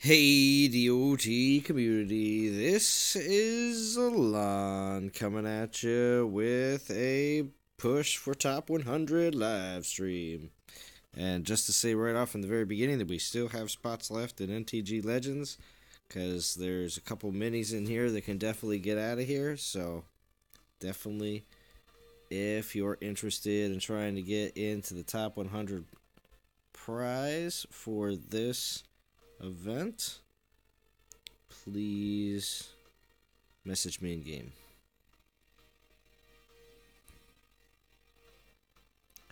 Hey, DOT community, this is Alon coming at you with a push for top 100 live stream. And just to say right off in the very beginning that we still have spots left in NTG Legends, because there's a couple minis in here that can definitely get out of here. So, definitely, if you're interested in trying to get into the top 100 prize for this event, please message me in game.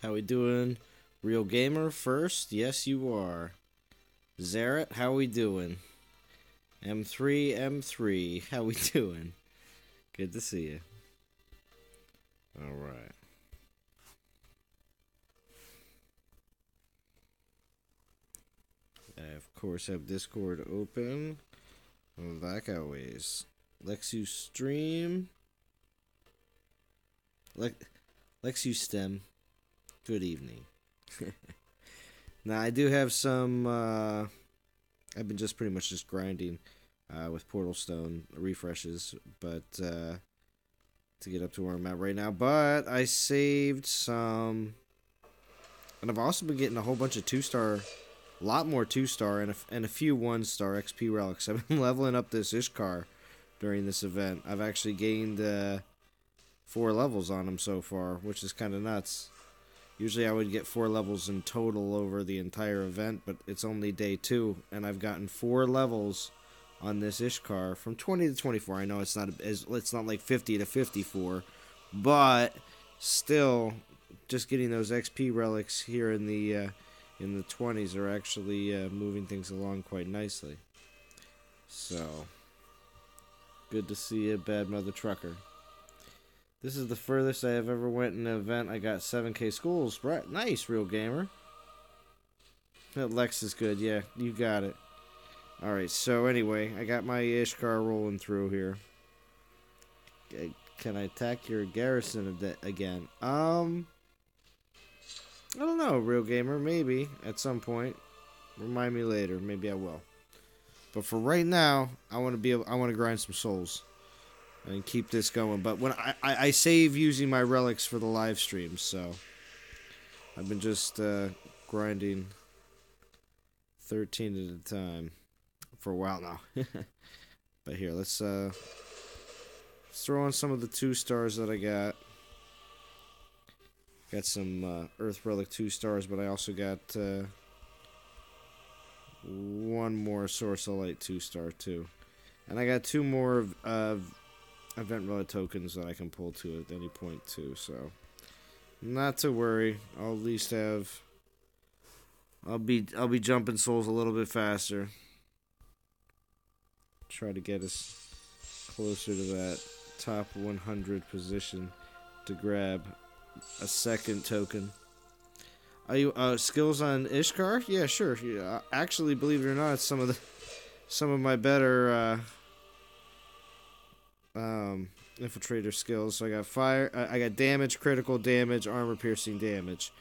How we doing? Real Gamer first? Yes, you are. Zaret, how we doing? M3, how we doing? Good to see you. Alright. I, of course, have Discord open. Like always. Lexu Stream. Lexu Stem. Good evening. Now, I do have some. I've been just pretty much just grinding with Portal Stone refreshes, but to get up to where I'm at right now. But I saved some. And I've also been getting a whole bunch of 2-star. A lot more 2-star and a few 1-star XP relics. I've been leveling up this Ishkar during this event. I've actually gained 4 levels on him so far, which is kind of nuts. Usually I would get 4 levels in total over the entire event, but it's only day 2, and I've gotten 4 levels on this Ishkar from 20 to 24. I know it's not like 50 to 54, but still, just getting those XP relics here in the 20s are actually moving things along quite nicely. So, good to see you, Bad Mother Trucker. This is the furthest I have ever went in an event. I got 7K schools. Right, nice, Real Gamer. That Lex is good. Yeah, you got it. Alright, so anyway, I got my Ishkar rolling through here. Can I attack your garrison again? I don't know, Real Gamer. Maybe at some point. Remind me later. Maybe I will. But for right now, I want to grind some souls and keep this going. But when I save using my relics for the live streams, so I've been just grinding 13 at a time for a while now. But here, let's throw on some of the 2-stars that I got. Got some Earth Relic 2-stars, but I also got one more Source of Light 2-star too. And I got 2 more Event Relic tokens that I can pull to at any point too, so not to worry. I'll at least have I'll be jumping souls a little bit faster. Try to get us closer to that top 100 position to grab a second token. Are you skills on Ishkar? Yeah, sure. Yeah, actually, believe it or not, some of my better infiltrator skills. So I got fire. I got damage, critical damage, armor piercing damage.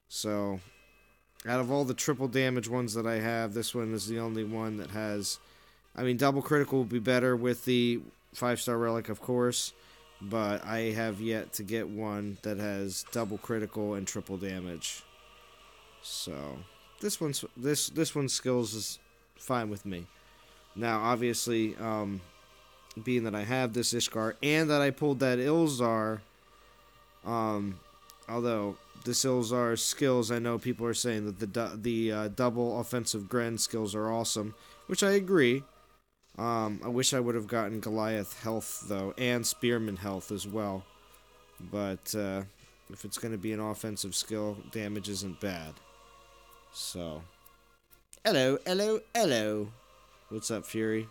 So out of all the triple damage ones that I have, this one is the only one that has. I mean, double critical would be better with the 5-star relic, of course. But I have yet to get one that has double critical and triple damage. So this one's skills is fine with me. Now, obviously, being that I have this Ishkar and that I pulled that Ilzar, although this Ilzar skills, I know people are saying that the double offensive Gren skills are awesome, which I agree. I wish I would have gotten Goliath health, though, and Spearman health as well. But if it's going to be an offensive skill, damage isn't bad. So, hello. What's up, Fury?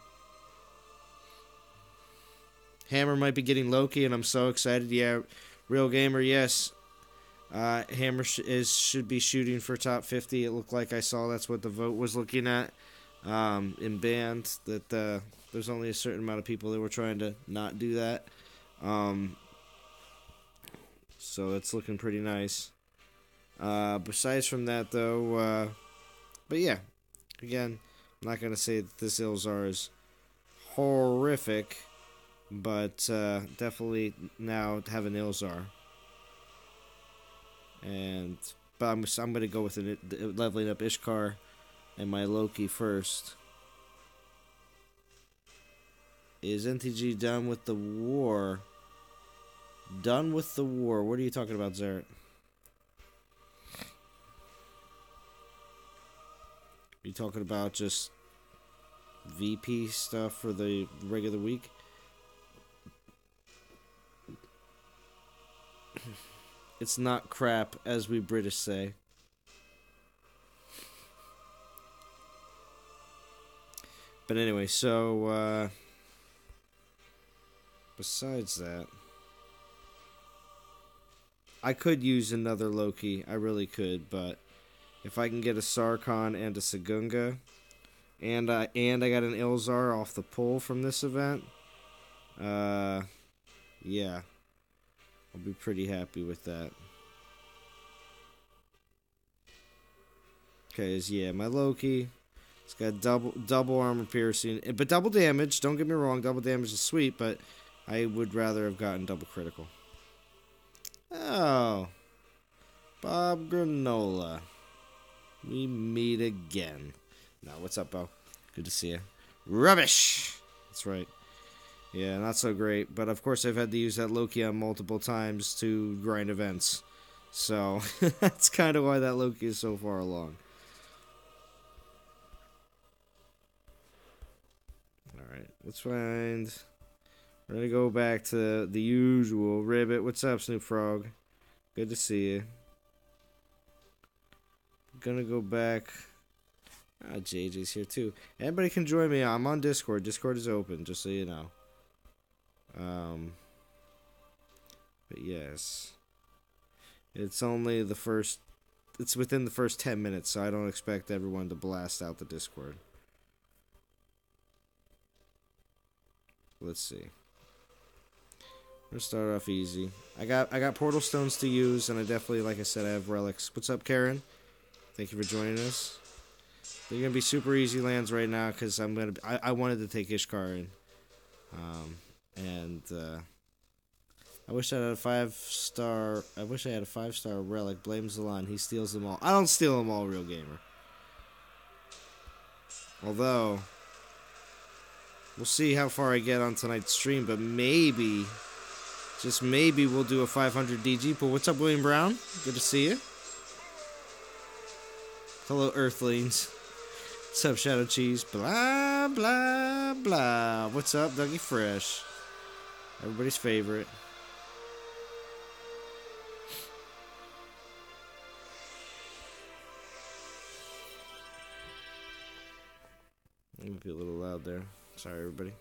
Hammer might be getting Loki, and I'm so excited. Yeah, Real Gamer, yes. Hammer should be shooting for top 50. It looked like I saw that's what the vote was looking at. In band that there's only a certain amount of people that were trying to not do that, so it's looking pretty nice. Besides from that though, but yeah, again, I'm not gonna say that this Ilzar is horrific, but definitely now have an Ilzar. But I'm gonna go with leveling up Ishkar and my Loki first. Is NTG done with the war? Done with the war? What are you talking about, Zeret? Are you talking about just VP stuff for the regular week? It's not crap, as we British say. But anyway, so, besides that, I could use another Loki. I really could, but if I can get a Sarkhan and a Sagunga, and I got an Ilzar off the pull from this event, yeah, I'll be pretty happy with that. Okay, yeah, my Loki, it's got double armor piercing, but double damage. Don't get me wrong, double damage is sweet, but I would rather have gotten double critical. Oh, Bob Granola, we meet again. No, what's up, Bo? Good to see you. Rubbish. That's right. Yeah, not so great. But of course, I've had to use that Loki on multiple times to grind events. So that's kind of why that Loki is so far along. Alright, let's find... We're going to go back to the usual. Ribbit, what's up, Snoop Frog? Good to see you. Gonna go back... JJ's here too. Anybody can join me. I'm on Discord. Discord is open, just so you know. But yes. It's only the first... It's within the first 10 minutes, so I don't expect everyone to blast out the Discord. Let's see. I'm gonna start off easy. I got portal stones to use, and I definitely, like I said, I have relics. What's up, Karen? Thank you for joining us. They're gonna be super easy lands right now because I wanted to take Ishkar in, I wish I had a 5-star. I wish I had a 5-star relic. Blame Zalan. He steals them all. I don't steal them all, real gamer. Although, we'll see how far I get on tonight's stream, but maybe, just maybe, we'll do a 500 DG pool. What's up, William Brown? Good to see you. Hello, Earthlings. What's up, Shadow Cheese? Blah, blah, blah. What's up, Dougie Fresh? Everybody's favorite. I'm gonna be a little loud there. Sorry, everybody.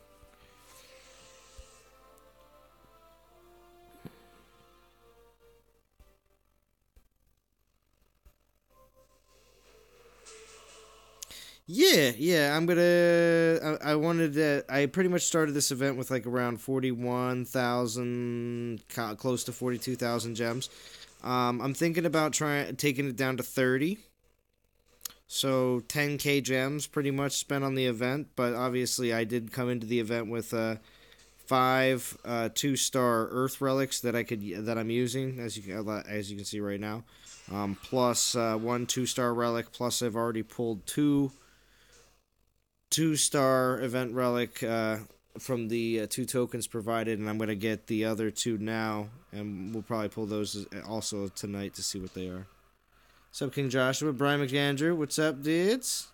Yeah, I'm gonna... I wanted to... I pretty much started this event with like around 41,000, close to 42,000 gems. I'm thinking about taking it down to 30. So 10k gems pretty much spent on the event, but obviously I did come into the event with 5 2-star Earth relics that I'm using, as you can see right now, plus 1 2-star relic. Plus I've already pulled 2 2-star event relic from the 2 tokens provided, and I'm gonna get the other 2 now, and we'll probably pull those also tonight to see what they are. What's up, King Joshua? Brian McAndrew, what's up, dudes?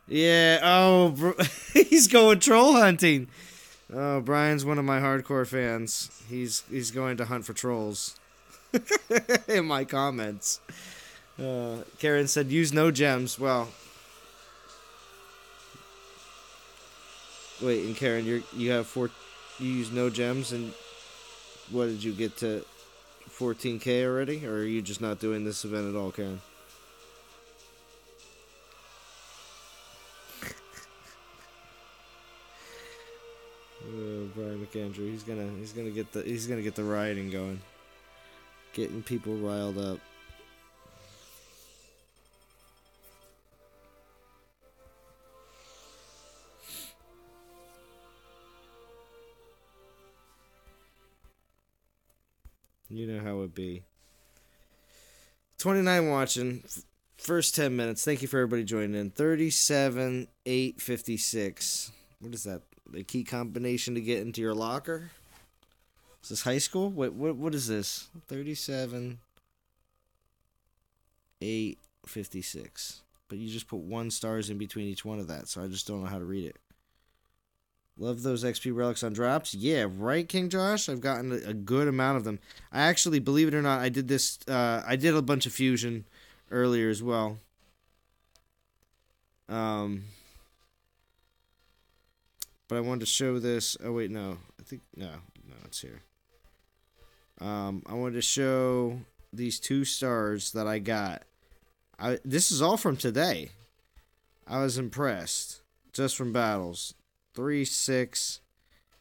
Yeah, oh, bro, he's going troll hunting. Oh, Brian's one of my hardcore fans. He's going to hunt for trolls. In my comments. Karen said, use no gems. Well, wait, and Karen, you use no gems, and what did you get to 14k already, or are you just not doing this event at all, Karen? Brian McAndrew, he's gonna get the rioting going, getting people riled up. You know how it be. 29 watching. First 10 minutes. Thank you for everybody joining in. 37, 8, 56. What is that? The key combination to get into your locker? Is this high school? What is this? 37, 8, 56. But you just put 1 stars in between each one of that, so I just don't know how to read it. Love those XP relics on drops. Yeah, right, King Josh? I've gotten a good amount of them. I actually, believe it or not, I did this. I did a bunch of fusion earlier as well. But I wanted to show this. Oh wait, no. I think no, it's here. I wanted to show these 2 stars that I got. This is all from today. I was impressed just from battles. 3, 6,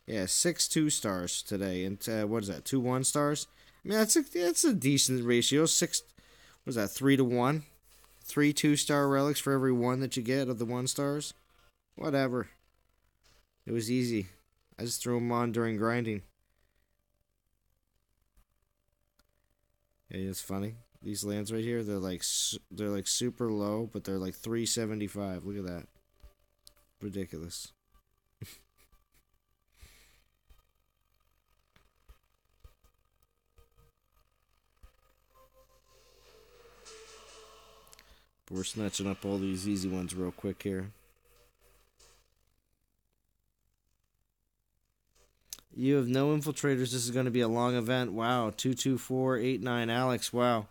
yeah, 6 2-stars today, and what is that? 2 1-stars. I mean, that's a decent ratio. 6, what is that? 3 to 1. 3 2-star relics for every 1 that you get of the 1-stars. Whatever. It was easy. I just threw them on during grinding. Yeah, it's funny. These lands right here, they're like super low, but they're like 375. Look at that. Ridiculous. But we're snatching up all these easy ones real quick here. You have no infiltrators. This is going to be a long event. Wow. 22489 Alex. Wow.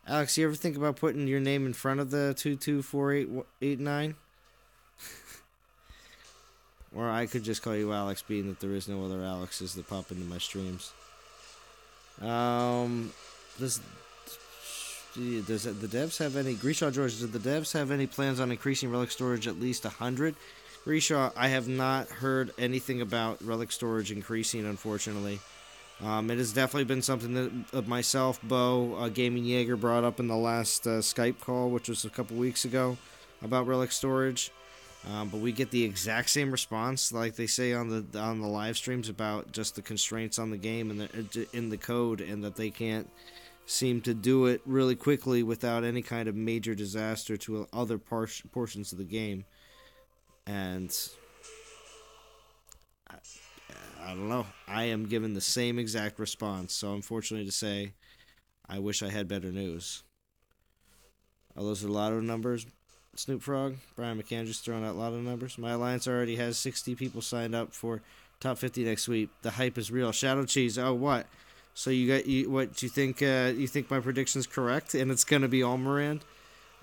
Alex, you ever think about putting your name in front of the 224889? Or I could just call you Alex, being that there is no other Alexes that pop into my streams. Does the devs have any... Grishaw George, do the devs have any plans on increasing relic storage at least 100? Grishaw, I have not heard anything about relic storage increasing, unfortunately. It has definitely been something that myself, Bo, Gaming Jaeger brought up in the last Skype call, which was a couple weeks ago, about relic storage. But we get the exact same response, like they say on the live streams, about just the constraints on the game and in the code, and that they can't seem to do it really quickly without any kind of major disaster to other portions of the game. And I don't know. I am given the same exact response. So unfortunately to say, I wish I had better news. Oh, those are lotto numbers, Snoop Frog. Brian McCann just throwing out lotto numbers. My alliance already has 60 people signed up for top 50 next week. The hype is real. Shadow Cheese. Oh, what? So what you think? You think my prediction's correct, and it's gonna be Almorand?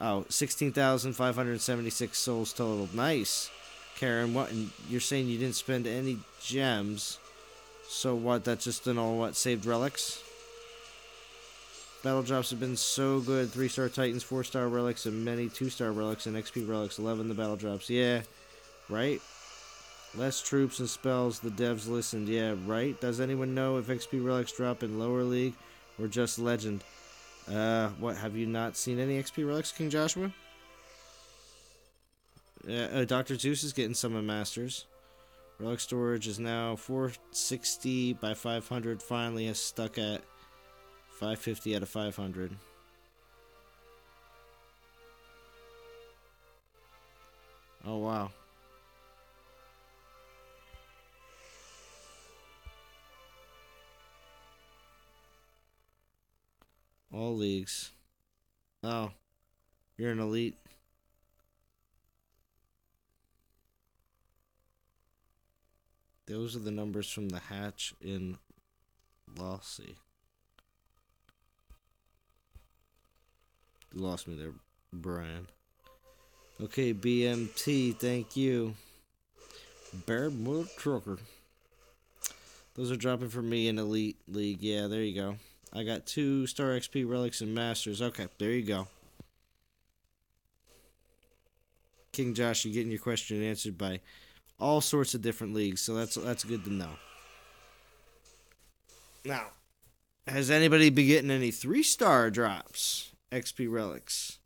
Oh, 16,576 souls total. Nice, Karen. What? And you're saying you didn't spend any gems? So what? That's just an all saved relics. Battle drops have been so good. 3-star Titans, 4-star relics, and many 2-star relics and XP relics. 11 the battle drops. Yeah, right. Less troops and spells, the devs listened. Yeah, right? Does anyone know if XP relics drop in lower league or just legend? What, have you not seen any XP relics, King Joshua? Dr. Zeus is getting some in Masters. Relic storage is now 460 by 500. Finally has stuck at 550 out of 500. Oh, wow. All leagues. Oh, you're an elite. Those are the numbers from the hatch in Lossy. You lost me there, Brian. Okay, BMT, thank you. Bearwood Trucker. Those are dropping for me in Elite League. Yeah, there you go. I got 2-star XP relics and Masters. Okay, there you go. King Josh, you're getting your question answered by all sorts of different leagues, so that's good to know. Now, has anybody been getting any 3-star drops? XP relics.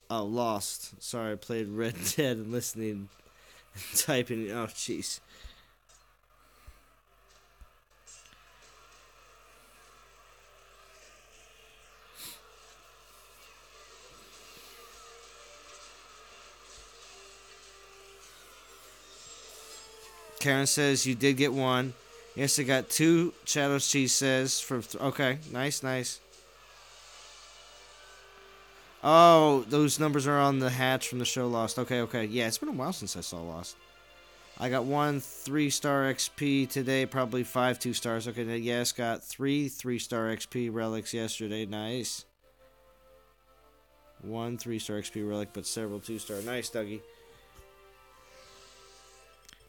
Oh, lost. Sorry, I played Red Dead and listening and typing. Oh, jeez. Karen says you did get one. Yes, I got two. Shadows Cheese says for okay, nice, nice. Oh, those numbers are on the hatch from the show Lost. Okay, okay. Yeah, it's been a while since I saw Lost. I got one 3-star XP today, probably 5 2-stars. Okay, yes, got 3 3-star XP relics yesterday. Nice. One 3-star XP relic, but several 2-star. Nice, Dougie.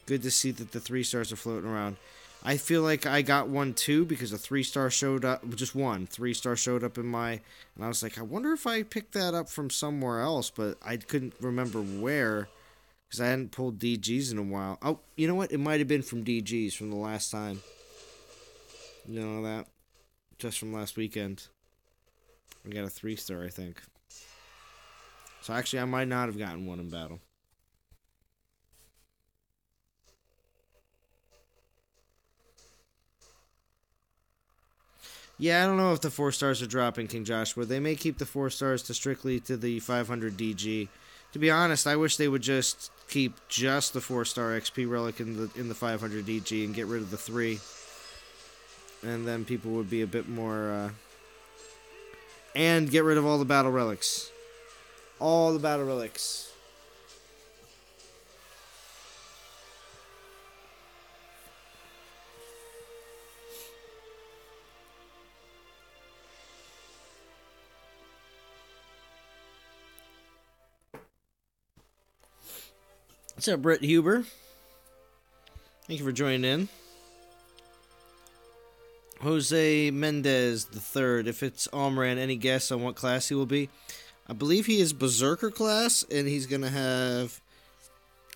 Good to see that the 3-stars are floating around. I feel like I got one too because a 3-star showed up. Just one 3-star showed up in my, and I was like, I wonder if I picked that up from somewhere else, but I couldn't remember where because I hadn't pulled DGs in a while. Oh, you know what? It might have been from DGs from the last time. You know that? Just from last weekend. I got a 3-star, I think. So actually, I might not have gotten one in battle. Yeah, I don't know if the 4-stars are dropping, King Joshua. They may keep the 4-stars to strictly to the 500 DG. To be honest, I wish they would just keep just the 4-star XP relic in the 500 DG and get rid of the 3. And then people would be a bit more and get rid of all the battle relics. All the battle relics. What's up, Brett Huber? Thank you for joining in. Jose Mendez III. If it's Almaran, any guess on what class he will be? I believe he is Berserker class, and he's going to have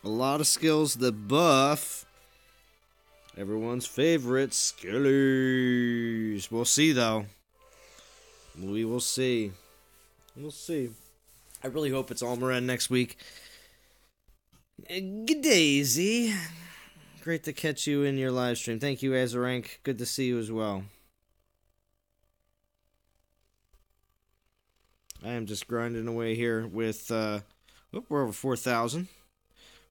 a lot of skills that buff everyone's favorite, Skillies. We'll see, though. We will see. We'll see. I really hope it's Almaran next week. Good day, Z. Great to catch you in your live stream. Thank you, Azarank. Good to see you as well. I am just grinding away here with, we're over 4,000.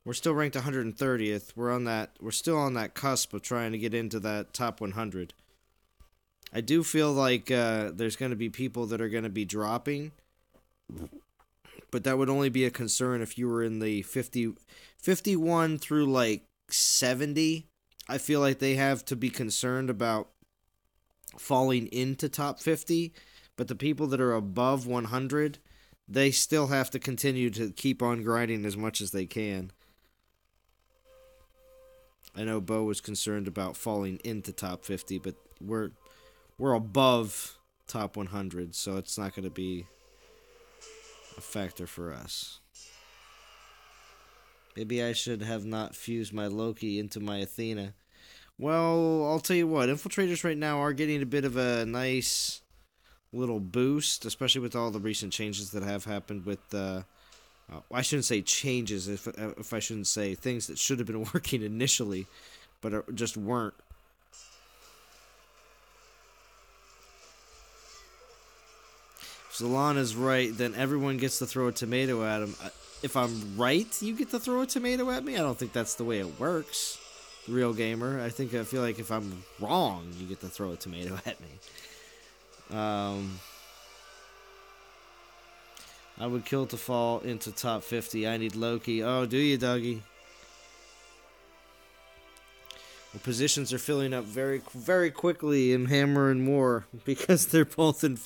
We're still ranked 130th. We're still on that cusp of trying to get into that top 100. I do feel like there's going to be people that are going to be dropping, but that would only be a concern if you were in the 51 through like 70. I feel like they have to be concerned about falling into top 50, but the people that are above 100, they still have to continue to keep on grinding as much as they can. I know Bo was concerned about falling into top 50, but we're above top 100, so it's not going to be a factor for us. Maybe I should have not fused my Loki into my Athena. Well, I'll tell you what, Infiltrators right now are getting a bit of a nice little boost, especially with all the recent changes that have happened with I shouldn't say changes, if I shouldn't say things that should have been working initially, but just weren't. If Zalon is right, then everyone gets to throw a tomato at him. If I'm right, you get to throw a tomato at me? I don't think that's the way it works, Real Gamer. I feel like if I'm wrong, you get to throw a tomato at me. I would kill to fall into top 50. I need Loki. Oh, do you, Dougie? The positions are filling up very, very quickly in Hammer and War because they're both in.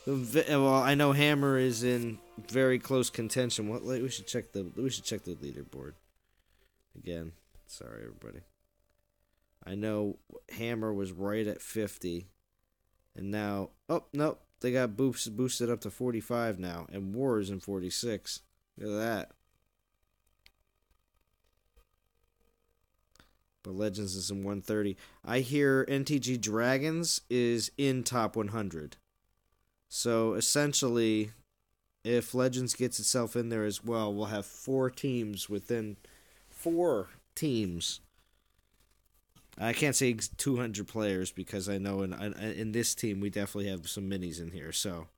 Well, I know Hammer is in very close contention. We should check the leaderboard again. Sorry, everybody. I know Hammer was right at 50, and now nope, they got boosted up to 45 now, and War is in 46. Look at that. But Legends is in 130. I hear NTG Dragons is in top 100. So essentially, if Legends gets itself in there as well, we'll have 4 teams within 4 teams. I can't say 200 players because I know in this team we definitely have some minis in here. So,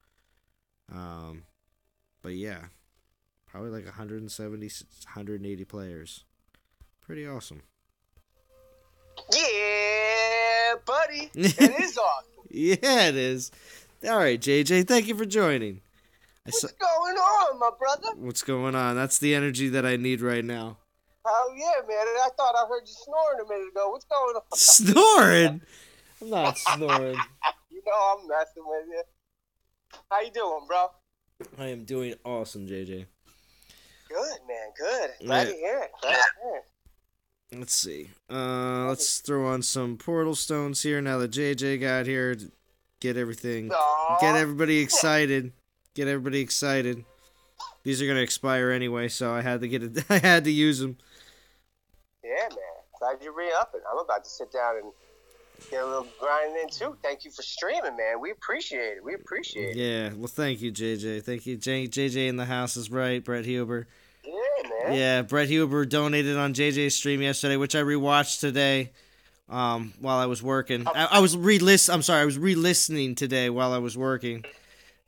but yeah, probably like 170, 180 players. Pretty awesome. buddy. It is awesome. Yeah, it is. All right, JJ, thank you for joining. What's going on, my brother? What's going on? That's the energy that I need right now. Oh, yeah, man. I thought I heard you snoring a minute ago. What's going on? Snoring? I'm not snoring. You know I'm messing with you. How you doing, bro? I am doing awesome, JJ. Good, man. Good. Glad to hear it. Glad to hear it. Let's see. Let's throw on some portal stones here now that JJ got here. Get everything. Aww. Get everybody excited. Get everybody excited. These are gonna expire anyway, so I had to get it. I had to use them. Yeah, man. Glad you're re-upping. I'm about to sit down and get a little grinding in too. Thank you for streaming, man. We appreciate it. We appreciate it. Yeah. Well, thank you, JJ. Thank you, JJ in the house is right. Brett Huber. Yeah, man. Yeah, Brett Huber donated on JJ's stream yesterday, which I rewatched today. While I was working, I was re-listening today while I was working.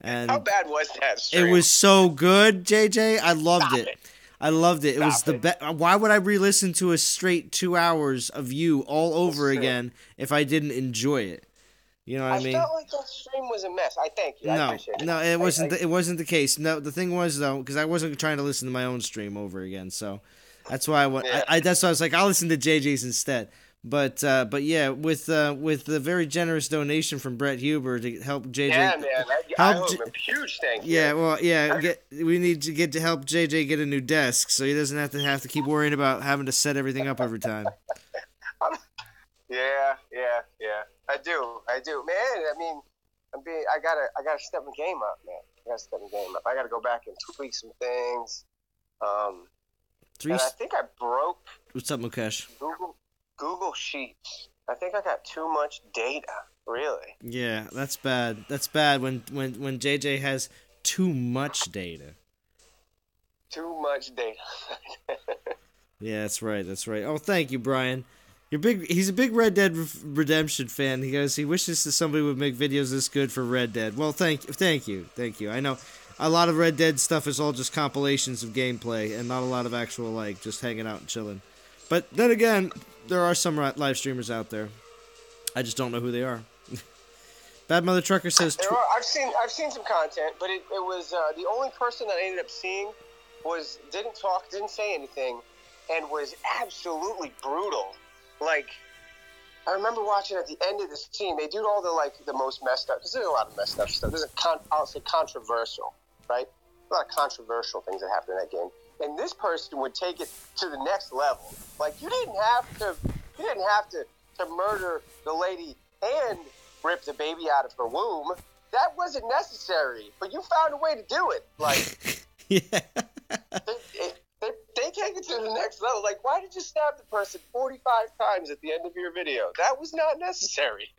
And how bad was that stream? It was so good, JJ. I loved it. I loved it. It was the best. Why would I re-listen to a straight 2 hours of you all over again if I didn't enjoy it? You know what I mean? I felt like that stream was a mess. I thank you. I appreciate it. No, it wasn't. It wasn't the case. No, the thing was though, because I wasn't trying to listen to my own stream over again, so that's why I went. Yeah. That's why I was like, I'll listen to JJ's instead. But yeah, with the very generous donation from Brett Huber to help JJ. Yeah, man. I owe him a huge thank you. Yeah, well, yeah. We need to get to help JJ get a new desk, so he doesn't have to keep worrying about having to set everything up every time. Yeah. I do, man. I mean, I gotta step my game up, man. I gotta go back and tweak some things. And I think I broke. What's up, Mukesh? Google Sheets. I think I got too much data. Really? Yeah, that's bad. That's bad when JJ has too much data. Too much data. Yeah, that's right. Oh, thank you, Brian. He's a big Red Dead Redemption fan. He wishes that somebody would make videos this good for Red Dead. Well, thank you. I know a lot of Red Dead stuff is all just compilations of gameplay and not a lot of actual just hanging out and chilling. But then again, there are some live streamers out there. I just don't know who they are. Bad Mother Trucker says I've seen some content, but it was the only person that I ended up seeing didn't talk, didn't say anything, and was absolutely brutal. Like, I remember watching at the end of the scene, they do all the most messed up, because there's a lot of messed up stuff. There's I'll say controversial, right? A lot of controversial things that happen in that game. And this person would take it to the next level. Like, you didn't have to murder the lady and rip the baby out of her womb. That wasn't necessary, but you found a way to do it. Like, yeah. They take it to the next level. Like, why did you stab the person 45 times at the end of your video? That was not necessary.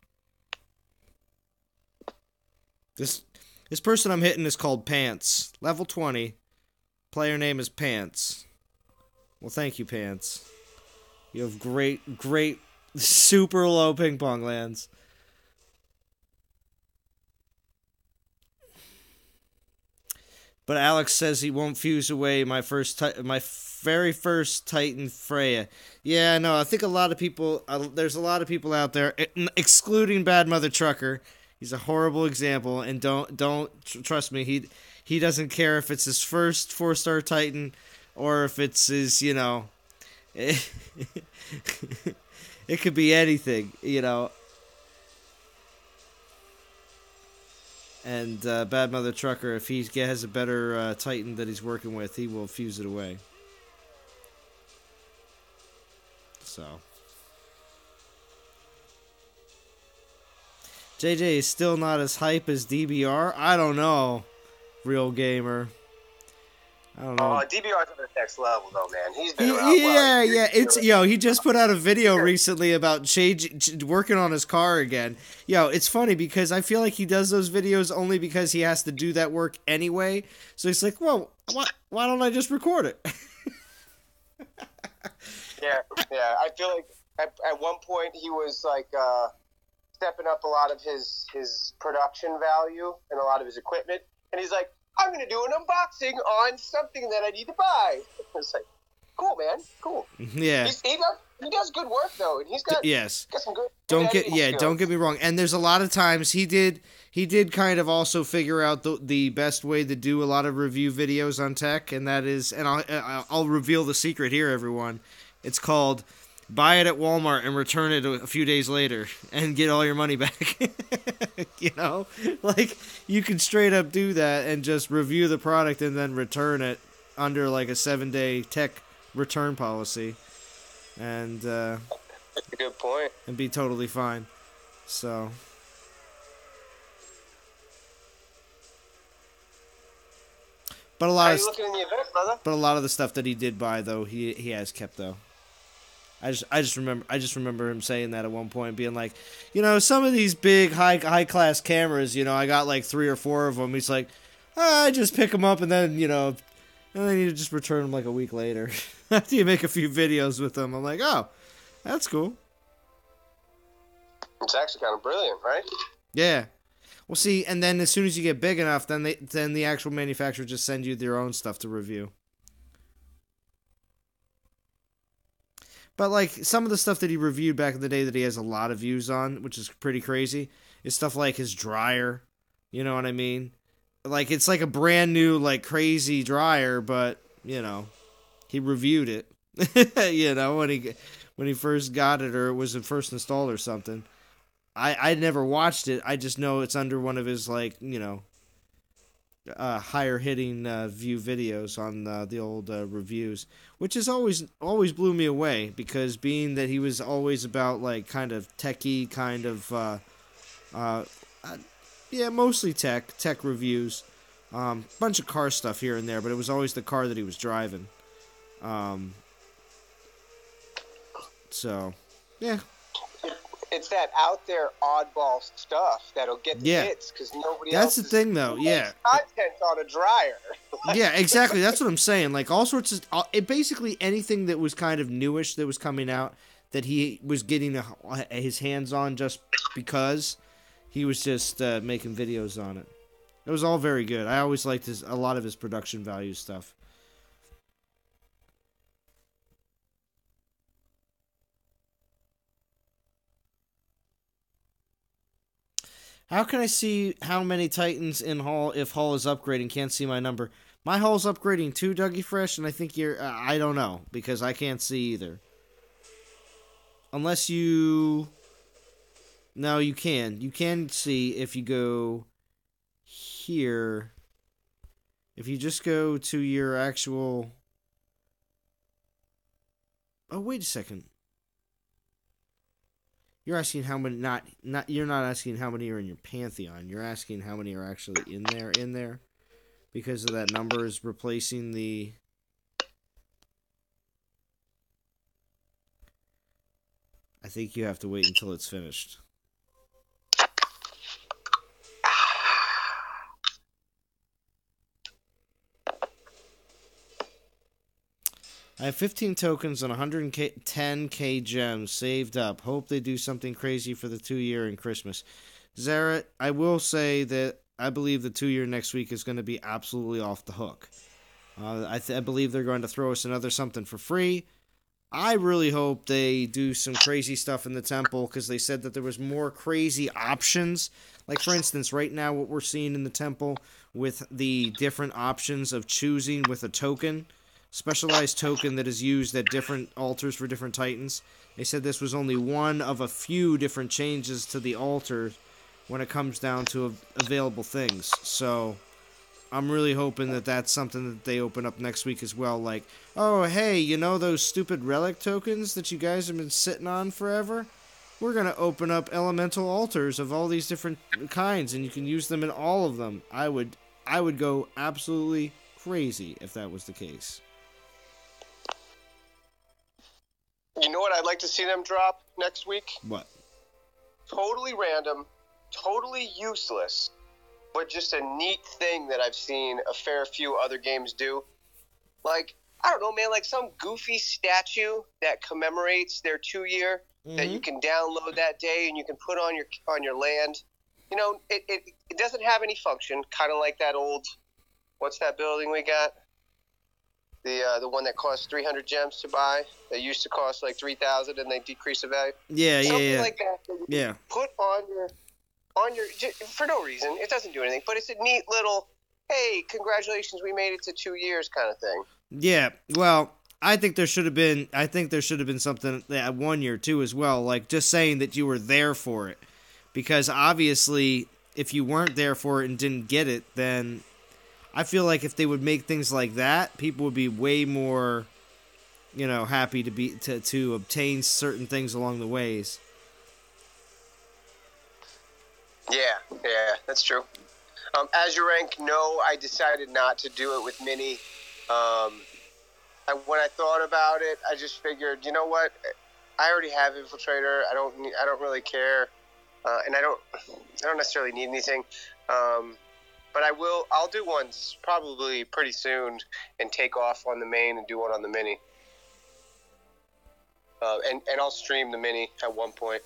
This person I'm hitting is called Pants. Level 20. Player name is Pants. Well, thank you, Pants. You have great, super low ping pong lands. But Alex says he won't fuse away my very first Titan Freya. Yeah, no, I think a lot of people. There's a lot of people out there, excluding Bad Mother Trucker. He's a horrible example, and trust me. He doesn't care if it's his first 4-star Titan or if it's his. It could be anything. And Bad Mother Trucker, if he has a better Titan that he's working with, he will fuse it away. So. JJ is still not as hype as DBR? I don't know. Real gamer. I don't know. Oh, DBR's on the next level, though, man. He's been around. He just put out a video recently about working on his car again. It's funny because I feel like he does those videos only because he has to do that work anyway. So he's like, well, why don't I just record it? Yeah. I feel like at one point he was like stepping up a lot of his production value and a lot of his equipment, and he's like, I'm going to do an unboxing on something that I need to buy. It's like, cool, man. Cool. Yeah. He does good work though, and he's got Yes. some good Don't editing skills. don't get me wrong. And there's a lot of times he did kind of also figure out the best way to do a lot of review videos on tech, and that is, and I'll reveal the secret here, everyone. It's called buy it at Walmart and return it a few days later and get all your money back. You know, like you can straight up do that and just review the product and then return it under like a 7-day tech return policy, and That's a good point. and be totally fine. So. But a lot How of you looking in the event, brother? but a lot of the stuff that he did buy though he has kept though. I just remember him saying that at one point, being like, you know, some of these big high class cameras, you know, I got like 3 or 4 of them. He's like, I just pick them up and then you just return them like a week later after you make a few videos with them. I'm like, oh, that's cool. It's actually kind of brilliant, right? Yeah. Well, see, and then as soon as you get big enough, then the actual manufacturer just send you their own stuff to review. But like some of the stuff that he reviewed back in the day that he has a lot of views on, which is pretty crazy, is stuff like his dryer. You know what I mean? Like it's like a brand new like crazy dryer, but you know, he reviewed it. You know, when he first got it or it was first installed or something. I never watched it. I just know it's under one of his like, you know, higher hitting view videos on the old reviews, which is always blew me away, because being that he was always about like kind of techie kind of yeah, mostly tech reviews, bunch of car stuff here and there, but it was always the car that he was driving. So yeah. It's that out there oddball stuff that'll get the hits because nobody else. That's the thing, though. Yeah. Content on a dryer. Yeah, exactly. That's what I'm saying. Like all sorts of, basically anything that was kind of newish that was coming out that he was getting his hands on just because he was just making videos on it. It was all very good. I always liked a lot of his production value stuff. How can I see how many Titans in Hall if Hall is upgrading? Can't see my number. My Hall's upgrading too, Dougie Fresh, and I think you're... I don't know, because I can't see either. Unless you... No, you can. You can see if you go here. If you just go to your actual... Oh, wait a second. You're asking how many, you're not asking how many are in your Pantheon. You're asking how many are actually in there. Because of that number is replacing the... I think you have to wait until it's finished. I have 15 tokens and 110k gems saved up. Hope they do something crazy for the 2-year and Christmas. Zara, I will say that I believe the 2-year next week is going to be absolutely off the hook. I believe they're going to throw us another something for free. I really hope they do some crazy stuff in the temple, because they said that there was more crazy options. Like, for instance, right now what we're seeing in the temple with the different options of choosing with a token, specialized token that is used at different altars for different titans. They said this was only one of a few different changes to the altar when it comes down to available things. So I'm really hoping that that's something that they open up next week as well. Like, oh, hey, you know those stupid relic tokens that you guys have been sitting on forever? We're going to open up elemental altars of all these different kinds, and you can use them in all of them. I would go absolutely crazy if that was the case. You know what I'd like to see them drop next week? What? Totally random, totally useless, but just a neat thing that I've seen a fair few other games do. Like, I don't know, man, like some goofy statue that commemorates their 2-year that you can download that day and you can put on your land. You know, it doesn't have any function, kind of like that old, what's that building we got? The one that costs 300 gems to buy. They used to cost like 3,000, and they decrease the value. Yeah, Something like that. Yeah. Put on your for no reason. It doesn't do anything, but it's a neat little, hey, congratulations, we made it to 2 years kind of thing. Yeah. Well, I think there should have been something at 1 year too as well, like just saying that you were there for it. Because obviously if you weren't there for it and didn't get it, then I feel like if they would make things like that, people would be way more, happy to obtain certain things along the ways. Yeah, that's true. As your rank, no, I decided not to do it with Mini. When I thought about it, I just figured, you know what? I already have Infiltrator. I don't really care, and I don't necessarily need anything. But I'll do one probably pretty soon and take off on the main and do one on the Mini. And I'll stream the Mini at one point.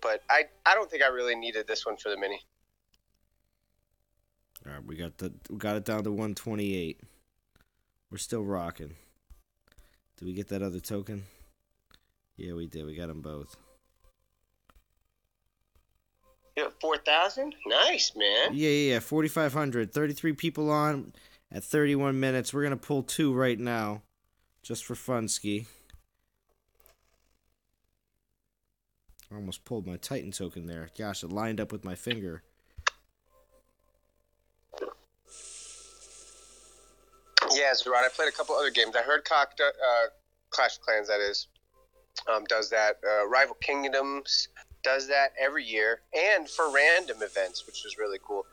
But I don't think I really needed this one for the Mini. All right, we got it down to 128. We're still rocking. Did we get that other token? Yeah, we did. We got them both. Yeah, 4,000? Nice, man. Yeah. 4,500. 33 people on at 31 minutes. We're going to pull 2 right now. Just for fun, Ski. I almost pulled my Titan token there. Gosh, it lined up with my finger. Yeah, Zerod, I played a couple other games. I heard Clash of Clans, that is, does that. Rival Kingdoms does that every year, and for random events, which is really cool.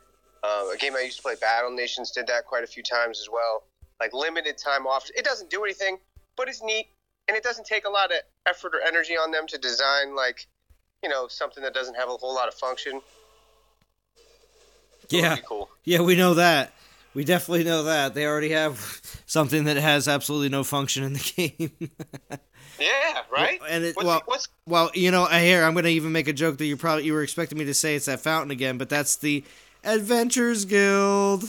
A game I used to play, Battle Nations, did that quite a few times as well. Like limited time offers. It doesn't do anything, but it's neat, and it doesn't take a lot of effort or energy on them to design, like, something that doesn't have a whole lot of function. Yeah. Be cool. Yeah, we know that. We definitely know that. They already have something that has absolutely no function in the game. Yeah, right? And I'm going to even make a joke that you were expecting me to say it's that fountain again, but that's the Adventures Guild.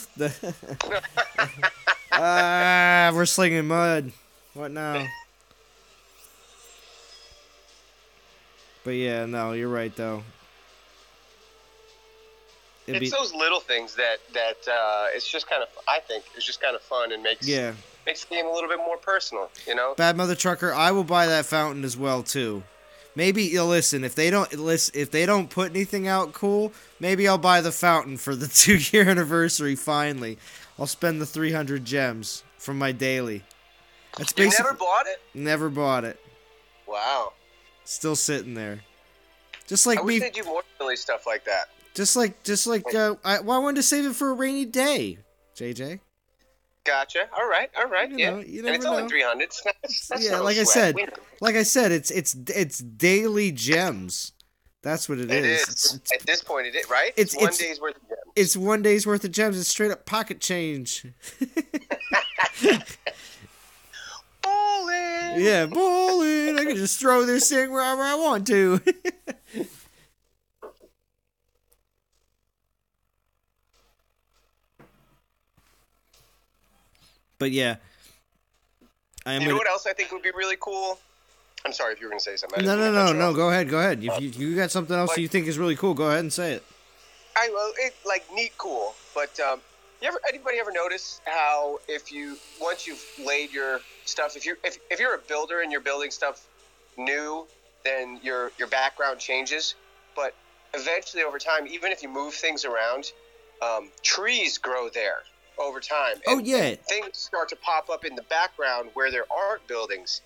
We're slinging mud. What now? But yeah, no, you're right though. It's those little things that it's just kind of, I think, it's just kind of fun and makes the game a little bit more personal, Bad Mother Trucker, I will buy that fountain as well too. Maybe if they don't put anything out cool, maybe I'll buy the fountain for the 2-year anniversary. Finally, I'll spend the 300 gems from my daily. You never bought it? Never bought it. Wow. Still sitting there. Just like I wish they do more silly stuff like that. I wanted to save it for a rainy day, JJ. Gotcha. All right. You And it's only 300. That's yeah, no like sweat. I said, it's daily gems. That's what it is. At this point, it is, right? It's 1 day's worth of gems. It's 1 day's worth of gems. It's straight up pocket change. Bowling. Yeah, bowling. I can just throw this thing wherever I want to. But yeah, what else I think would be really cool? I'm sorry if you were going to say something. No. Go ahead. If you got something else you think is really cool, go ahead and say it. Neat, cool. But anybody ever notice how once you've laid your stuff, if you're a builder and you're building stuff new, then your background changes. But eventually, over time, even if you move things around, trees grow there over time. And things start to pop up in the background where there aren't buildings.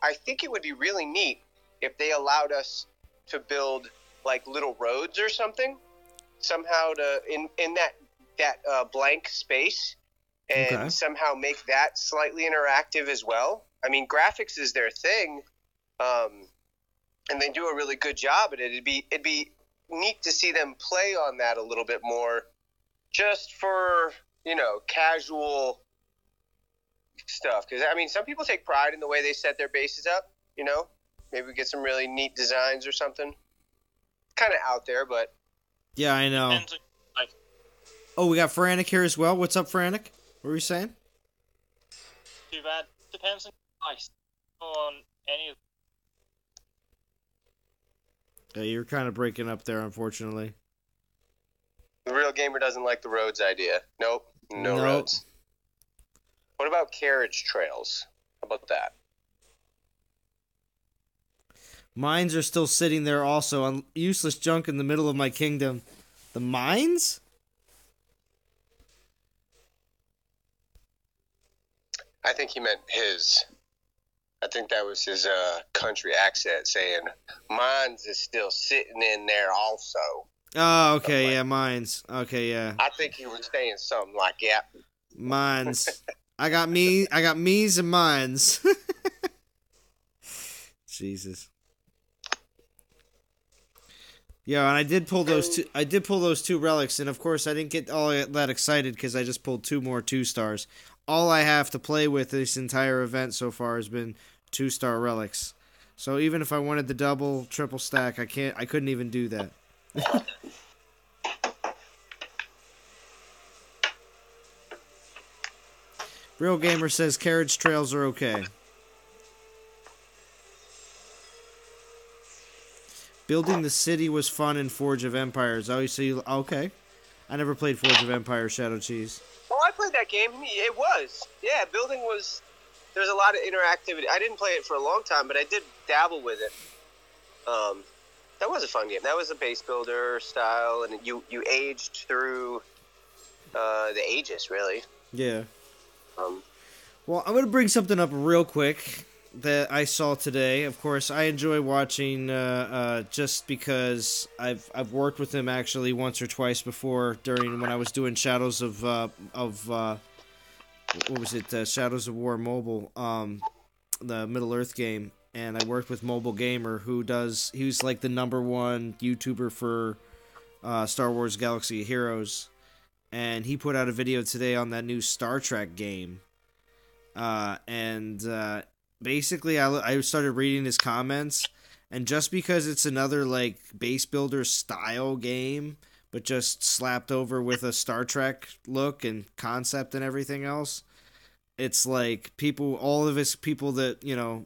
I think it would be really neat if they allowed us to build like little roads or something somehow in that blank space, and somehow make that slightly interactive as well. I mean, graphics is their thing, and they do a really good job at it. It'd be neat to see them play on that a little bit more, just for casual stuff. Because I mean, some people take pride in the way they set their bases up. Maybe we get some really neat designs or something. Kind of out there, but yeah, I know. Oh, we got Frantic here as well. What's up, Frantic? What were you saying? Too bad. depends on device. On any of You're kind of breaking up there, unfortunately. The real gamer doesn't like the roads idea. Nope. No Nope. roads. What about carriage trails? How about that? Mines are still sitting there also on useless junk in the middle of my kingdom. The mines? I think he meant his. I think that was his country accent saying, "Mines is still sitting in there also." Oh, okay, yeah, mines. Okay, yeah. I think he was saying something like, "Yeah, Mines. I got me's and mines. Jesus. Yeah, and I did pull those two relics, and of course I didn't get all that excited because I just pulled 2 more 2-stars. All I have to play with this entire event so far has been 2-star relics. So even if I wanted the double, triple stack, I couldn't even do that. Real Gamer says carriage trails are okay. Building the city was fun in Forge of Empires. Oh, so you okay? I never played Forge of Empires, Shadow Cheese. Oh, I played that game. It was. Yeah, building was... There's a lot of interactivity. I didn't play it for a long time, but I did dabble with it. That was a fun game. That was a base builder style, and you aged through the ages, really. Yeah. Well, I'm going to bring something up real quick that I saw today. Of course, I enjoy watching just because I've worked with him actually once or twice before during when I was doing Shadows of what was it? Shadows of War Mobile, the Middle Earth game, and I worked with Mobile Gamer, he's like the #1 YouTuber for Star Wars Galaxy of Heroes, and he put out a video today on that new Star Trek game, and basically I started reading his comments, and just because it's another like base builder style game, but just slapped over with a Star Trek look and concept and everything else, it's like all of his people that, you know,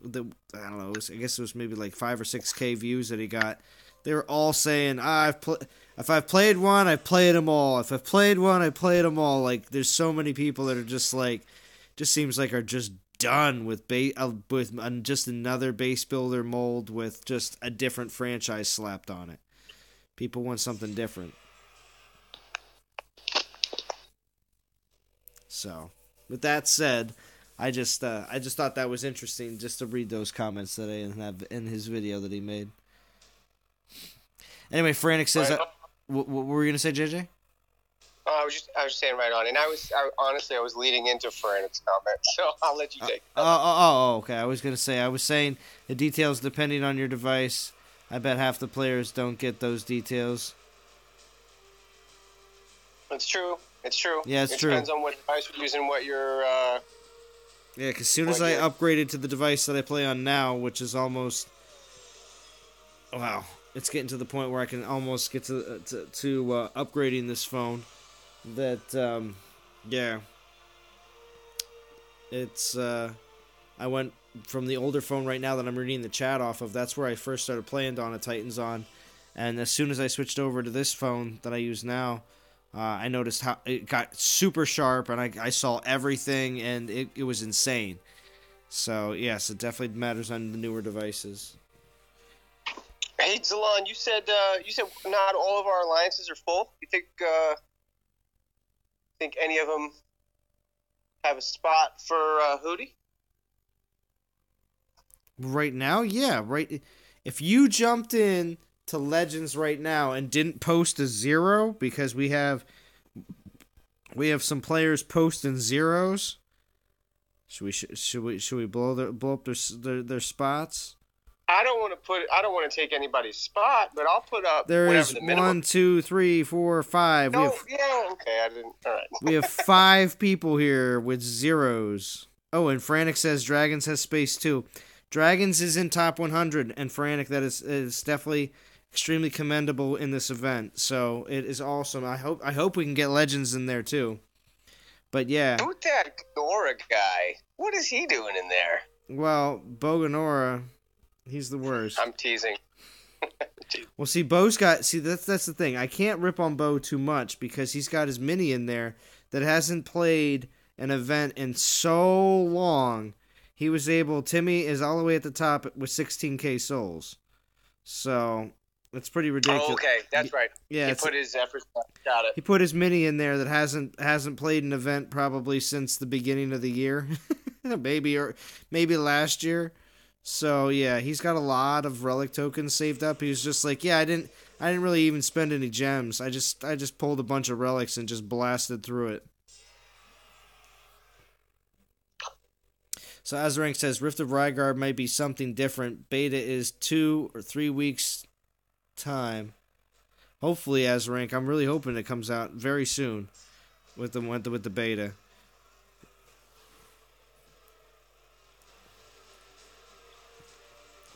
I don't know, I guess it was maybe like 5 or 6K views that he got, they were all saying, if I've played one, I've played them all. If I've played one, I played them all. Like, there's so many people that are just like, just seems like are just done with just another base builder mold with just a different franchise slapped on it. People want something different. So, with that said, I just thought that was interesting just to read those comments that I have in his video that he made. Anyway, Frantic says, what were you gonna say, JJ? I was just saying right on, and honestly I was leading into Frantic's comment, so I'll let you take it. Okay. I was saying the details depending on your device. I bet half the players don't get those details. It's true. Yeah, it's true. It depends on what device you're using, what you're... Yeah, because as soon as I upgraded to the device that I play on now, which is almost... Wow. It's getting to the point where I can almost get to upgrading this phone. That, yeah. It's, I went from the older phone right now that I'm reading the chat off of. That's where I first started playing Dawn of Titans on. And as soon as I switched over to this phone that I use now, I noticed how it got super sharp, and I saw everything, and it was insane. So, yes, it definitely matters on the newer devices. Hey, Zalon, you said not all of our alliances are full. You think any of them have a spot for Hootie? Right now, yeah. Right. If you jumped in to Legends right now and didn't post a 0, because we have some players posting 0s. Should we blow up their spots? I don't want to take anybody's spot, but I'll put up. There is 1, 2, 3, 4, 5. No, yeah, okay, I didn't. All right. We have 5 people here with 0s. Oh, and Frantic says Dragons has space too. Dragons is in top 100, and Frantic, that is definitely extremely commendable in this event. So it is awesome. I hope we can get Legends in there too. But yeah. Who's that Ghidorah guy? What is he doing in there? Well, Boganora, he's the worst. I'm teasing. Well, see, that's the thing. I can't rip on Bo too much because he's got his mini in there that hasn't played an event in so long. Timmy is all the way at the top with 16k souls. So, it's pretty ridiculous. Oh, okay, that's right. Yeah, he put his efforts. Got it. He put his mini in there that hasn't played an event probably since the beginning of the year. maybe last year. So yeah, he's got a lot of relic tokens saved up. He was just like, yeah, I didn't really even spend any gems. I just pulled a bunch of relics and just blasted through it. So Azrank says Rift of Rygar might be something different. Beta is 2 or 3 weeks time. Hopefully, Azrank, I'm really hoping it comes out very soon with the beta.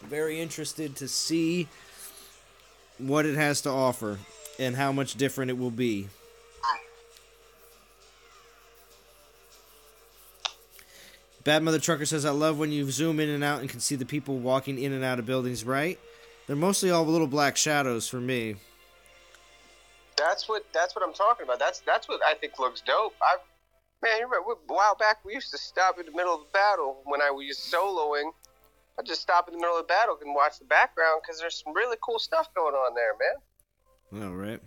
Very interested to see what it has to offer and how much different it will be. Bad Mother Trucker says, I love when you zoom in and out and can see the people walking in and out of buildings, right? They're mostly all little black shadows for me. That's what I'm talking about. That's what I think looks dope. Man, you're right. A while back, we used to stop in the middle of the battle when I was soloing. I'd just stop in the middle of the battle and watch the background because there's some really cool stuff going on there, man. All right.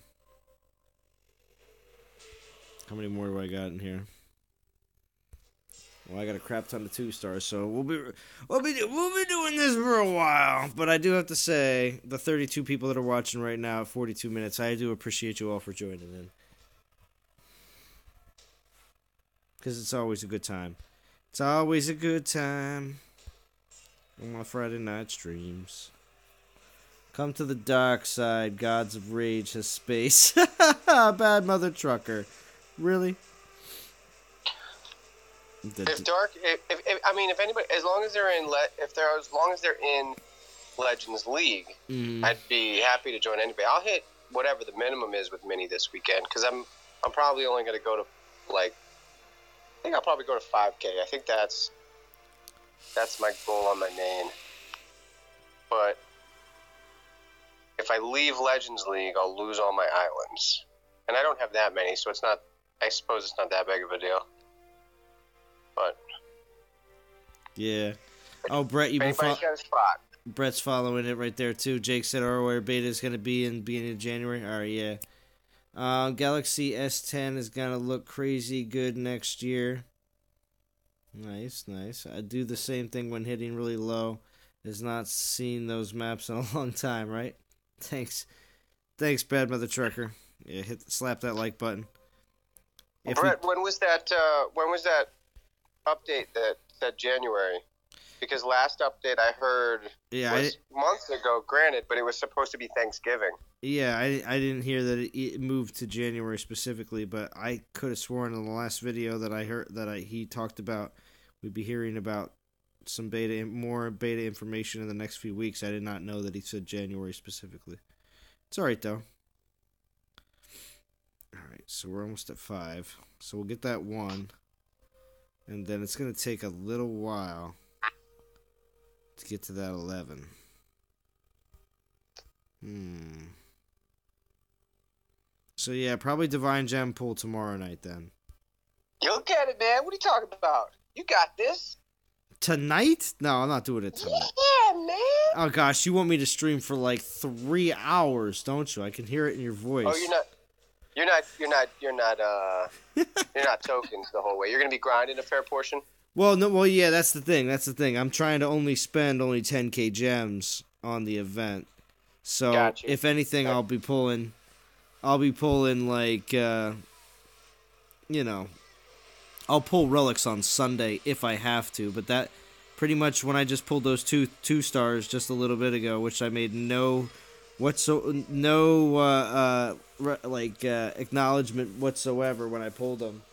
How many more do I got in here? Well, I got a crap ton of 2 stars, so we'll be doing this for a while. But I do have to say, the 32 people that are watching right now at 42 minutes, I do appreciate you all for joining in, because it's always a good time. It's always a good time on my Friday night streams. Come to the dark side, gods of rage has space. Bad Mother Trucker. Really? If anybody, as long as they're in Legends League, I'd be happy to join anybody. I'll hit whatever the minimum is with Mini this weekend because I'm probably only going to go to I think I'll probably go to 5K. I think that's my goal on my main. But if I leave Legends League, I'll lose all my islands, and I don't have that many, so it's not. I suppose it's not that big of a deal. But yeah. Oh, Brett, Brett's following it right there too. Jake said our beta is going to be in beginning of January. All right, yeah. Galaxy S10 is going to look crazy good next year. Nice. I do the same thing when hitting really low. Has not seen those maps in a long time, right? Thanks, Bad Mother Trucker. Yeah, slap that like button. Brett, when was that update that said January? Because last update I heard was months ago, granted, but it was supposed to be Thanksgiving. Yeah, I didn't hear that it moved to January specifically, but I could have sworn in the last video that I heard he talked about we'd be hearing about some more beta information in the next few weeks. I did not know that he said January specifically. It's all right though. All right, so we're almost at 5. So we'll get that 1. And then it's going to take a little while to get to that 11. So yeah, probably Divine Gem pull tomorrow night then. You'll get it, man. What are you talking about? You got this. Tonight? No, I'm not doing it tonight. Yeah, man. Oh gosh, you want me to stream for like 3 hours, don't you? I can hear it in your voice. Oh, you're not tokens the whole way. You're gonna be grinding a fair portion. Well, yeah, that's the thing. I'm trying to spend only 10k gems on the event. So Gotcha. If anything, I'll be pulling like I'll pull relics on Sunday if I have to, but that pretty much when I just pulled those two stars just a little bit ago, which I made acknowledgement whatsoever when I pulled them.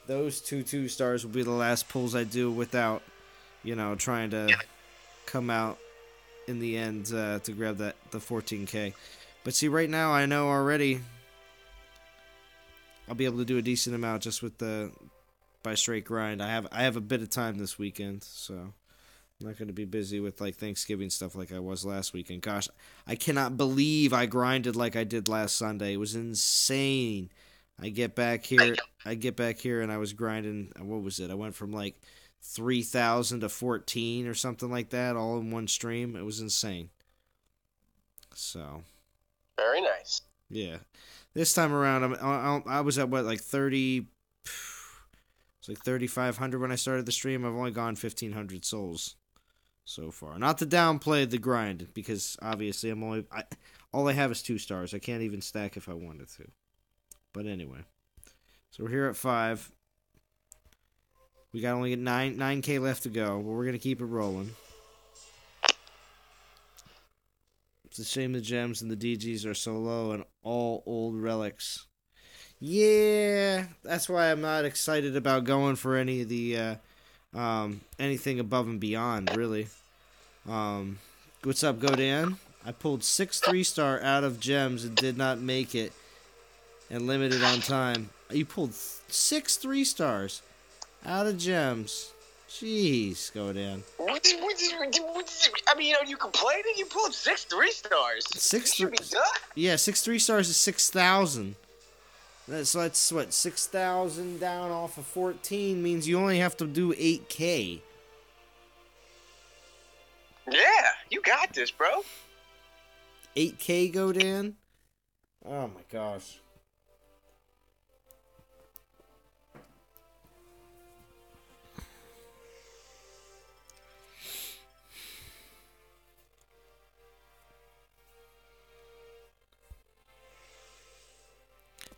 Those two stars will be the last pulls I do without, trying to come out in the end to grab the 14k. But see, right now I know already I'll be able to do a decent amount just with the by straight grind. I have a bit of time this weekend, so I'm not going to be busy with like Thanksgiving stuff like I was last weekend. Gosh, I cannot believe I grinded like I did last Sunday. It was insane. I get back here and I was grinding. What was it? I went from like 3,000 to 14 or something like that, all in one stream. It was insane. So very nice. Yeah, this time around I was at what, like 30. It's like 3,500 when I started the stream. I've only gone 1,500 souls so far. Not to downplay the grind, because obviously all I have is 2 stars. I can't even stack if I wanted to. But anyway, so we're here at 5. We got only 9K left to go, but we're gonna keep it rolling. It's a shame the gems and the DGs are so low and all old relics. Yeah, that's why I'm not excited about going for any of the anything above and beyond, really. What's up, Godan? I pulled 6 3-star out of gems and did not make it, and limited on time. You pulled 6 3-stars out of gems. Jeez, Godan. I mean, you complaining? You pulled 6 3-stars. 6 3. Yeah, 6 3-stars is 6,000. So that's what, 6,000 down off of 14 means you only have to do 8K. Yeah, you got this, bro. 8K, Godan? Oh my gosh.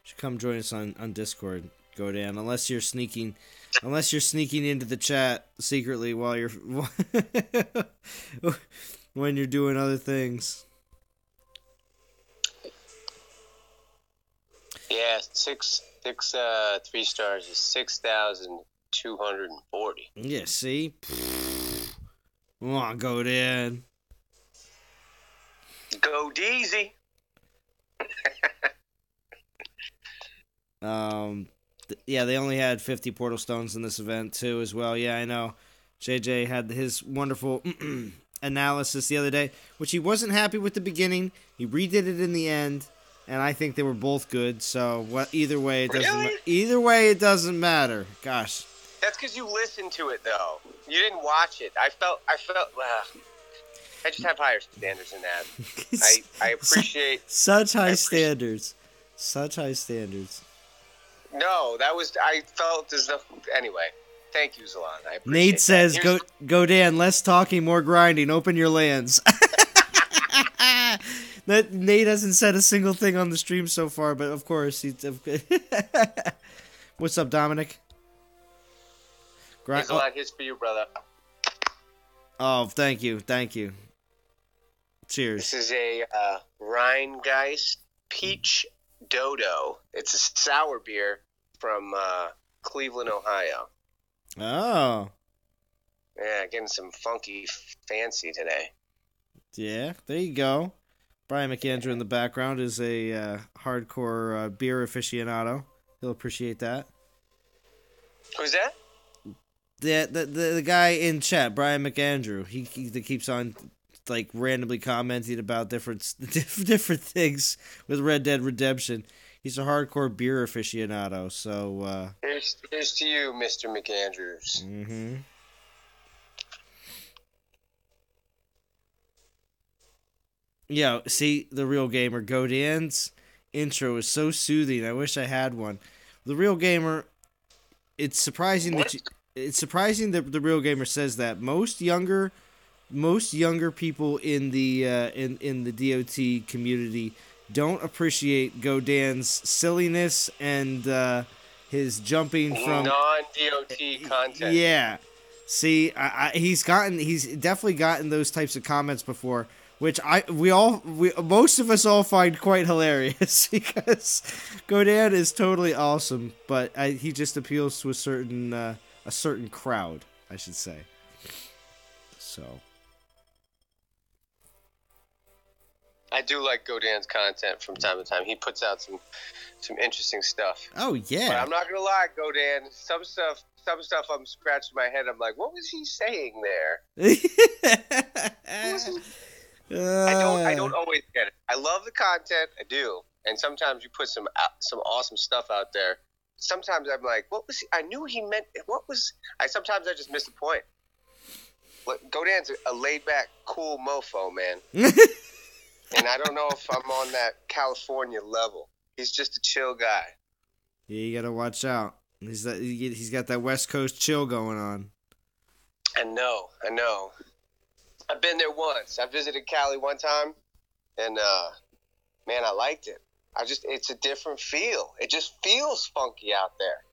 Should come join us on Discord, Godan. Unless you're sneaking into the chat secretly while you're when you're doing other things. Yeah, 6 3-stars is 6,240. Yeah, see? Come on, Godan. Go Deezy. Yeah, they only had 50 portal stones in this event too, as well. Yeah, I know. JJ had his wonderful analysis the other day, which he wasn't happy with the beginning. He redid it in the end, and I think they were both good. So either way, it doesn't. Really? Either way, it doesn't matter. Gosh. That's because you listened to it, though. You didn't watch it. I felt. I just have higher standards than that. I appreciate such high standards. Such high standards. No, I felt as though. Anyway, thank you, Zalan. I appreciate Nate says, Godan, less talking, more grinding. Open your lands. Nate hasn't said a single thing on the stream so far, but of course he's. What's up, Dominic? Zalan, here's for you, brother. Oh, thank you. Cheers. This is a Rheingeist Peach Dodo. It's a sour beer from Cleveland, Ohio. Oh. Yeah, getting some funky fancy today. Yeah, there you go. Brian McAndrew in the background is a hardcore beer aficionado. He'll appreciate that. Who's that? The guy in chat, Brian McAndrew. He keeps on like randomly commenting about different things with Red Dead Redemption. He's a hardcore beer aficionado. So here's to you, Mr. McAndrews. Mm-hmm. Yeah, see, the Real Gamer, Godan's intro is so soothing. I wish I had one. The Real Gamer, it's surprising that the Real Gamer says that most younger people in the DOT community don't appreciate Godan's silliness and his jumping from non-DOT content. Yeah, see, he's definitely gotten those types of comments before, which most of us all find quite hilarious because Godan is totally awesome, but he just appeals to a certain crowd, I should say. So. I do like Godan's content from time to time. He puts out some interesting stuff. Oh yeah. But I'm not gonna lie, Godan. Some stuff some stuff I'm scratching my head. I'm like, what was he saying there? I don't always get it. I love the content, I do, and sometimes you put some awesome stuff out there. Sometimes I'm like, what was he? I knew he meant. What was? Sometimes I just miss the point. Godan's a laid back, cool mofo, man, and I don't know if I'm on that California level. He's just a chill guy. Yeah, you gotta watch out. He's got that West Coast chill going on. I know. I've been there once. I visited Cali one time, and man, I liked it. It's a different feel. It just feels funky out there.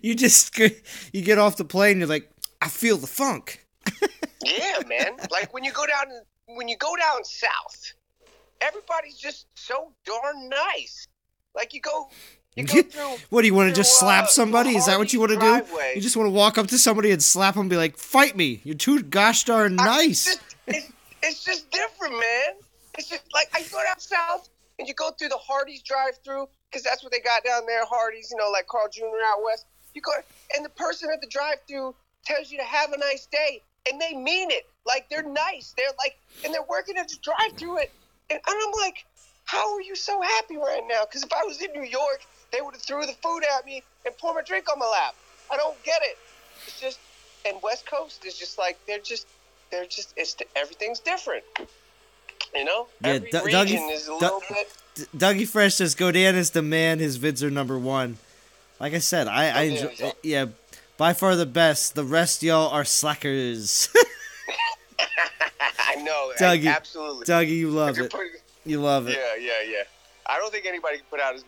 You get off the plane, you're like, I feel the funk. Yeah, man. Like when you go down south, everybody's just so darn nice. Like you go through. What do you want to just slap somebody? Is that what you want to do? You just want to walk up to somebody and slap them and be like, fight me. You're too gosh darn nice. It's just different, man. It's just like I go down south and you go through the Hardee's drive-through because that's what they got down there, Hardee's, like Carl Jr. out west. You go and the person at the drive-through tells you to have a nice day, and they mean it. Like they're nice. They're like, and they're working at the drive-through and I'm like, how are you so happy right now? Because if I was in New York, they would have threw the food at me and poured my drink on my lap. I don't get it. It's just, and West Coast is just like everything's different. Yeah, every region is a little bit. Dougie Fresh says Godan is the man. His vids are #1. Like I said, I enjoy. Yeah, by far the best. The rest y'all are slackers. I know, Dougie. Absolutely. Dougie, you love it. You love it. Yeah. I don't think anybody can put out as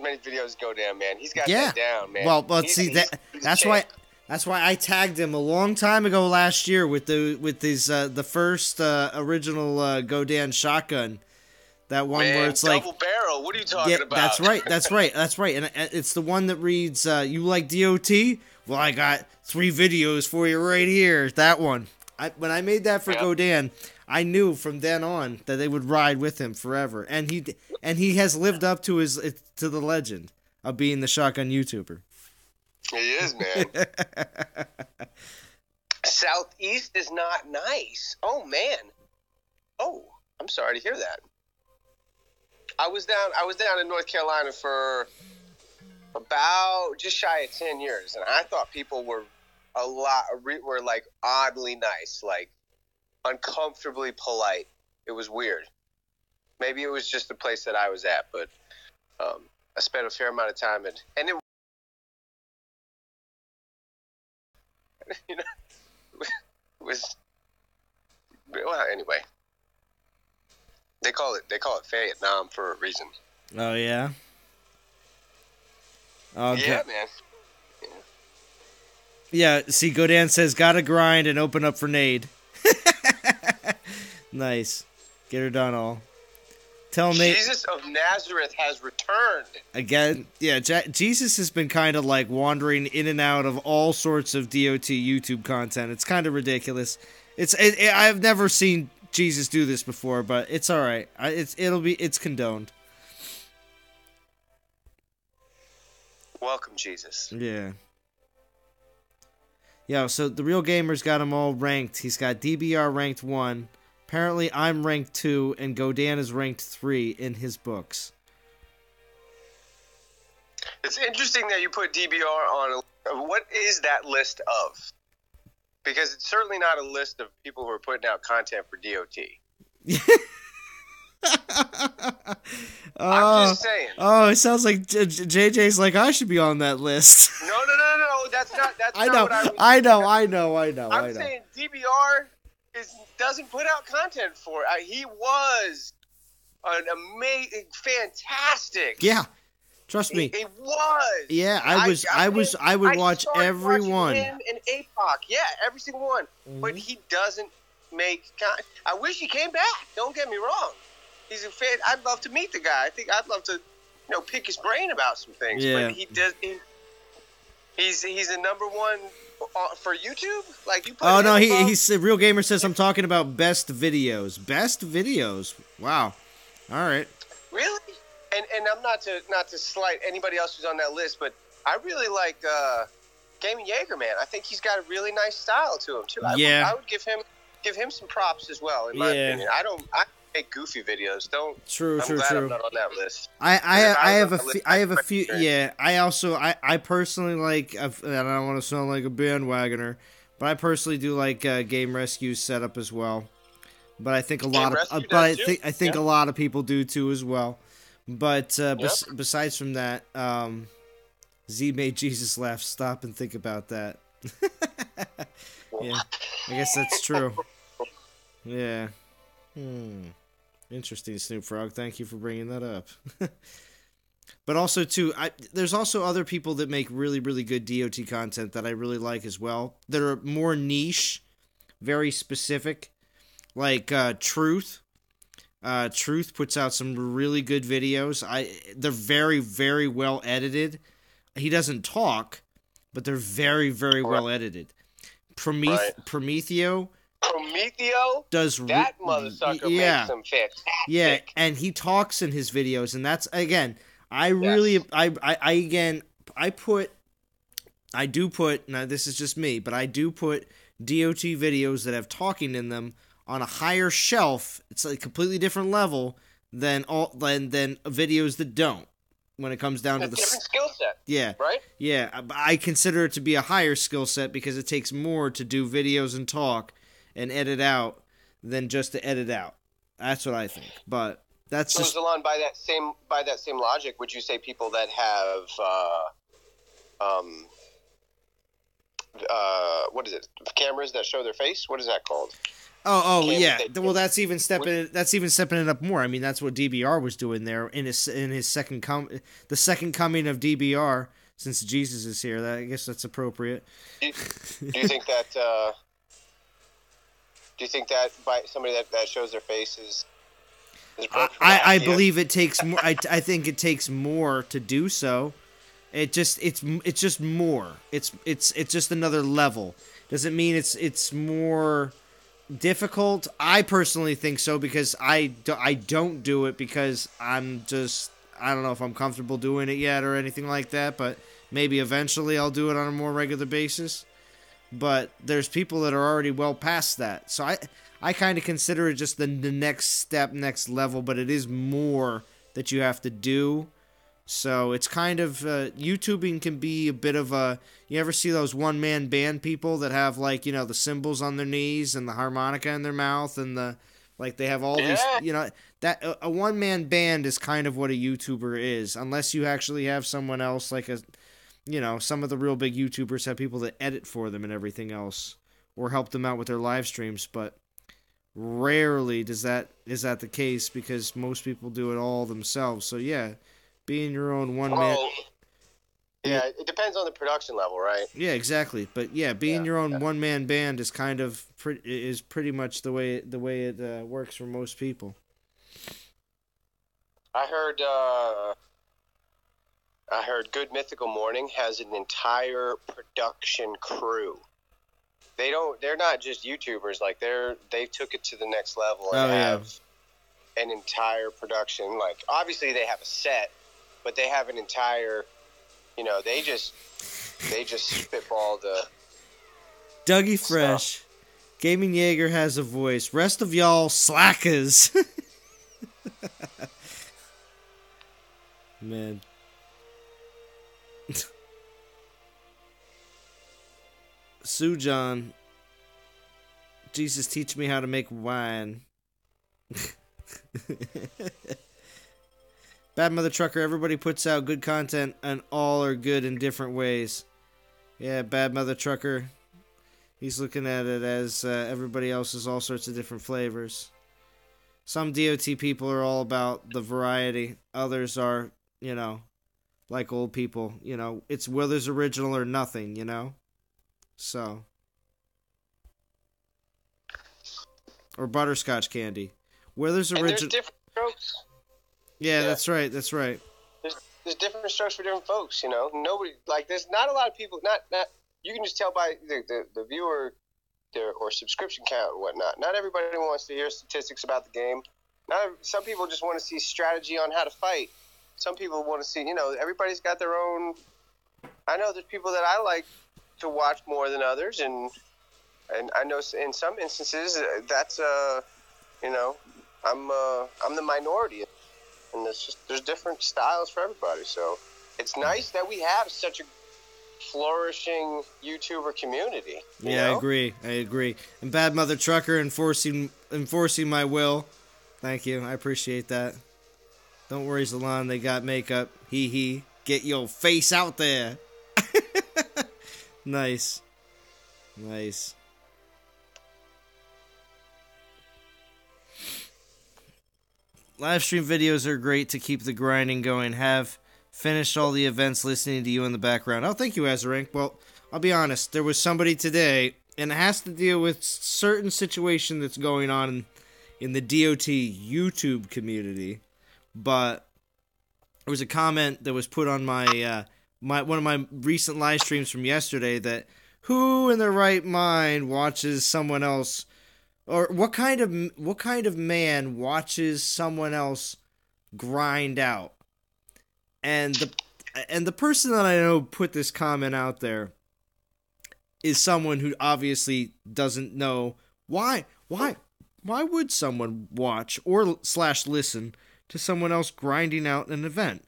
many videos as Godan, man. He's got that down, man. Well, that's why I tagged him a long time ago last year with the first original Godan shotgun. That one where it's like double barrel. What are you talking about? That's right. And it's the one that reads, "You like DOT? Well, I got 3 videos for you right here." That one. When I made that for Godan, I knew from then on that they would ride with him forever, and he has lived up to the legend of being the shotgun YouTuber. He is, man. Southeast is not nice. Oh man. Oh, I'm sorry to hear that. I was down in North Carolina for about just shy of 10 years, and I thought people were were like oddly nice, like uncomfortably polite. It was weird. Maybe it was just the place that I was at, but I spent a fair amount of time and it was well. Anyway, they call it Vietnam for a reason. Oh yeah. Okay. Yeah, man. Yeah, see, Godan says, gotta grind and open up for Nade. Nice. Get her done all. Tell Nade. Jesus of Nazareth has returned. Again, yeah, Jesus has been kind of like wandering in and out of all sorts of DOT YouTube content. It's kind of ridiculous. I've never seen Jesus do this before, but it's alright. It's condoned. Welcome, Jesus. Yeah. Yeah, so the Real Gamer's got them all ranked. He's got DBR ranked 1. Apparently, I'm ranked 2, and Godan is ranked 3 in his books. It's interesting that you put DBR on. What is that list of? Because it's certainly not a list of people who are putting out content for DOT. I'm just saying. Oh, it sounds like JJ's like, I should be on that list. No. That's not what I know. I'm saying DBR doesn't put out content for it. He was an amazing, fantastic. Yeah, trust me. He was. Yeah, I would watch every one. Him and APOC, yeah, every single one. Mm-hmm. But he doesn't make content. I wish he came back. Don't get me wrong. He's a fan. I'd love to meet the guy. I think I'd love to, pick his brain about some things. Yeah. But he does. He's a #1 for YouTube. Like you. Oh no, he's Real Gamer says I'm talking about best videos. Best videos. Wow. All right. Really? And I'm not to slight anybody else who's on that list, but I really like Gaming Jaeger, man. I think he's got a really nice style to him too. Yeah. I would give him some props as well. In my opinion, I make goofy videos. True. I'm not on that list. I have a few. Yeah, I personally like. I don't want to sound like a bandwagoner, but I personally do like Game Rescue's setup as well. But I think a lot of people do too as well. But besides from that, Z made Jesus laugh. Stop and think about that. Yeah, I guess that's true. Yeah. Interesting, Snoop Frog. Thank you for bringing that up. But also, too, there's also other people that make really, really good DOT content that I really like as well. That are more niche, very specific, like Truth. Truth puts out some really good videos. They're very, very well edited. He doesn't talk, but they're very, very well edited. Prometheo does that motherfucker makes some fantastic. Yeah, and he talks in his videos, and that's again. I do put now this is just me, but I do put DOT videos that have talking in them on a higher shelf. It's a completely different level than videos that don't. When it comes down to the different skill set. Yeah. Right? Yeah, I consider it to be a higher skill set because it takes more to do videos and talk and edit out than just to edit out. That's what I think. But that's so just Zalon, by that same logic, would you say people that have what is it? Cameras that show their face? What is that called? Oh yeah. Well, that's even stepping it up more. I mean, that's what DBR was doing there in his the second coming of DBR since Jesus is here. I guess that's appropriate. Do you think that? Do you think that by somebody that shows their face is I believe it takes more. I think it takes more to do so. It's just more. It's just another level. Doesn't mean it's more difficult. I personally think so because I don't do it because I don't know if I'm comfortable doing it yet or anything like that, but maybe eventually I'll do it on a more regular basis. But there's people that are already well past that. So I kind of consider it just the next step, next level, but it is more that you have to do. So it's kind of, YouTubing can be a bit of a, you ever see those one-man band people that have, like, you know, the cymbals on their knees and the harmonica in their mouth and they have all these, you know, that a one-man band is kind of what a YouTuber is, unless you actually have someone else, like some of the real big YouTubers have people that edit for them and everything else, or help them out with their live streams, but rarely is that the case because most people do it all themselves. So yeah, being your own one-man... Yeah, it depends on the production level, right? Yeah, exactly. But yeah, being your own one-man band is kind of pretty much the way it works for most people. I heard Good Mythical Morning has an entire production crew. They're not just YouTubers, like they took it to the next level and have an entire production. Like obviously they have a set, but they have an entire, you know, they just spitball the Dougie Fresh. Stuff. Gaming Jaeger has a voice. Rest of y'all slackers. Man. Sujan. Jesus, teach me how to make wine. Bad Mother Trucker, everybody puts out good content and all are good in different ways. Yeah, Bad Mother Trucker. He's looking at it as everybody else is all sorts of different flavors. Some DOT people are all about the variety. Others are, you know, like old people. You know, it's Withers original or nothing, you know? So. Or butterscotch candy. Withers original. There's different strokes. Yeah, that's right. There's different strokes for different folks, you know. Nobody, like, there's not a lot of people, not you can just tell by the viewer or subscription count and whatnot. Not everybody wants to hear statistics about the game. Some people just want to see strategy on how to fight. Some people want to see, you know, everybody's got their own I know there's people that I like to watch more than others, and I know in some instances that's you know, I'm the minority, and there's different styles for everybody. So it's nice that we have such a flourishing YouTuber community. You know? I agree. And Bad Mother Trucker enforcing my will. Thank you. I appreciate that. Don't worry, Zalon, they got makeup. Hee hee. Get your face out there. Nice. Live stream videos are great to keep the grinding going. Have finished all the events listening to you in the background. Oh, thank you, Azarank. Well, I'll be honest. There was somebody today, and it has to deal with certain situation that's going on in the DOT YouTube community. But there was a comment that was put on my one of my recent live streams from yesterday that who in their right mind watches someone else, or what kind of man watches someone else grind out? And the person that I know put this comment out there is someone who obviously doesn't know why would someone watch or / listen to someone else grinding out an event?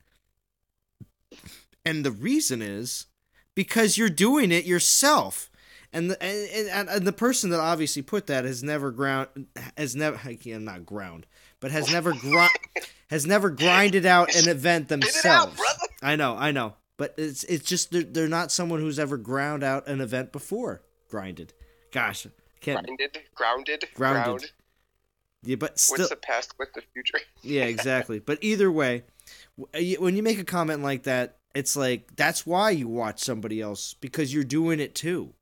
And the reason is because you're doing it yourself. And the person that obviously put that has never grinded out an event themselves. I know. But it's just they're not someone who's ever ground out an event before. Grinded. Gosh, Grounded. Yeah, but still, what's the past? What's the future? Yeah, exactly. But either way, when you make a comment like that, it's like that's why you watch somebody else, because you're doing it too.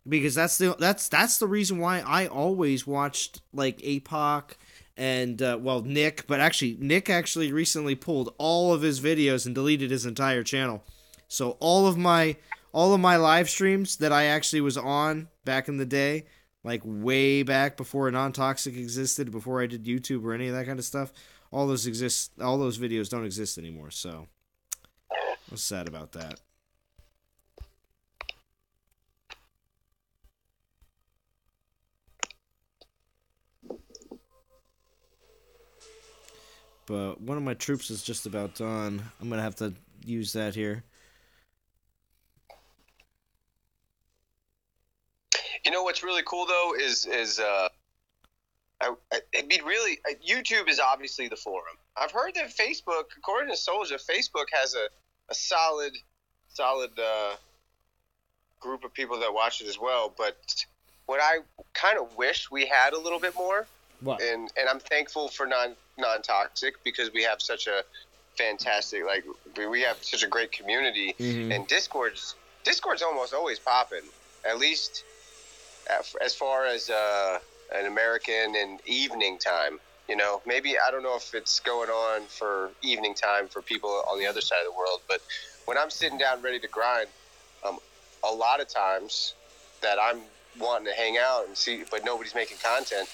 Because that's the reason why I always watched like APOC and Nick, but actually Nick recently pulled all of his videos and deleted his entire channel. So all of my live streams that I actually was on back in the day, like way back before Non-Toxic existed, before I did YouTube or any of that kind of stuff, all those videos don't exist anymore. So I was sad about that. But one of my troops is just about done. I'm going to have to use that here. You know what's really cool though is YouTube is obviously the forum. I've heard that Facebook, according to Soldier, Facebook has a solid group of people that watch it as well. But what I kind of wish we had a little bit more. What? And I'm thankful for non-toxic because we have such a fantastic, like we have such a great community, and Discord's almost always popping, at least as far as an American and evening time. You know, maybe I don't know if it's going on for evening time for people on the other side of the world, but when I'm sitting down ready to grind, a lot of times that I'm wanting to hang out and see, but nobody's making content.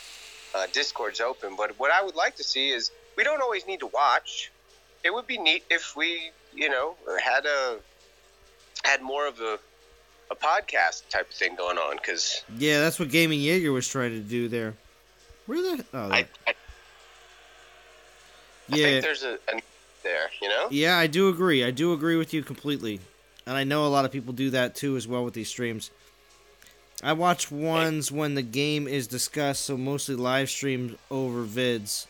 Discord's open, but what I would like to see is we don't always need to watch. It would be neat if we, had more of a podcast type of thing going on. Cause yeah, that's what Gaming Jaeger was trying to do there. Where the? Oh, I think there's a there, you know? Yeah, I do agree. I do agree with you completely, and I know a lot of people do that too as well with these streams. I watch ones when the game is discussed, so mostly live streams over vids.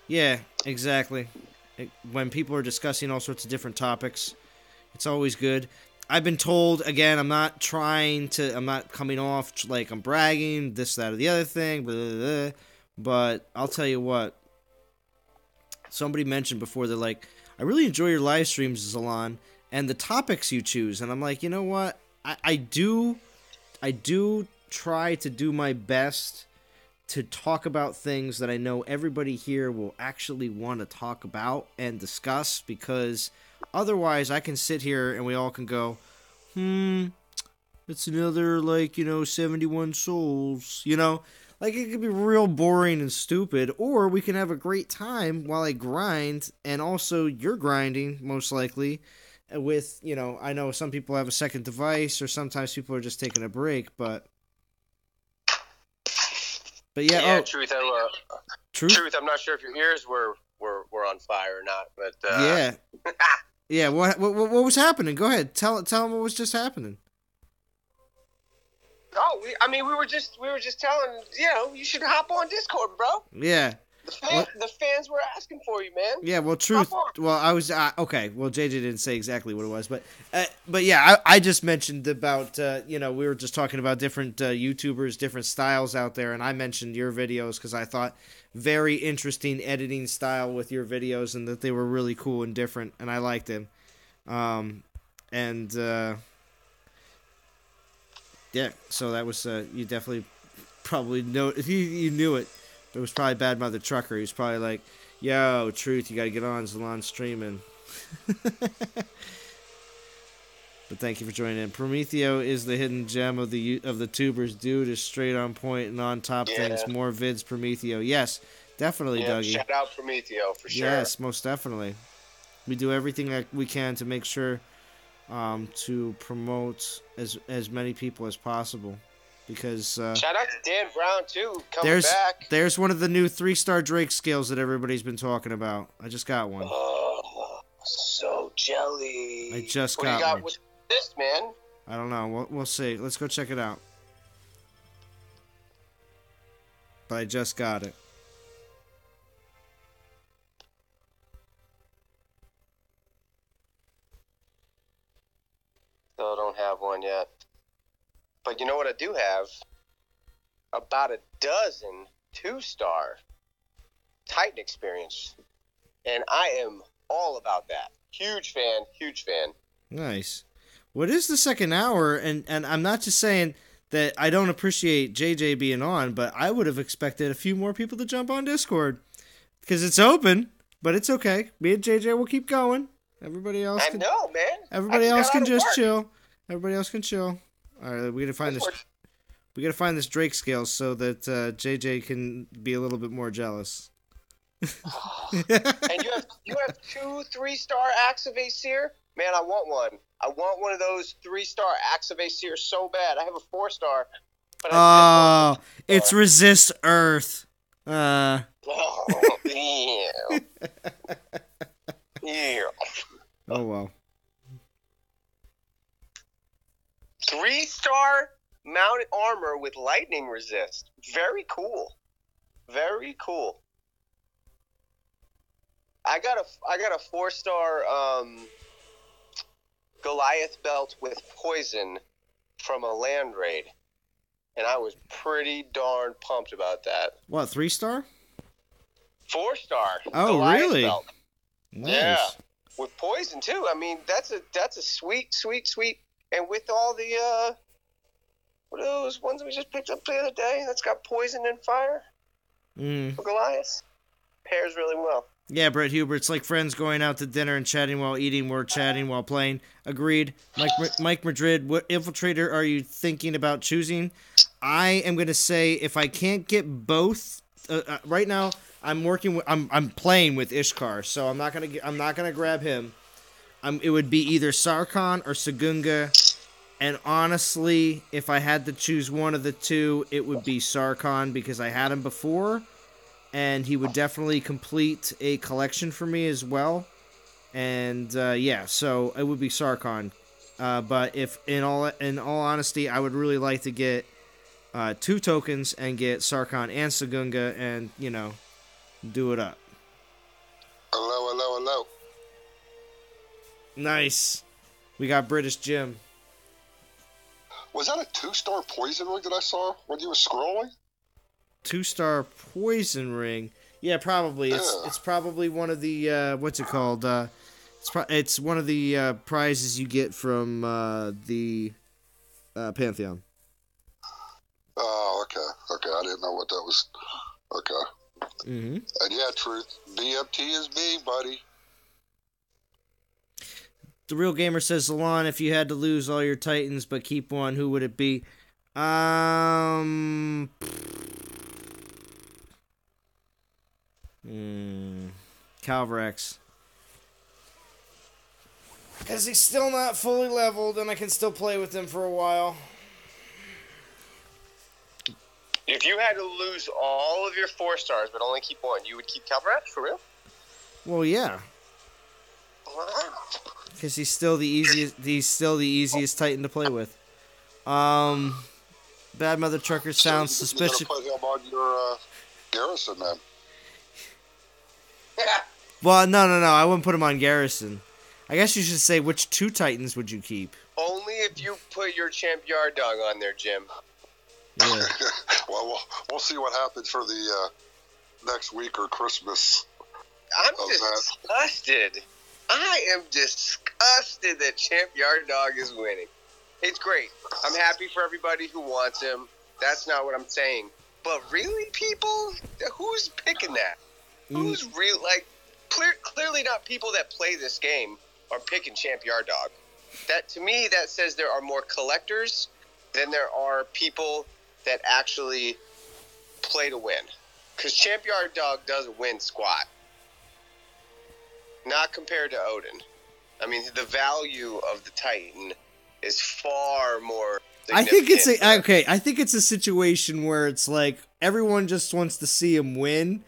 Yeah, exactly. When people are discussing all sorts of different topics, it's always good. I've been told, again, I'm not coming off like I'm bragging, this, that, or the other thing, blah, blah, blah, but I'll tell you what. Somebody mentioned before, they're like, I really enjoy your live streams, Zalon, and the topics you choose. And I'm like, you know what? I do try to do my best to talk about things that I know everybody here will actually want to talk about and discuss, because otherwise I can sit here and we all can go, it's another 71 souls, like it could be real boring and stupid, or we can have a great time while I grind, and also you're grinding most likely, with, I know some people have a second device, or sometimes people are just taking a break, but yeah. Yeah, Oh, truth. I'm not sure if your ears were on fire or not, but Yeah. Yeah. What was happening? Go ahead. Tell them what was just happening. Oh, we were just telling, you should hop on Discord, bro. Yeah. The fans were asking for you, man. Yeah, well, truth. Well, I was okay. Well, JJ didn't say exactly what it was, but yeah, I just mentioned about we were just talking about different YouTubers, different styles out there, and I mentioned your videos because I thought very interesting editing style with your videos, and that they were really cool and different, and I liked them. And yeah, so that was you definitely probably know you knew it. It was probably Bad Mother Trucker. He was probably like, "Yo, Truth, you gotta get on. Zalon streaming." But thank you for joining in. Prometheo is the hidden gem of the tubers. Dude is straight on point and on top things. More vids, Prometheo. Yes, definitely, Dougie. Shout out Prometheo for sure. Yes, most definitely. We do everything that we can to make sure to promote as many people as possible. Because shout out to Dan Brown too, coming back. There's one of the new 3-star Drake scales that everybody's been talking about. I just got one. Oh, so jelly. I just got one. What do you got with this, man? I don't know. We'll see. Let's go check it out. But I just got it. Still don't have one yet. But you know what I do have? About a dozen 2-star Titan experience. And I am all about that. Huge fan. Nice. What is the second hour? And I'm not just saying that I don't appreciate JJ being on, but I would have expected a few more people to jump on Discord. Because it's open, but it's okay. Me and JJ will keep going. Everybody else I know, man. Everybody else can just chill. Everybody else can chill. All right, we gotta find this. We gotta find this Drake scale so that JJ can be a little bit more jealous. And you have 2 3-star acts of Aesir? Man, I want one. I want one of those 3-star acts of Aesir so bad. I have a 4-star. But it's Resist Earth. Oh, ew. Ew. Oh well. 3-star mounted armor with lightning resist. Very cool. Very cool. I got a 4-star Goliath belt with poison from a land raid, and I was pretty darn pumped about that. What, 3-star? 4-star. Oh, Goliath really? Belt. Nice. Yeah, with poison too. I mean, that's a sweet. And with all the, what are those ones we just picked up the other day that's got poison and fire for Goliath? Pairs really well. Yeah, Brett Huber, it's like friends going out to dinner and chatting while eating. We're chatting while playing. Agreed. Mike Madrid, what infiltrator are you thinking about choosing? I am going to say if I can't get both, right now I'm playing with Ishkar, so I'm not gonna grab him. It would be either Sarkhan or Sagunga, and honestly, if I had to choose one of the two, it would be Sarkhan because I had him before, and he would definitely complete a collection for me as well. And yeah, so it would be Sarkhan. But if in all honesty, I would really like to get 2 tokens and get Sarkhan and Sagunga, and do it up. Hello. Nice. We got British Jim. Was that a 2-star poison ring that I saw when you were scrolling? 2-star poison ring. Yeah, probably. Yeah. It's probably one of the what's it called? It's one of the prizes you get from the Pantheon. Oh, okay. I didn't know what that was. Okay. Mm-hmm. And yeah, Truth. BMT is me, buddy. The Real Gamer says, Zalon, if you had to lose all your Titans but keep one, who would it be? Calvrex. Because he's still not fully leveled, and I can still play with him for a while. If you had to lose all of your 4 stars but only keep one, you would keep Calvarez for real? Well, yeah. Wow. Because he's still the easiest. He's still the easiest Titan to play with. Bad Mother Trucker sounds suspicious. You're gonna put him on your Garrison then. Well, no. I wouldn't put him on Garrison. I guess you should say which 2 Titans would you keep? Only if you put your Champ Yard Dog on there, Jim. Yeah. Well, we'll see what happens for the next week or Christmas. I'm disgusted. I am disgusted that Champ Yard Dog is winning. It's great. I'm happy for everybody who wants him. That's not what I'm saying. But really, people? Who's picking that? Who's real? Like, clearly not people that play this game are picking Champ Yard Dog. That, to me, that says there are more collectors than there are people that actually play to win. Because Champ Yard Dog doesn't win squat. Not compared to Odin. I mean, the value of the Titan is far more I think it's a situation where it's like everyone just wants to see him win,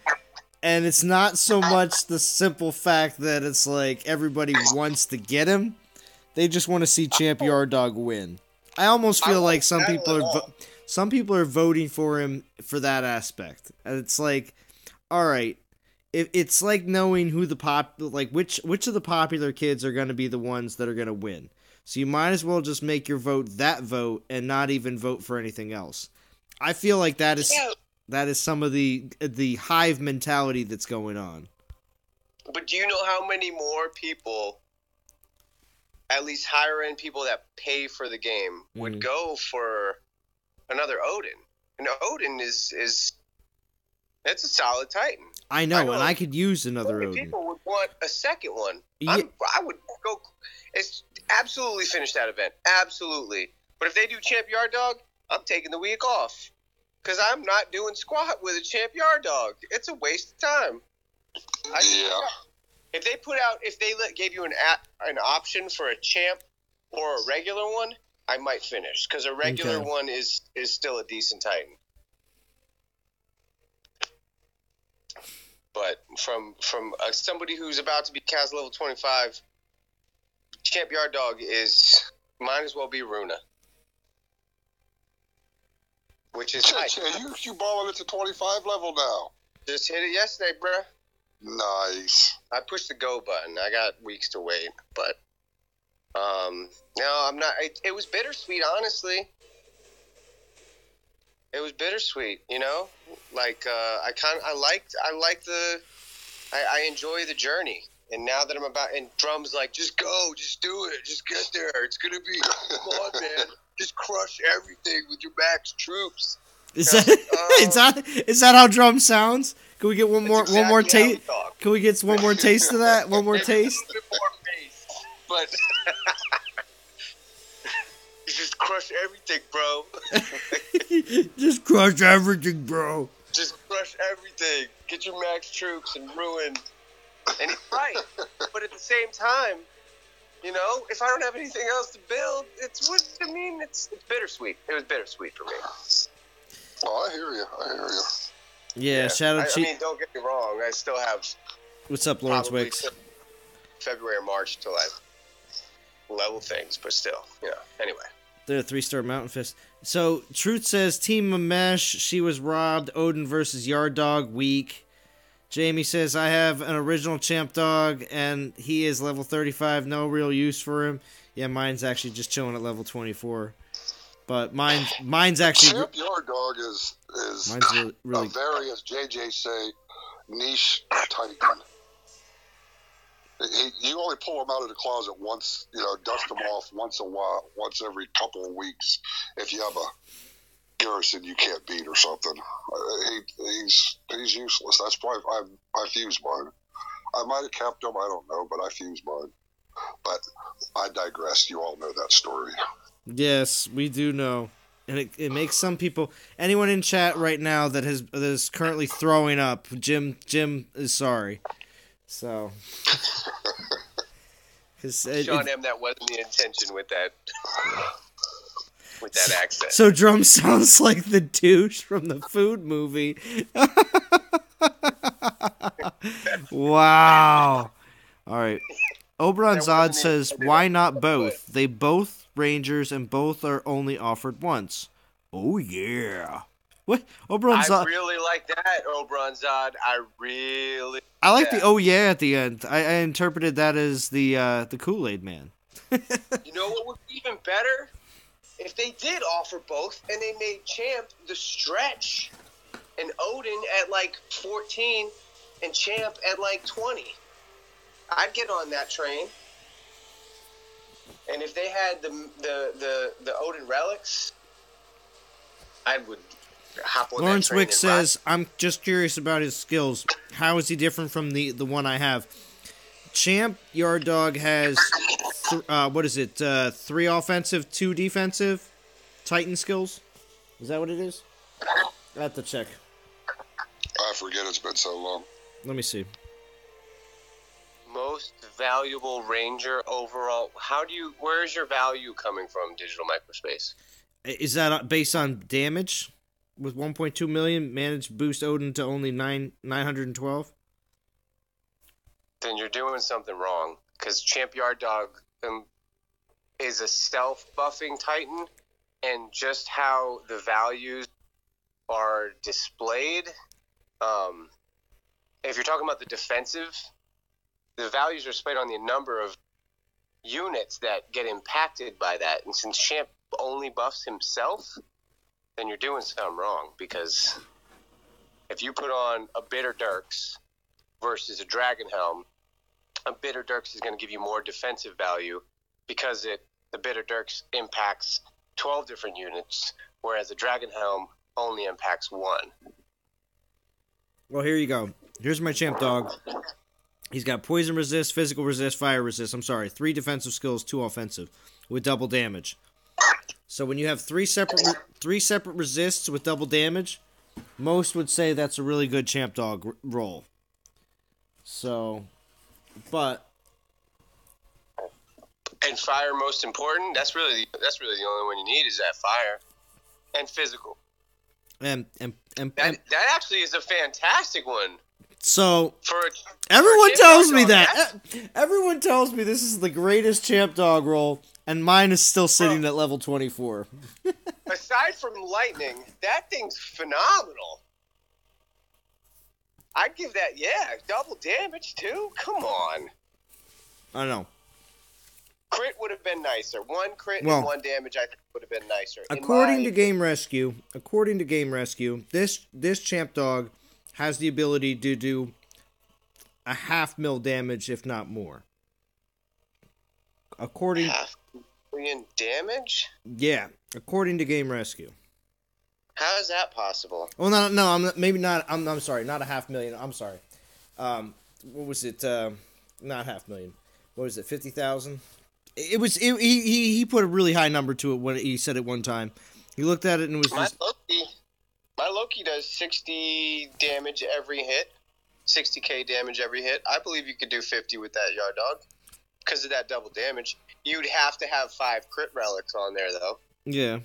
and it's not so much the simple fact that it's like everybody wants to get him. They just want to see Champ Yard Dog win. I almost feel like some people are voting for him for that aspect. And it's like, all right, it's like knowing who which of the popular kids are going to be the ones that are going to win. So you might as well just make your vote that vote and not even vote for anything else. I feel like that is some of the hive mentality that's going on. But do you know how many more people, at least higher end people that pay for the game, would go for another Odin? And Odin is that's a solid Titan. I know, and I could use another Odin. People would want a second one. Yeah. I would go. It's absolutely finish that event, absolutely. But if they do Champ Yard Dog, I'm taking the week off because I'm not doing squat with a Champ Yard Dog. It's a waste of time. If they gave you an option for a champ or a regular one, I might finish because a regular one is still a decent Titan. But from somebody who's about to be cast level 25, Champ Yard Dog might as well be Runa, which is nice. You balling it to 25 level now. Just hit it yesterday, bruh. Nice. I pushed the go button. I got weeks to wait, but no, I'm not. It was bittersweet, honestly. It was bittersweet, you know. Like I enjoy the journey, and now that and Drum's like, just go, just do it, just get there. It's gonna be, come on, man, just crush everything with your max troops. Is that how Drum sounds? Can we get one more taste? Can we get one more taste of that? One more taste. A bit more bass, but just crush everything, bro. Just crush everything, bro. Just crush everything. Get your max troops and ruin. And he's right. But at the same time, you know, if I don't have anything else to build, it's bittersweet. It was bittersweet for me. Oh, I hear you. Yeah, Shadow Chief. I mean, don't get me wrong. I still have. What's up, Lawrence Wicks? February or March until I level things, but still, you know. Anyway. They're a 3-star Mountain Fist. So, Truth says, Team Mamesh, she was robbed. Odin versus Yard Dog, weak. Jamie says, I have an original Champ Dog, and he is level 35. No real use for him. Yeah, mine's actually just chilling at level 24. But mine's actually... Champ Yard Dog is mine's really a very, as JJ say, niche Titan. You only pull them out of the closet once, you know, dust them off once every couple of weeks. If you have a Garrison you can't beat or something, he's useless. That's why I fused mine. I might have kept him, I don't know, but I fused mine. But I digress. You all know that story. Yes, we do know. And it makes some people, anyone in chat right now that is currently throwing up, Jim is sorry. So, Sean M., that wasn't the intention with that accent. So Drum sounds like the douche from the Food movie. Wow. All right. Oberon Zod says, why not both? They both Rangers and both are only offered once. Oh, yeah. What? Oberon Zod. I really like that, Oberon Zod. I like the oh, yeah at the end. I interpreted that as the Kool-Aid Man. You know what would be even better? If they did offer both and they made Champ the stretch and Odin at like 14 and Champ at like 20. I'd get on that train. And if they had the Odin relics, I would hop on Lawrence that train. Wick says, I'm just curious about his skills. How is he different from the one I have? Champ Yard Dog has, 3 offensive, 2 defensive Titan skills? Is that what it is? I have to check. I forget, it's been so long. Let me see. Most valuable Ranger overall. Where's your value coming from, Digital Microspace? Is that based on damage? With 1.2 million, managed boost Odin to only 912? Then you're doing something wrong. Because Champ Yard Dog is a self-buffing Titan, and just how the values are displayed, if you're talking about the defensive, the values are displayed on the number of units that get impacted by that. And since Champ only buffs himself, then you're doing something wrong. Because if you put on a Bitter Dirks versus a Dragon Helm, a Bitter Dirks is going to give you more defensive value because the Bitter Dirks impacts 12 different units, whereas a Dragon Helm only impacts 1. Well, here you go. Here's my Champ Dog. He's got poison resist, physical resist, fire resist. 3 defensive skills, 2 offensive, with double damage. So when you have 3 separate resists with double damage, most would say that's a really good Champ Dog roll. So, but and fire most important. That's really the only one you need is that fire and physical. And that actually is a fantastic one. So everyone everyone tells me that. Everyone tells me this is the greatest Champ Dog roll, and mine is still sitting at level 24. Aside from lightning, that thing's phenomenal. I'd give that, double damage too. Come on. I know. Crit would have been nicer. 1 crit and 1 damage, I think, would have been nicer. According to Game Rescue, this Champ Dog has the ability to do a 500,000 damage, if not more. According 500,000 damage? Yeah, according to Game Rescue. How is that possible? Well, no, I'm sorry, not a 500,000. I'm sorry. What was it? Not 500,000. What was it? 50,000. It was. He put a really high number to it when he said it one time. He looked at it and it was. My Loki does 60 damage every hit, 60k damage every hit. I believe you could do 50 with that Yard Dog because of that double damage. You'd have to have 5 crit relics on there though. Yeah.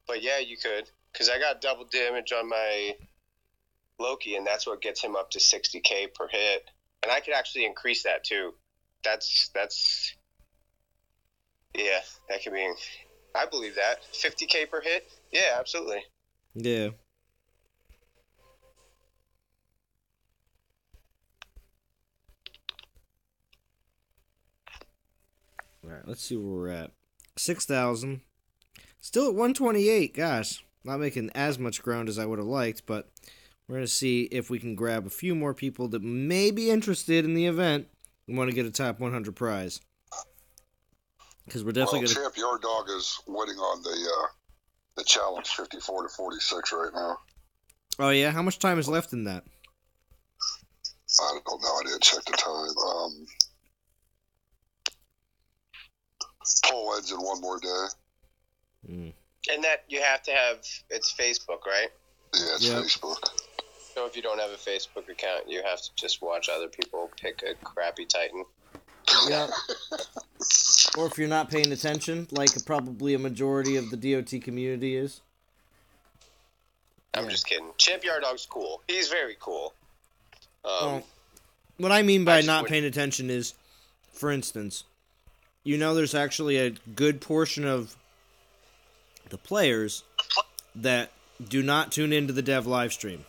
But yeah, you could, because I got double damage on my Loki, and that's what gets him up to 60k per hit. And I could actually increase that too. That's yeah, that could be. I believe that 50k per hit. Yeah, absolutely. Yeah. All right, let's see where we're at. 6,000. Still at 128. Gosh, not making as much ground as I would have liked, but we're going to see if we can grab a few more people that may be interested in the event and want to get a top 100 prize. Because we're definitely going to... Champ Yard Dog is winning on the challenge 54-46 right now. Oh, yeah? How much time is left in that? I don't know. I didn't check the time. Poll ends in 1 more day. And that you have to have, it's Facebook, right? Yeah, it's Facebook. So if you don't have a Facebook account, you have to just watch other people pick a crappy Titan. Yeah. Or if you're not paying attention, like probably a majority of the DOT community is. I'm just kidding. Champ Yardog's cool. He's very cool. Well, what I mean by just not would- paying attention is, for instance, there's actually a good portion of the players that do not tune into the dev live stream.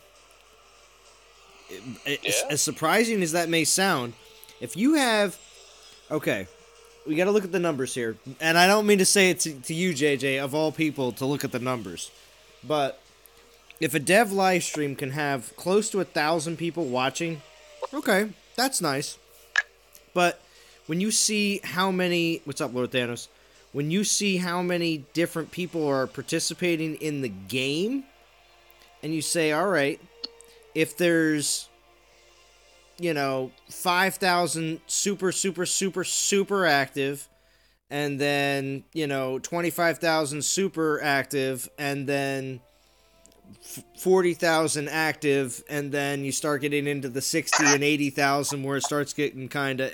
As surprising as that may sound, if you have... Okay, we got to look at the numbers here. And I don't mean to say it to you, JJ, of all people, to look at the numbers. But if a dev live stream can have close to 1,000 people watching, okay, that's nice. But when you see how many... What's up, Lord Thanos? When you see how many different people are participating in the game, and you say, all right, if there's, 5,000 super active, and then, 25,000 super active, and then 40,000 active, and then you start getting into the 60 and 80,000 where it starts getting kind of,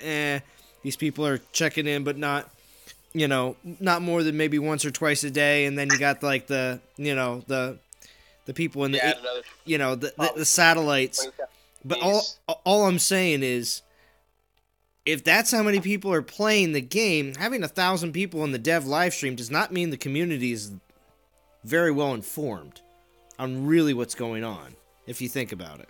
these people are checking in, but not, not more than maybe once or twice a day, and then you got like the people in the, the satellites. But all I'm saying is, if that's how many people are playing the game, having 1,000 people in the dev live stream does not mean the community is very well informed on really what's going on, if you think about it.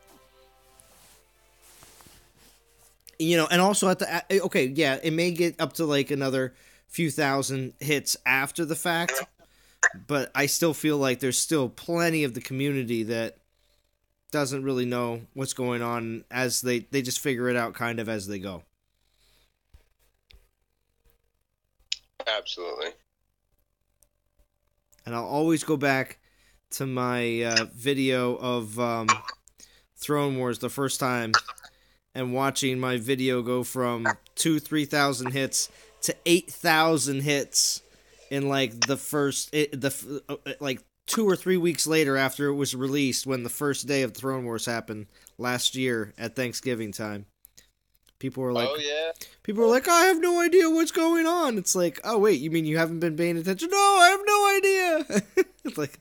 And also it may get up to like another few thousand hits after the fact, but I still feel like there's still plenty of the community that doesn't really know what's going on, as they just figure it out kind of as they go. Absolutely. And I'll always go back to my video of Throne Wars the first time, and watching my video go from 3,000 hits to 8,000 hits in like the first like 2 or 3 weeks later after it was released, when the first day of Throne Wars happened last year at Thanksgiving time. People were like, I have no idea what's going on. It's like, oh wait, you mean you haven't been paying attention? No, I have no idea. It's like,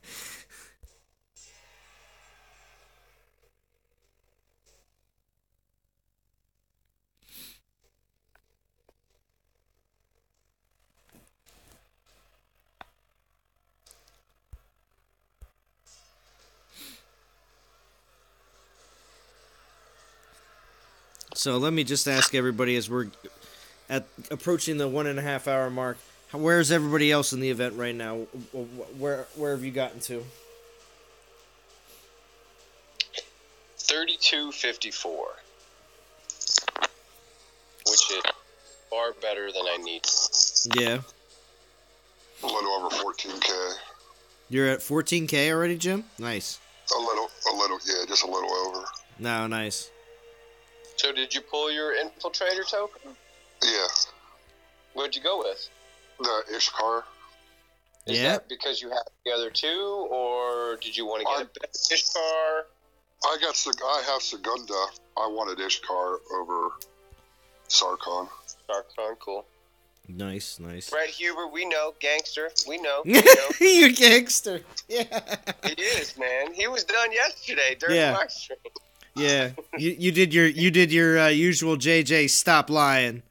so let me just ask everybody, as we're approaching the 1.5 hour mark, where's everybody else in the event right now? Where have you gotten to? 32:54, which is far better than I need. Yeah. A little over 14K. You're at 14K already, Jim? Nice. A little, yeah, just a little over. No, nice. So did you pull your infiltrator token? Yeah. What'd you go with? The Ishkar. Is that because you have the other two, or did you want to get a better Ishkar? I have Segunda. I wanted Ishkar over Sarkon. Sarkon, cool. Nice. Brett Huber, we know. Gangster, we know. You're gangster. Yeah. He is, man. He was done yesterday during my stream. Yeah. You did your usual JJ stop lying.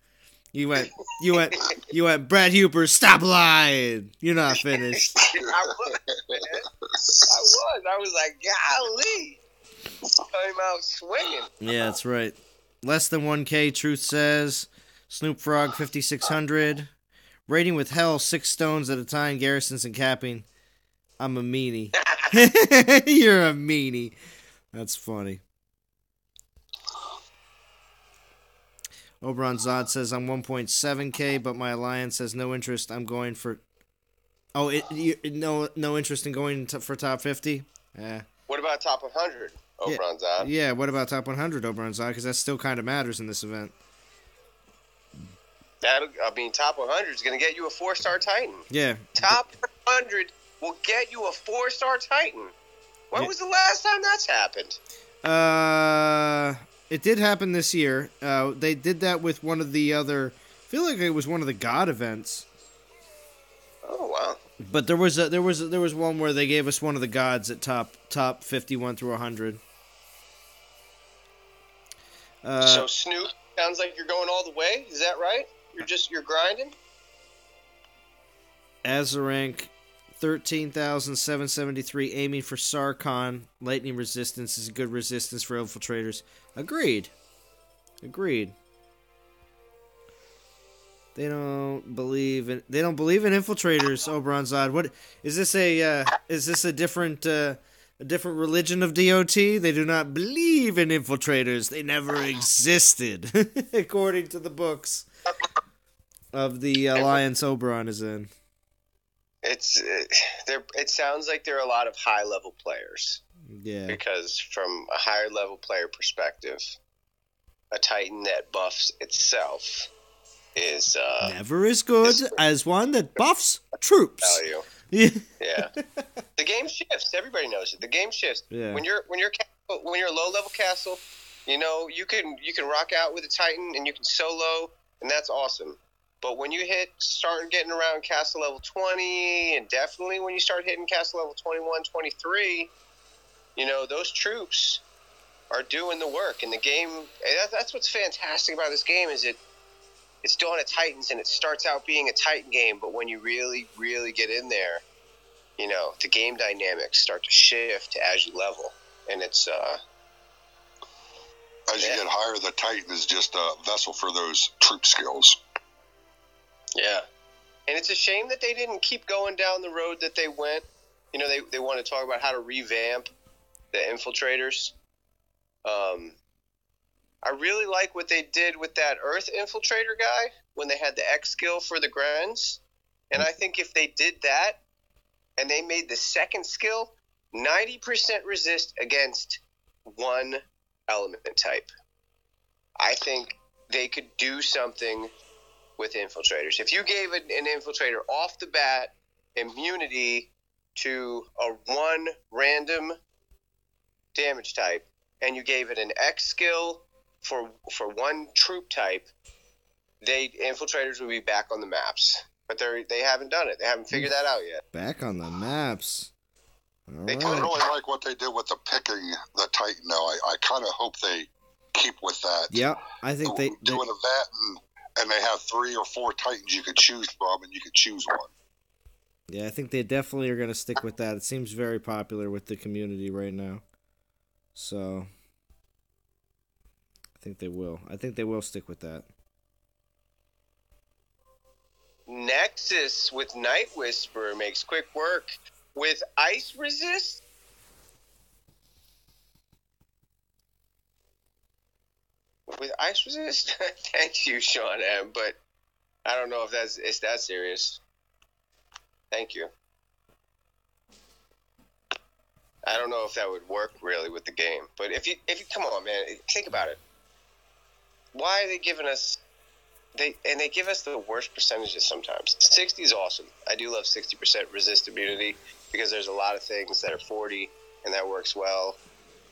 You went Brett Huber, stop lying. You're not finished. I was, man. I was like, golly. Came out swinging. Yeah, that's right. Less than 1K, Truth says. Snoop Frog, 5,600. Rating with hell, 6 stones at a time, garrisons and capping. I'm a meanie. You're a meanie. That's funny. Oberon Zod says, I'm 1.7K, but my alliance has no interest. I'm going for... Oh, no interest in going for top 50? Yeah. What about top 100, Oberon Zod? Yeah, what about top 100, Oberon Zod? Because that still kind of matters in this event. Top 100 is going to get you a 4-star Titan. Yeah. Top 100 will get you a 4-star Titan. When was the last time that's happened? It did happen this year. They did that with one of the other. I feel like it was one of the God events. Oh wow! But there was one where they gave us one of the gods at top 51 through 100. So Snoop sounds like you're going all the way. Is that right? You're grinding. Azarank, 13,773, aiming for Sarkon. Lightning resistance is a good resistance for infiltrators. Agreed. They don't believe in infiltrators. Oberonzad. What is this? Is this a different religion of DOT? They do not believe in infiltrators. They never existed, according to the books of the alliance Oberon is in. It sounds like there are a lot of high level players. Yeah. Because from a higher level player perspective, a Titan that buffs itself is never as good as one that buffs troops. Value. Yeah. The game shifts. Everybody knows it. The game shifts. Yeah. When you're a low level castle, you can rock out with a Titan and you can solo, and that's awesome. But when you start getting around castle level 20, and definitely when you start hitting castle level 21, 23, those troops are doing the work. And the game, that's what's fantastic about this game, is it's Dawn of Titans, and it starts out being a Titan game, but when you really, really get in there, the game dynamics start to shift as you level. And it's... as you get higher, the Titan is just a vessel for those troop skills. Yeah. And it's a shame that they didn't keep going down the road that they went. They want to talk about how to revamp the infiltrators. I really like what they did with that Earth infiltrator guy when they had the X skill for the Grens. And I think if they did that and they made the second skill 90% resist against one element type, I think they could do something with infiltrators. If you gave an infiltrator off the bat immunity to a one random damage type, and you gave it an X skill for one troop type, infiltrators would be back on the maps. But they haven't done it. They haven't figured that out yet. Back on the maps. All I right. really like what they did with the picking the Titan, though. I kind of hope they keep with that. Yeah, I think they do an event and they have 3 or 4 Titans you could choose from, and you could choose one. Yeah, I think they definitely are going to stick with that. It seems very popular with the community right now. So, I think they will. I think they will stick with that. Nexus with Night Whisperer makes quick work with Ice Resist. With Ice Resist? Thank you, Sean M. But I don't know if it's that serious. Thank you. I don't know if that would work really with the game. But if you come on, man, think about it. Why are they giving us... They give us the worst percentages sometimes. 60 is awesome. I do love 60% resist immunity because there's a lot of things that are 40 and that works well.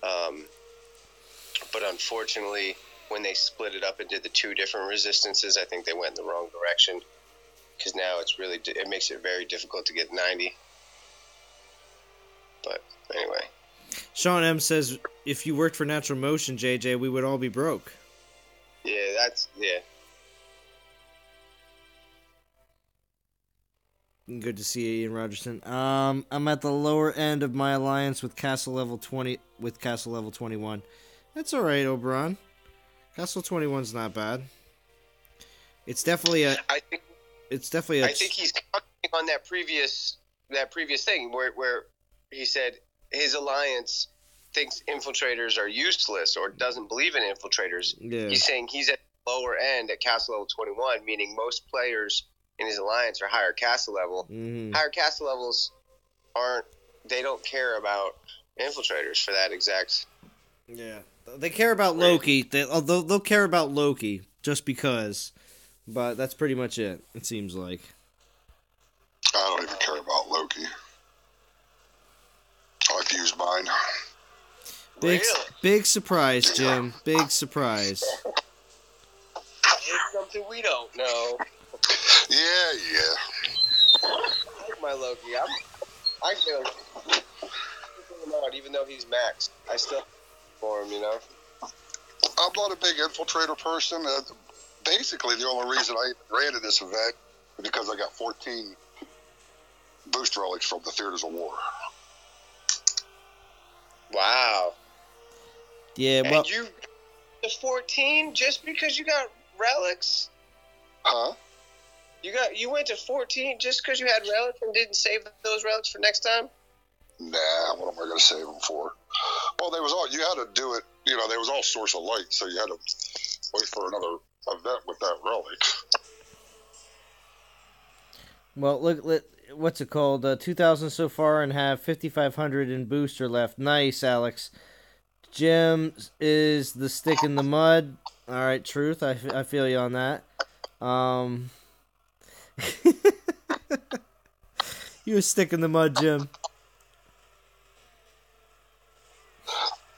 But unfortunately, when they split it up and did the 2 different resistances, I think they went in the wrong direction because now it makes it very difficult to get 90. But anyway. Sean M says, if you worked for Natural Motion, JJ, we would all be broke. Yeah, yeah. Good to see you, Ian Rogerson. I'm at the lower end of my alliance with Castle Level 20 with Castle Level 21. That's all right, Oberon. Castle 21's not bad. It's definitely a. I think he's commenting on that previous thing where he said his alliance thinks infiltrators are useless or doesn't believe in infiltrators. Yeah. He's saying he's at the lower end at Castle Level 21, meaning most players in his alliance are higher castle level. Mm-hmm. Higher castle levels they don't care about infiltrators for that exact. Yeah, they care about Loki. They'll care about Loki just because, but that's pretty much it. It seems like. I don't even care about Loki. I've used mine. Big, Really? big surprise, Jim. Big surprise. It's something we don't know. Yeah. I like my Loki. I feel him out, even though he's maxed. I still for him, you know. I'm not a big infiltrator person. Basically, the only reason I ran in this event is because I got 14 boost relics from the Theaters of War. Wow. Yeah, well, And you to 14 just because you got relics? Huh? You went to 14 just because you had relics and didn't save those relics for next time? Nah, what am I going to save them for? Well, you had to do it, they was all source of light, so you had to wait for another event with that relic. well, look, what's it called? 2,000 so far and have 5,500 in booster left. Nice, Alex. Jim is the stick in the mud. All right, truth. I feel you on that. You a stick in the mud, Jim.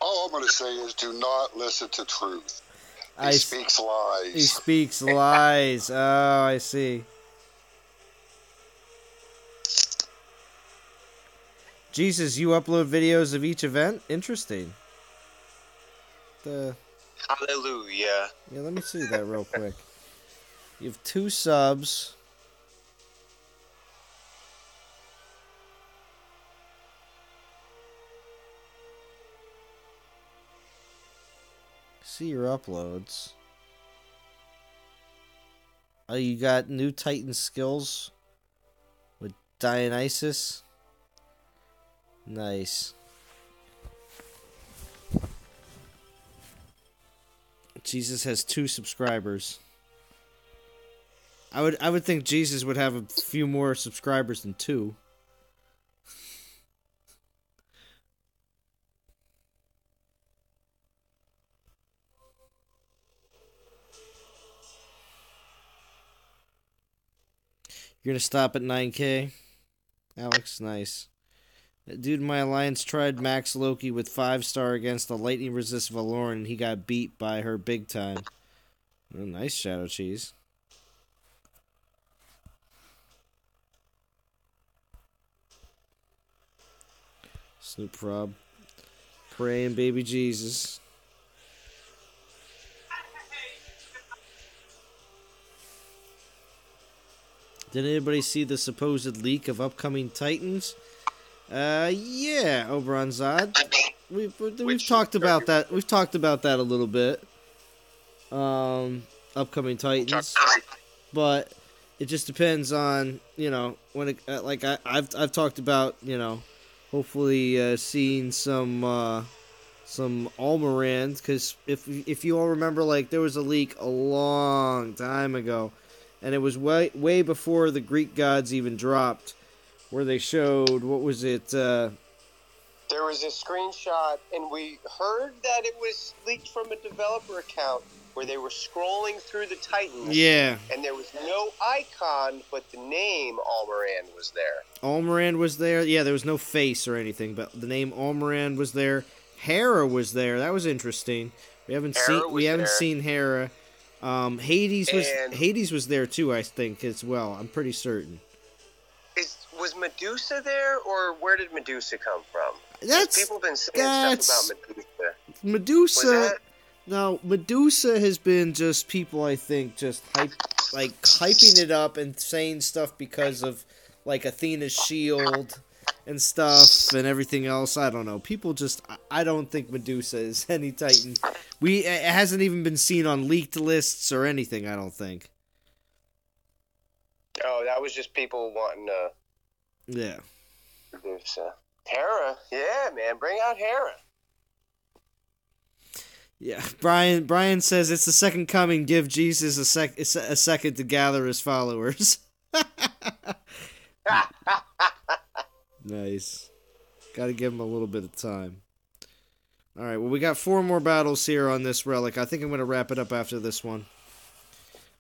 All I'm going to say is do not listen to truth. He speaks lies. He speaks lies. Oh, I see. Jesus, you upload videos of each event? Interesting. Hallelujah. Yeah, let me see that real quick. You have 2 subs. See your uploads. Oh, you got new Titan skills with Dionysus. Nice. Jesus has 2 subscribers. I would think Jesus would have a few more subscribers than 2. You're gonna stop at 9K? Alex, nice. Dude in my alliance tried Max Loki with 5-star against the lightning resist Valoran, and he got beat by her big time. Oh, nice, Shadow Cheese. Snoop Rob. Praying baby Jesus. Did anybody see the supposed leak of upcoming Titans? Yeah, Oberonzad. We've talked about that. We've talked about that a little bit. Upcoming Titans, but it just depends on when it I've talked about hopefully seeing some Almorand, because if you all remember, there was a leak a long time ago, and it was way before the Greek gods even dropped, where they showed, what was it? There was a screenshot, and we heard that it was leaked from a developer account where they were scrolling through the Titans. Yeah. And there was no icon, but the name Almorand was there. Almorand was there. Yeah, there was no face or anything, but the name Almorand was there. Hera was there. That was interesting. We haven't seen Hera. Hades was there too, I think, as well. I'm pretty certain. Was Medusa there, or where did Medusa come from? People have been saying stuff about Medusa. No, Medusa has been just people, I think, just hyping it up and saying stuff because of Athena's shield and stuff and everything else. I don't know. People just, I don't think Medusa is any Titan. It hasn't even been seen on leaked lists or anything, I don't think. Oh, that was just people wanting to. Yeah. Medusa. Hera. Yeah, man. Bring out Hera. Yeah, Brian says it's the second coming. Give Jesus a second to gather his followers. Nice. Got to give him a little bit of time. All right, well, we got 4 more battles here on this relic. I think I'm going to wrap it up after this one.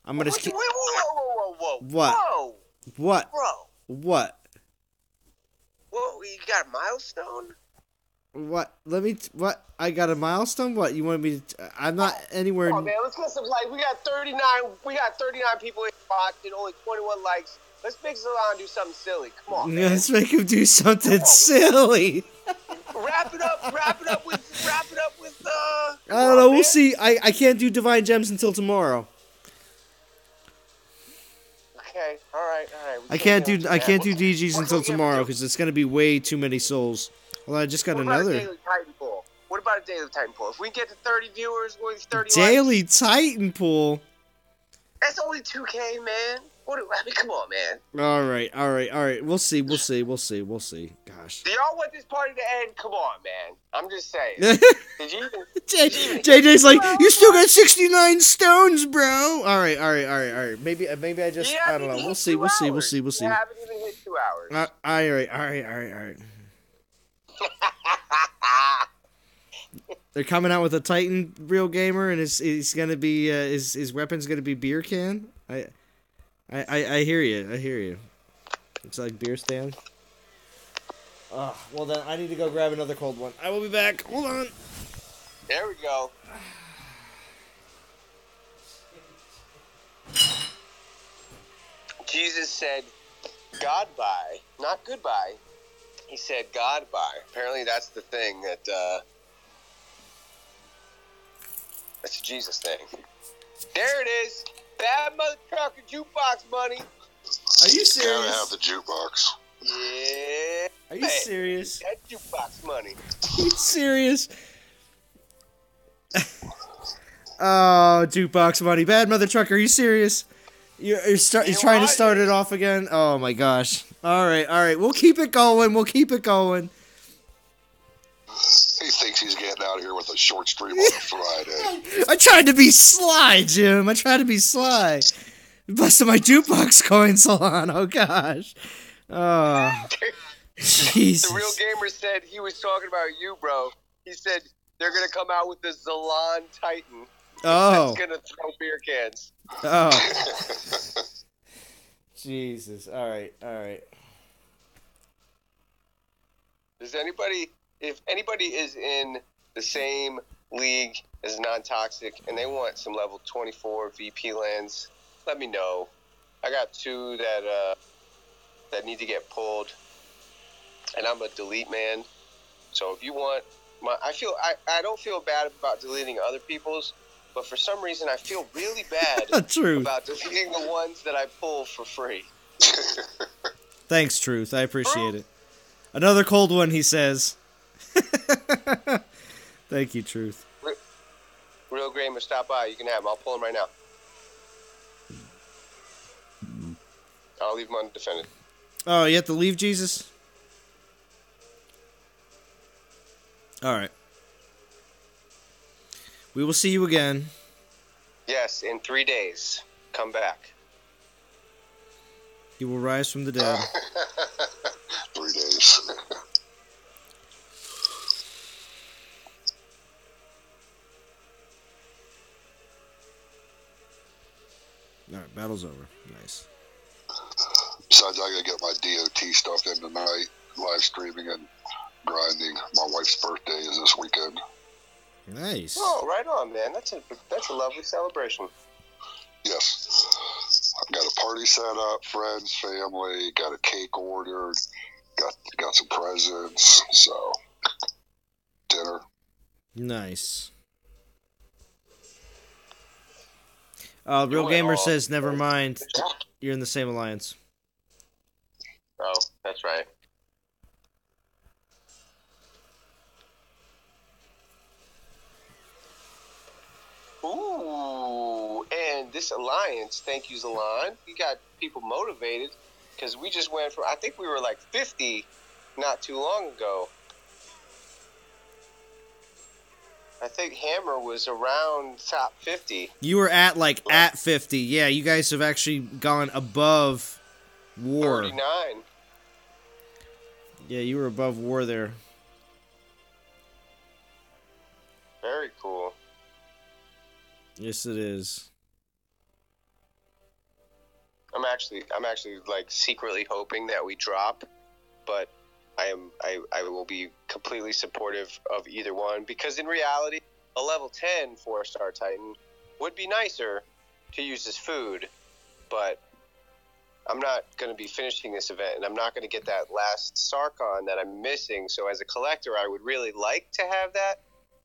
I'm going to keep... Whoa. What? Whoa. What? Bro. What? Whoa, you got a milestone? What? What? I got a milestone? What? You want me to... I'm not anywhere... Oh man, let's get some likes. We got 39 people watching, only 21 likes. Let's make Zalon do something silly. Come on, man. Let's make him do something silly. Wrap it up with I don't know, we'll see. I can't do Divine Gems until tomorrow. Okay, all right. I can't do DGs until tomorrow because it's gonna be way too many souls. Well, I just got What about another a daily Titanfall? What about a daily Titanfall? If we get to 30 viewers or 30 daily likes, Titan pool. that's only 2K, man. I mean, come on, man. All right. We'll see. Gosh. Do y'all want this party to end? Come on, man. I'm just saying. Did you even... JJ's like, you still got 69 stones, bro. All right. Maybe I just, I don't know. We'll see. You haven't even hit 2 hours. All right. They're coming out with a Titan Real Gamer, and it's gonna be his weapon's gonna be beer can. I hear you. It's like beer stand. Well then I need to go grab another cold one. I will be back. Hold on. There we go. Jesus said, "God bye," not goodbye. He said, "God bye." Apparently, that's the thing that. That's a Jesus thing. There it is. Bad mother trucker jukebox money. Are you serious? Gotta have the jukebox. Yeah. Are you serious? That jukebox money. Are you serious? Oh, jukebox money. Bad mother trucker. Are you serious? You're trying to start it off again? Oh my gosh. All right. We'll keep it going. He thinks he's getting out of here with a short stream on a Friday. I tried to be sly, Jim. Busted my jukebox coin salon. Oh gosh. Oh. Jesus. The real gamer said he was talking about you, bro. He said they're gonna come out with the Zalon Titan. Oh. That's gonna throw beer cans. Oh. Jesus. All right. If anybody is in the same league as Non-Toxic and they want some level 24 VP lands, let me know. I got 2 that need to get pulled, and I'm a delete man. So if you want I don't feel bad about deleting other people's, but for some reason I feel really bad Truth. about deleting the ones that I pull for free. Thanks, Truth. I appreciate it. Another cold one, he says. Thank you, Truth. Real Gamer, stop by. You can have them. I'll pull them right now. I'll leave them undefended. Oh, you have to leave, Jesus? All right. We will see you again. Yes, in 3 days. Come back. You will rise from the dead. 3 days. All right, battle's over. Nice. Besides, I gotta get my DOT stuff in tonight. Live streaming and grinding. My wife's birthday is this weekend. Nice. Oh, right on, man. That's a lovely celebration. Yes. I've got a party set up, friends, family, got a cake ordered, got some presents, so dinner. Nice. Real Gamer says, never mind. You're in the same alliance. Oh, that's right. Ooh, and this alliance, thank you, Zalon. You got people motivated because we just went from, I think we were like 50 not too long ago. I think Hammer was around top 50. You were at 50. Yeah, you guys have actually gone above war. 39. Yeah, you were above war there. Very cool. Yes, it is. I'm actually like secretly hoping that we drop, but I will be completely supportive of either one, because in reality, a level 10 4-star Titan would be nicer to use as food, but I'm not going to be finishing this event, and I'm not going to get that last Sarkon that I'm missing. So as a collector, I would really like to have that,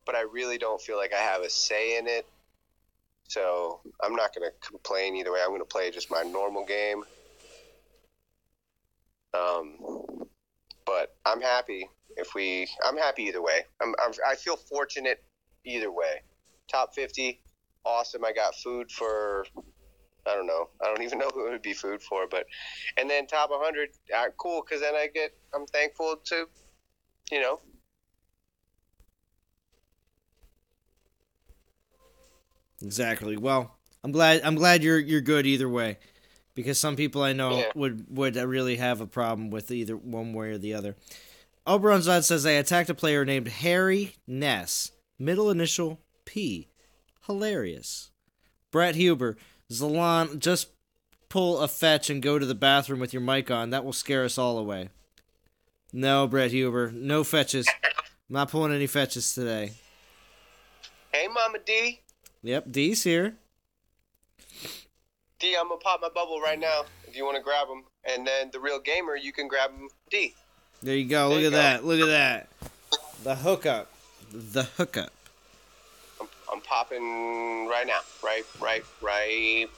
but I really don't feel like I have a say in it. So I'm not going to complain either way. I'm going to play just my normal game. But I'm happy I'm happy either way. I feel fortunate either way. Top 50, awesome. I got food for, I don't know. I don't even know who it would be food for, and then top 100, cool. Cause then I'm thankful to, Exactly. Well, I'm glad you're good either way, because some people I know Yeah. would really have a problem with either one way or the other. Oberonzad says I attacked a player named Harry Ness, middle initial P. Hilarious. Brett Huber, Zalon, just pull a fetch and go to the bathroom with your mic on. That will scare us all away. No, Brett Huber, no fetches. I'm not pulling any fetches today. Hey, Mama D. Yep, D's here. D, I'm going to pop my bubble right now if you want to grab them. And then the real gamer, you can grab them, D. There you go. There Look you at go. that. Look at that. The hookup. The hookup. I'm popping right now. Right,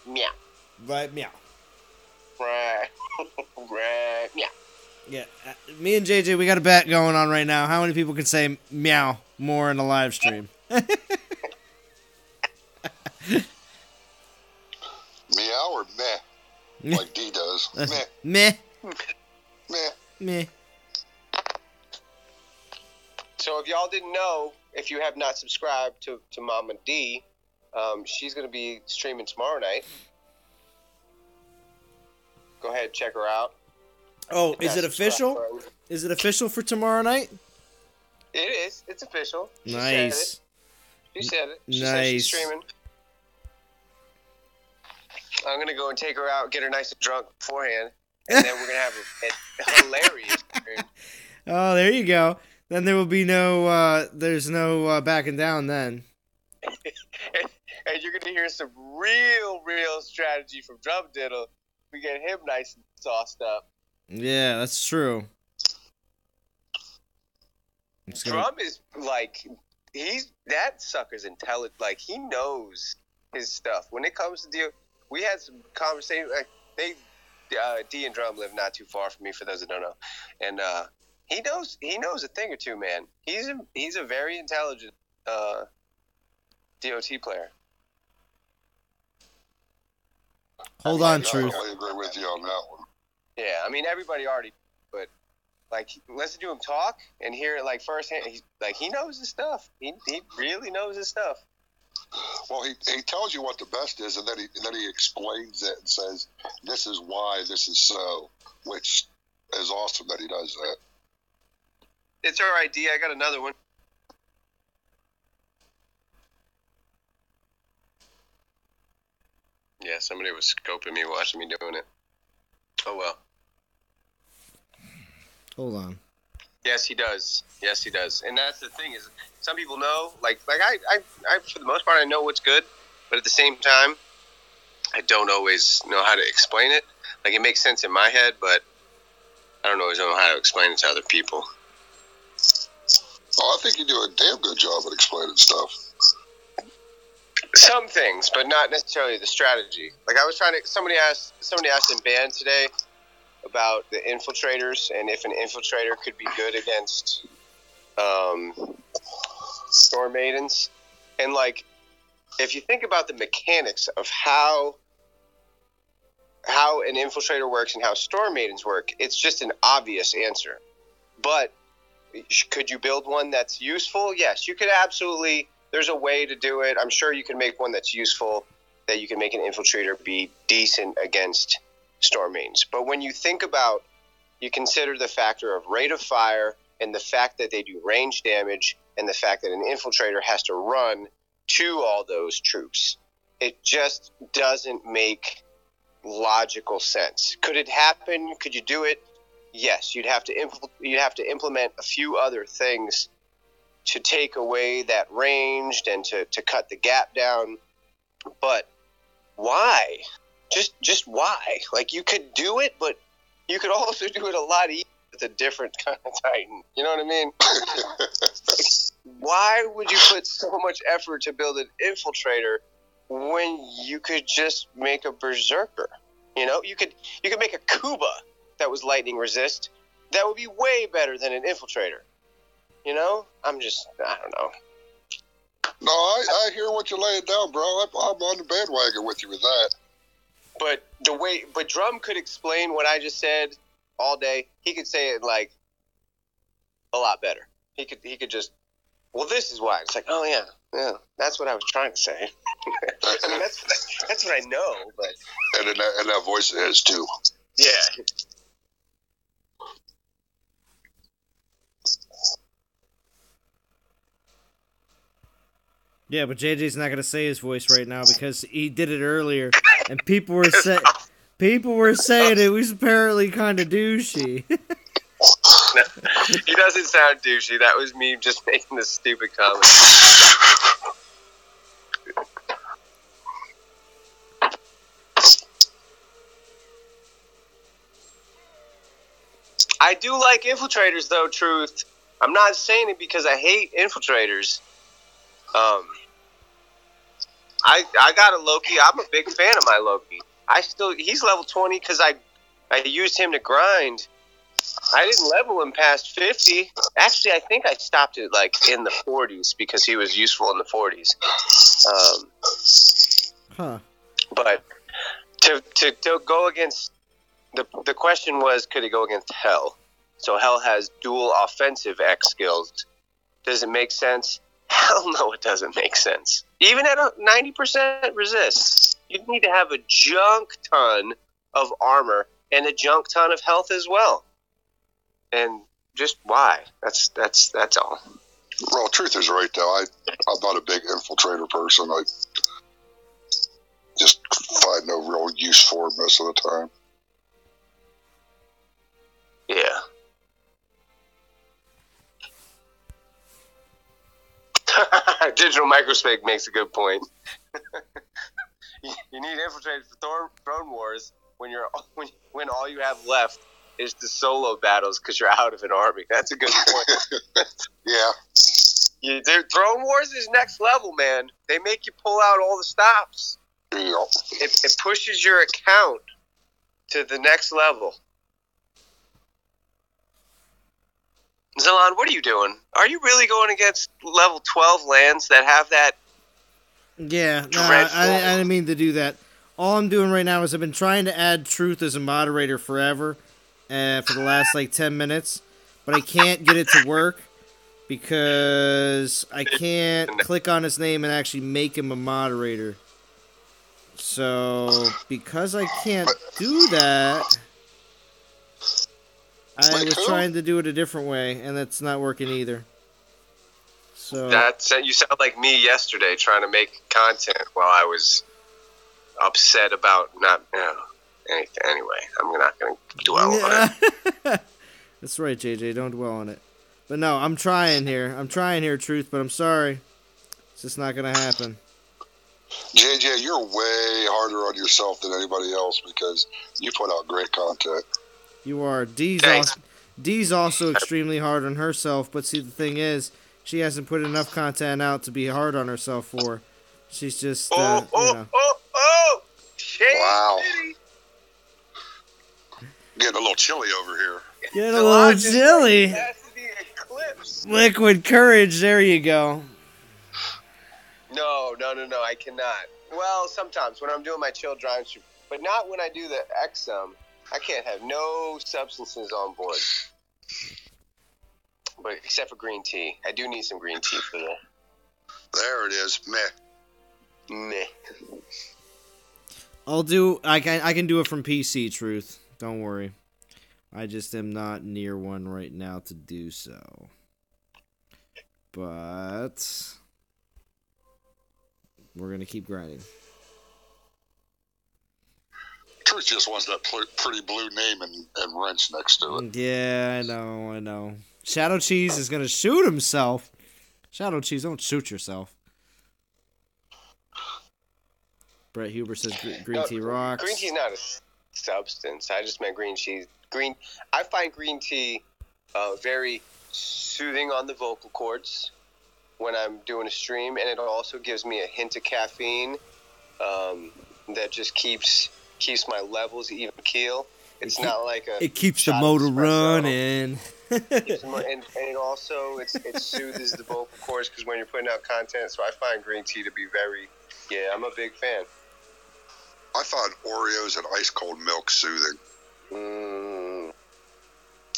meow. Right, meow. Right, meow. Yeah, me and JJ, we got a bet going on right now. How many people can say meow more in a live stream? Meow or meh, like D does. Meh, Meh. meh. Meh. So if y'all didn't know, if you have not subscribed to Mama D, she's going to be streaming tomorrow night. Go ahead, check her out. Oh, is Yeah, it official? subscribe. Is it official for tomorrow night? It is. It's official. She Nice. said it. She said she's Nice. streaming. I'm going to go and take her out, get her nice and drunk beforehand, and then we're going to have a hilarious stream. Oh, there you go. Then there will be there's no backing down then. And you're going to hear some real strategy from Drum Diddle. We get him nice and sauced up. Yeah, that's true. It's gonna- Drum is like, that sucker's intelligent. Like, he knows his stuff. When it comes to deal, we had some conversation. Like, D and Drum live not too far from me, for those that don't know. And he knows a thing or two, man. He's a very intelligent DOT player. Hold on, I Truth. totally agree with you on that one. Yeah, I mean, everybody already, but like, listen to him talk and hear it like firsthand. He knows his stuff. He really knows his stuff. Well, he tells you what the best is, and then he explains it and says, "This is why this is so," which is awesome that he does that. It's our idea. I got another one. Yeah, somebody was scoping me, watching me doing it. Oh well. Hold on. Yes, he does. Yes, he does. And that's the thing is, some people know, like I for the most part, I know what's good, but at the same time, I don't always know how to explain it. Like, it makes sense in my head, but I don't always know how to explain it to other people. Oh, I think you do a damn good job at explaining stuff. Some things, but not necessarily the strategy. Like, somebody asked in band today about the infiltrators and if an infiltrator could be good against Storm Maidens. And, like, if you think about the mechanics of how an infiltrator works and how Storm Maidens work, it's just an obvious answer. But could you build one that's useful? Yes, you could absolutely. There's a way to do it. I'm sure you can make one that's useful, that you can make an infiltrator be decent against Storm Maidens. But when you think about, you consider the factor of rate of fire and the fact that they do range damage and the fact that an infiltrator has to run to all those troops. It just doesn't make logical sense. Could it happen? Could you do it? yes, you'd have to implement a few other things to take away that range and to cut the gap down. But why? Just why? Like, you could do it, but you could also do it a lot easier with a different kind of Titan. You know what I mean? Why would you put so much effort to build an infiltrator when you could just make a berserker? You know, you could make a Kuba that was lightning resist. That would be way better than an infiltrator. You know, I don't know. No, I hear what you're laying down, bro. I'm on the bandwagon with you with that. But Drum could explain what I just said all day. He could say it like a lot better. He could just, well, this is why. It's like, oh yeah, that's what I was trying to say. I mean, that's what I know, but And in that voice it is too. yeah. Yeah, but JJ's not gonna say his voice right now because he did it earlier, and people were saying it was apparently kind of douchey. No, he doesn't sound douchey. That was me just making this stupid comment. I do like infiltrators, though, Truth. I'm not saying it because I hate infiltrators. I got a Loki. I'm a big fan of my Loki. He's level 20 because I used him to grind. I didn't level him past 50. Actually, I think I stopped it like in the 40s because he was useful in the 40s. But to go against the question was, could he go against Hell? So Hell has dual offensive X skills. Does it make sense? Hell no, it doesn't make sense. Even at a 90% resist, you need to have a junk ton of armor and a junk ton of health as well. And just why? That's all. Well, truth is right though. I'm not a big infiltrator person. I just find no real use for it most of the time. Yeah. Digital Microspace makes a good point. You need infiltrators for Throne Wars when all you have left is the solo battles because you're out of an army. That's a good point. Yeah. Throne Wars is next level, man. They make you pull out all the stops. Yeah. It pushes your account to the next level. Zalon, what are you doing? Are you really going against level 12 lands that have that? Yeah, no, I didn't mean to do that. All I'm doing right now is I've been trying to add Truth as a moderator forever, for the last 10 minutes, but I can't get it to work because I can't click on his name and actually make him a moderator. So, because I can't do that, I was trying to do it a different way, and that's not working either. So you sound like me yesterday trying to make content while I was upset about not anything. Anyway, I'm not going to dwell on it. That's right, JJ. Don't dwell on it. But no, I'm trying here. Truth, but I'm sorry. It's just not going to happen. JJ, you're way harder on yourself than anybody else because you put out great content. You are. Dee's also extremely hard on herself, but see, the thing is, she hasn't put enough content out to be hard on herself for. She's just, Shade wow. City. Getting a little chilly over here. Get a little chilly. Has to be eclipsed. Liquid courage, there you go. No, I cannot. Well, sometimes when I'm doing my chill drive stream, but not when I do the XM. I can't have no substances on board. But except for green tea. I do need some green tea for that. There it is. Meh. I can do it from PC, Truth. Don't worry. I just am not near one right now to do so. But we're going to keep grinding. Bruce just wants that pretty blue name and wrench next to it. Yeah, I know. Shadow Cheese is going to shoot himself. Shadow Cheese, don't shoot yourself. Brett Huber says green tea rocks. Green tea's not a substance. I just meant green cheese. I find green tea very soothing on the vocal cords when I'm doing a stream, and it also gives me a hint of caffeine that just keeps my levels even keel. It's not like it keeps the motor running. and it also it soothes the vocal cords because when you're putting out content. So I find green tea to be I'm a big fan. I find Oreos and ice cold milk soothing.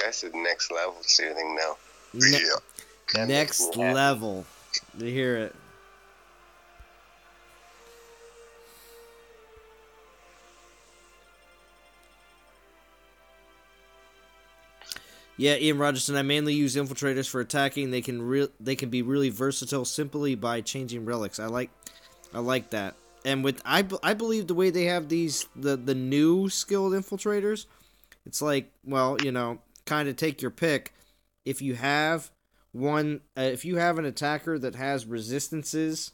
That's the next level soothing now. Yeah. Next level. You hear it. Yeah, Ian Rogerson. I mainly use infiltrators for attacking. They can be really versatile simply by changing relics. I like that. And I believe the way they have the new skilled infiltrators, it's like, well, kind of take your pick. If you have an attacker that has resistances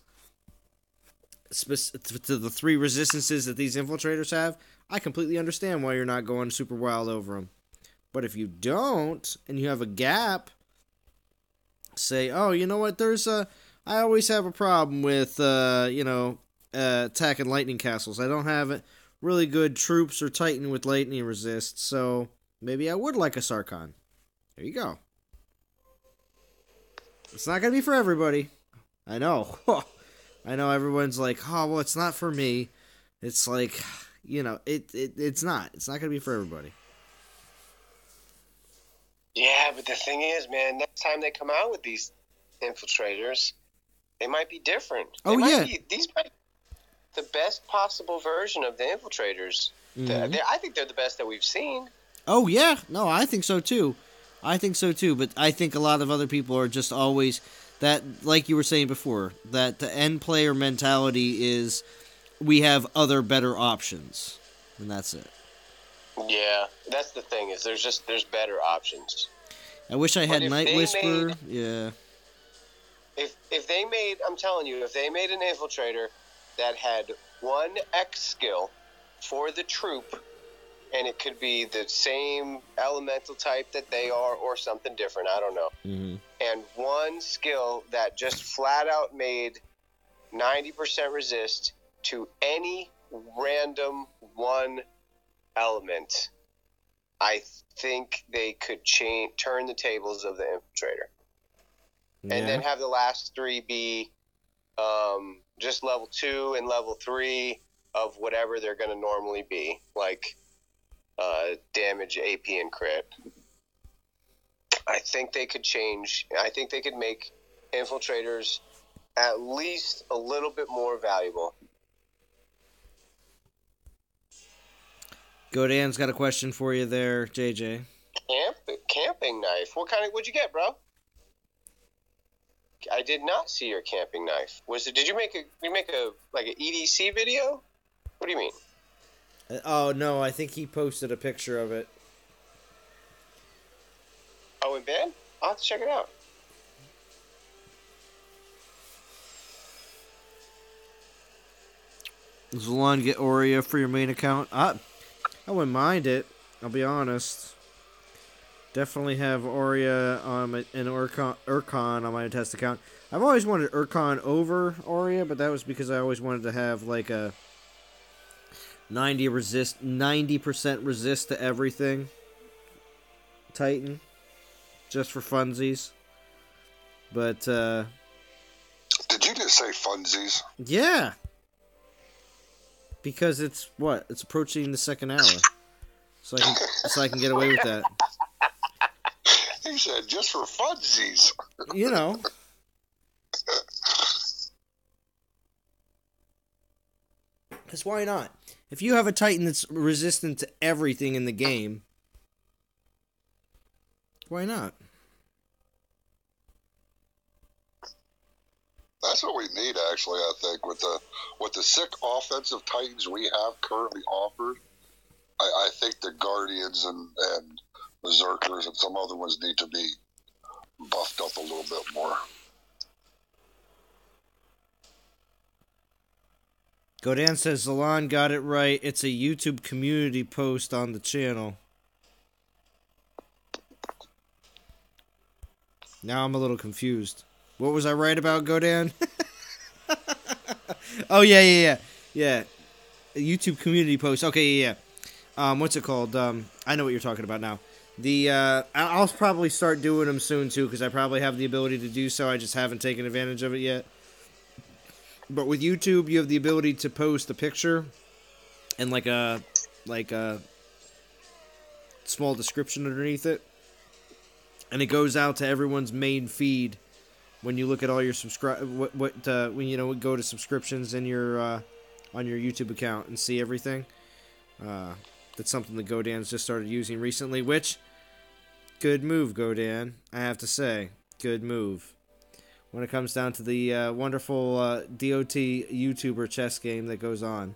to the 3 resistances that these infiltrators have, I completely understand why you're not going super wild over them. But if you don't, and you have a gap, say, oh, you know what, I always have a problem with, attacking lightning castles. I don't have really good troops or Titan with lightning resist, so maybe I would like a Sarkhan. There you go. It's not going to be for everybody. I know. I know everyone's like, oh, well, it's not for me. It's like, it's not. It's not going to be for everybody. Yeah, but the thing is, man, next time they come out with these infiltrators, they might be different. These might be the best possible version of the infiltrators. Mm-hmm. I think they're the best that we've seen. Oh, yeah. No, I think so, too. But I think a lot of other people are just always that, like you were saying before, that the end player mentality is we have other better options, and that's it. Yeah, that's the thing is there's better options. I wish I had Night Whisper. Yeah. If they made, I'm telling you, if they made an infiltrator that had 1 X skill for the troop, and it could be the same elemental type that they are or something different, I don't know. Mm-hmm. And 1 skill that just flat out made 90% resist to any random 1 element, I think they could turn the tables of the infiltrator. Yeah. And then have the last 3 be just level 2 and level 3 of whatever they're going to normally be, like damage, AP, and crit. I think they could change. I think they could make infiltrators at least a little bit more valuable. Godan's got a question for you there, JJ. Camping knife. What'd you get, bro? I did not see your camping knife. Did you make an EDC video? What do you mean? Oh, no, I think he posted a picture of it. Oh, in bed? I'll have to check it out. Zalon, get Aurea for your main account. I wouldn't mind it, I'll be honest. Definitely have Aurea and Urkon on my test account. I've always wanted Urkon over Aurea, but that was because I always wanted to have like a 90% resist to everything Titan, just for funsies. But did you just say funsies? Yeah, because it's approaching the 2nd hour, so I can get away with that. He said just for funsies. You know. Because why not? If you have a Titan that's resistant to everything in the game, why not? That's what we need, actually. I think with the sick offensive Titans we have currently offered, I think the Guardians and Berserkers and some other ones need to be buffed up a little bit more. Godan says Zalon got it right. It's a YouTube community post on the channel. Now I'm a little confused. What was I right about, Godan? Oh, yeah. A YouTube community post. Okay, yeah. What's it called? I know what you're talking about now. I'll probably start doing them soon, too, because I probably have the ability to do so. I just haven't taken advantage of it yet. But with YouTube, you have the ability to post a picture and like a small description underneath it, and it goes out to everyone's main feed when you look at all your when you go to subscriptions in your on your YouTube account and see everything. That's something that Godan's just started using recently, which good move, Godan. I have to say, good move. When it comes down to the wonderful DOT YouTuber chess game that goes on.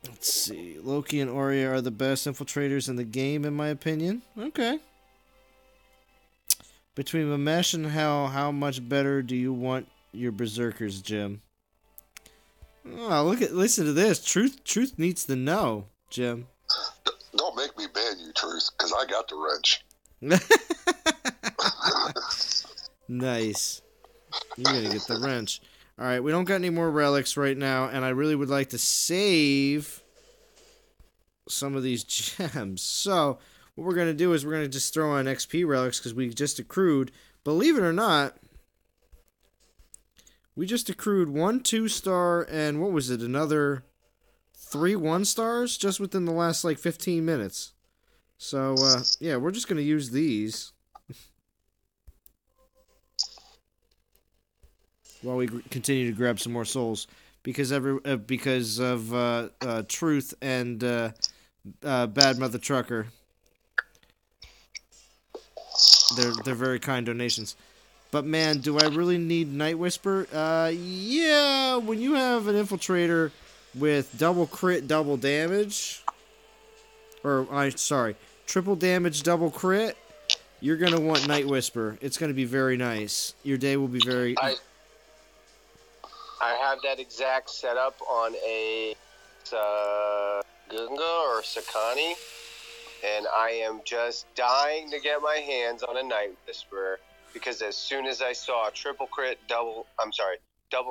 Let's see. Loki and Aurea are the best infiltrators in the game, in my opinion. Okay. Between Mamesh and Hell, how much better do you want your Berserkers, Jim? Oh, listen to this. Truth needs to know, Jim. Don't make me ban you, Truth, because I got the wrench. Nice. You're going to get the wrench. Alright, we don't got any more relics right now, and I really would like to save some of these gems. So, what we're going to do is we're going to just throw on XP relics, because we just accrued, believe it or not, we just accrued 1 2-star, and what was it, another 3 1-stars just within the last, 15 minutes. So, yeah, we're just going to use these while we continue to grab some more souls. Because of Truth and Bad Mother Trucker. They're very kind donations. But man, do I really need Night Whisper? Yeah, when you have an infiltrator with double crit, double damage, triple damage, double crit, you're going to want Night Whisper. It's going to be very nice. Your day will be very... I have that exact setup on a Gunga or Sakani, and I am just dying to get my hands on a Night Whisperer, because as soon as I saw double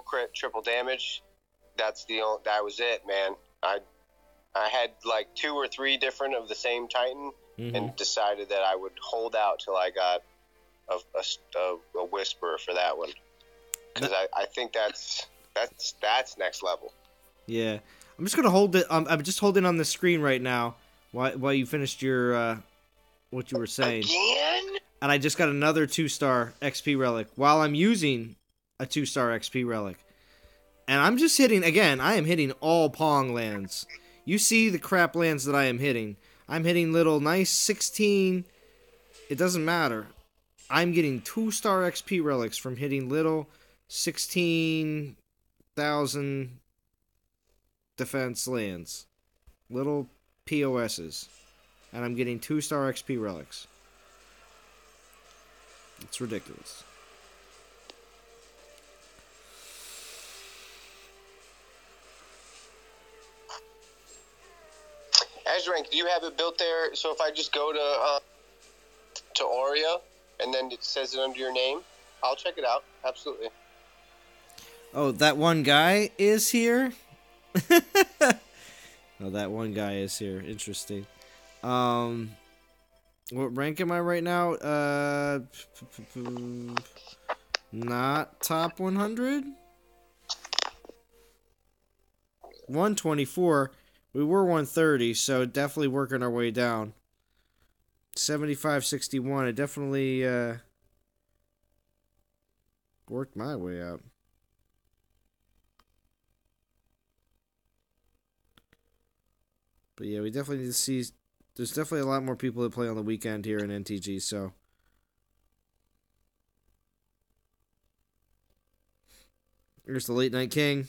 crit, triple damage, that was it, man. I had 2 or 3 different of the same Titan, and decided that I would hold out till I got a Whisperer for that one, because I think that's next level. Yeah, I'm just gonna hold it. I'm just holding on the screen right now while you finished your what you were saying. Again? And I just got another 2-star XP relic while I'm using a 2-star XP relic. And I'm just hitting, again, I am hitting all Pong lands. You see the crap lands that I am hitting. I'm hitting little nice 16. It doesn't matter. I'm getting 2-star XP relics from hitting little 16,000 defense lands. Little POSs. And I'm getting 2-star XP relics. It's ridiculous. Azrank, do you have it built there? So if I just go to Aurea and then it says it under your name, I'll check it out. Absolutely. Oh, that one guy is here? Oh, that one guy is here. Interesting. What rank am I right now? Not top 100? 124. We were 130, so definitely working our way down. 75-61. I definitely worked my way up. But yeah, we definitely need to see... There's definitely a lot more people that play on the weekend here in NTG, so... Here's the Late Night King.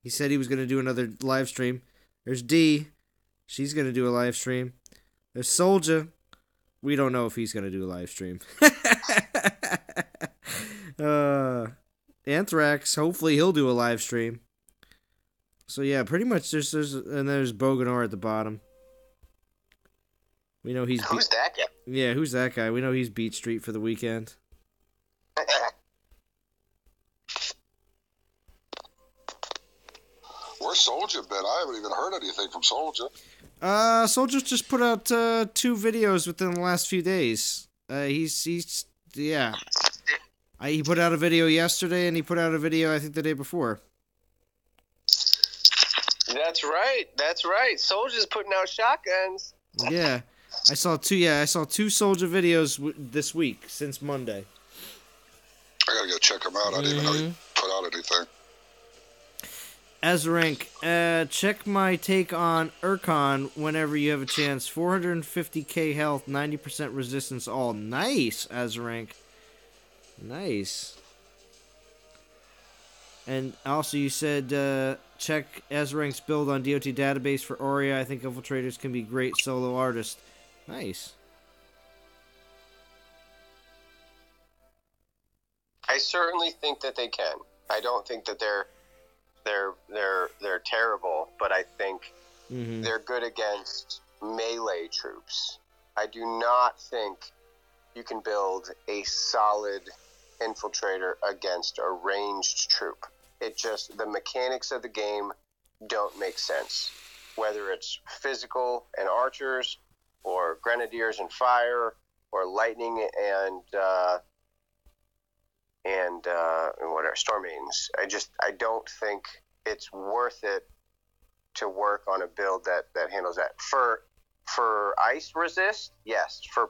He said he was going to do another live stream. There's D. She's going to do a live stream. There's Soldier. We don't know if he's going to do a live stream. Anthrax. Hopefully he'll do a live stream. So yeah, pretty much there's Boganor at the bottom. We know he's... Who's that guy? Yeah, who's that guy? We know he's Beat Street for the weekend. Where's Soldier been? I haven't even heard anything from Soldier. Soldier's just put out 2 videos within the last few days. He's yeah. He put out a video yesterday, and he put out a video I think the day before. That's right. Soldier's putting out shotguns. Yeah, I saw 2. Yeah, I saw 2 Soldier videos this week since Monday. I gotta go check him out. I didn't even know he put out anything. Azrank, check my take on Urkon whenever you have a chance. 450k health, 90% resistance all. Nice, Azrank. Nice. And also you said check Azrank's build on DOT database for Aurea. I think Infiltrators can be great solo artists. Nice. I certainly think that they can. I don't think that they're terrible, but I think they're good against melee troops. I do not think you can build a solid infiltrator against a ranged troop. It just, the mechanics of the game don't make sense. Whether it's physical and archers, or grenadiers and fire, or lightning and whatever, storm maidens. I don't think it's worth it to work on a build that handles that. For ice resist, yes. For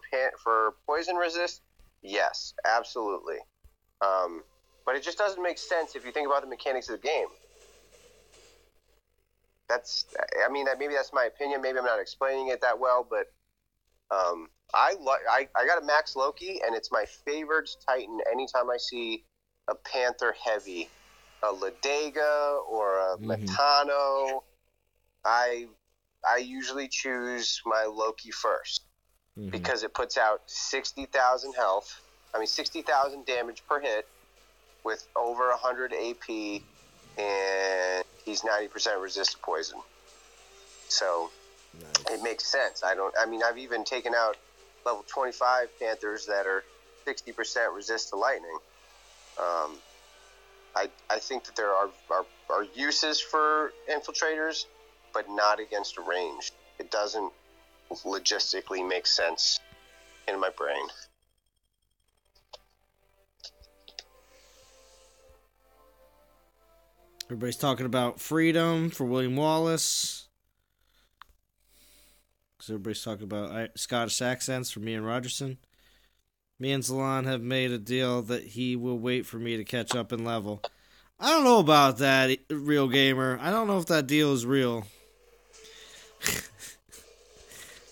poison resist, yes, absolutely. But it just doesn't make sense if you think about the mechanics of the game. Maybe that's my opinion. Maybe I'm not explaining it that well, but I got a Max Loki, and it's my favorite Titan anytime I see a Panther heavy, a Ladega or a Metano. I usually choose my Loki first because it puts out 60,000 health. 60,000 damage per hit with over 100 AP, and he's 90% resist to poison. So it makes sense. I've even taken out level 25 Panthers that are 60% resist to lightning. I think that there are uses for infiltrators, but not against a range. It doesn't logistically make sense in my brain. Everybody's talking about freedom for William Wallace. Because everybody's talking about Scottish accents for me and Rogerson. Me and Zalon have made a deal that he will wait for me to catch up in level. I don't know about that, Real Gamer. I don't know if that deal is real.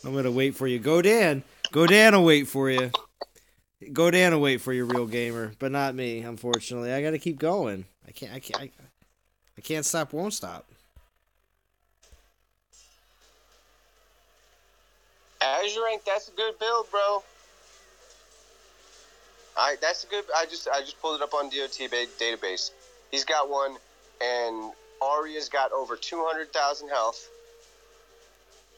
I'm going to wait for you. Godan will wait for you. Godan will wait for you, Real Gamer. But not me, unfortunately. I got to keep going. I can't stop, won't stop. Azure, that's a good build, bro. That's a good. I just pulled it up on DOT database. He's got one, and Aria's got over 200,000 health.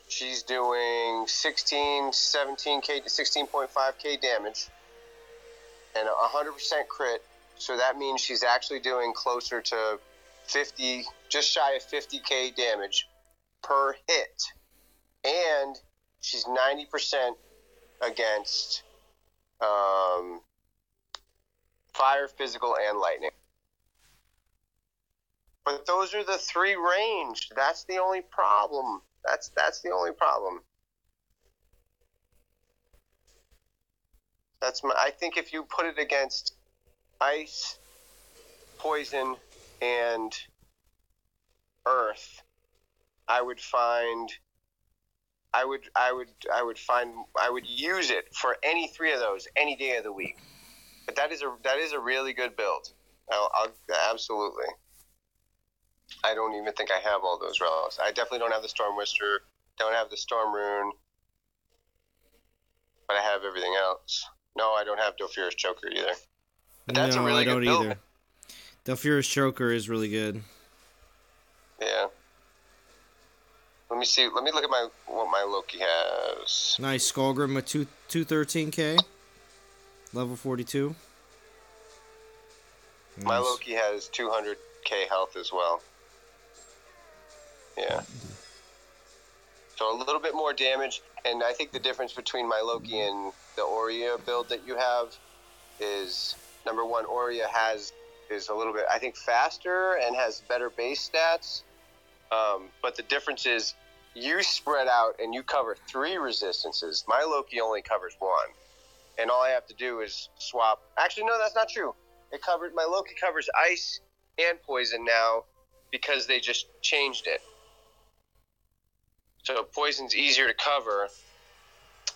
She's doing 17k to 16.5k damage, and 100% crit. So that means she's actually doing closer to 50, just shy of 50k damage per hit, and she's 90% against fire, physical, and lightning. But those are the 3 ranged. That's the only problem. That's the only problem. I think if you put it against ice, poison, and earth, I would use it for any 3 of those any day of the week. But that is a really good build. I'll absolutely. I don't even think I have all those relics. I definitely don't have the Storm Wister, don't have the Storm Rune, but I have everything else. No, I don't have Dofira's Choker either. But that's a really good build. Either. Dofira's Choker is really good. Yeah. Let me see. Let me look at what my Loki has. Nice Skullgrim with 213k, level 42. Nice. My Loki has 200k health as well. Yeah. So a little bit more damage, and I think the difference between my Loki and the Aurea build that you have is, number one, Aurea is a little bit, I think, faster and has better base stats. But the difference is you spread out and you cover 3 resistances. My Loki only covers 1. And all I have to do is swap. Actually, no, that's not true. My Loki covers ice and poison now because they just changed it. So poison's easier to cover.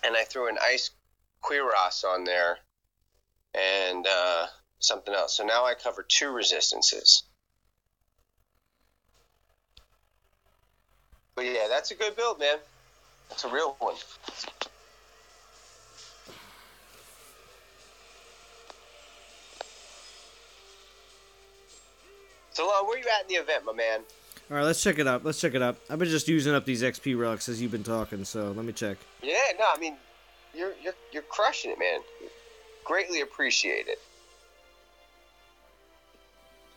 And I threw an ice Quiros on there and something else. So now I cover 2 resistances. But yeah, that's a good build, man. That's a real one. So, where are you at in the event, my man? All right, let's check it up. I've been just using up these XP relics as you've been talking, so let me check. Yeah, no, I mean, you're crushing it, man. Greatly appreciate it.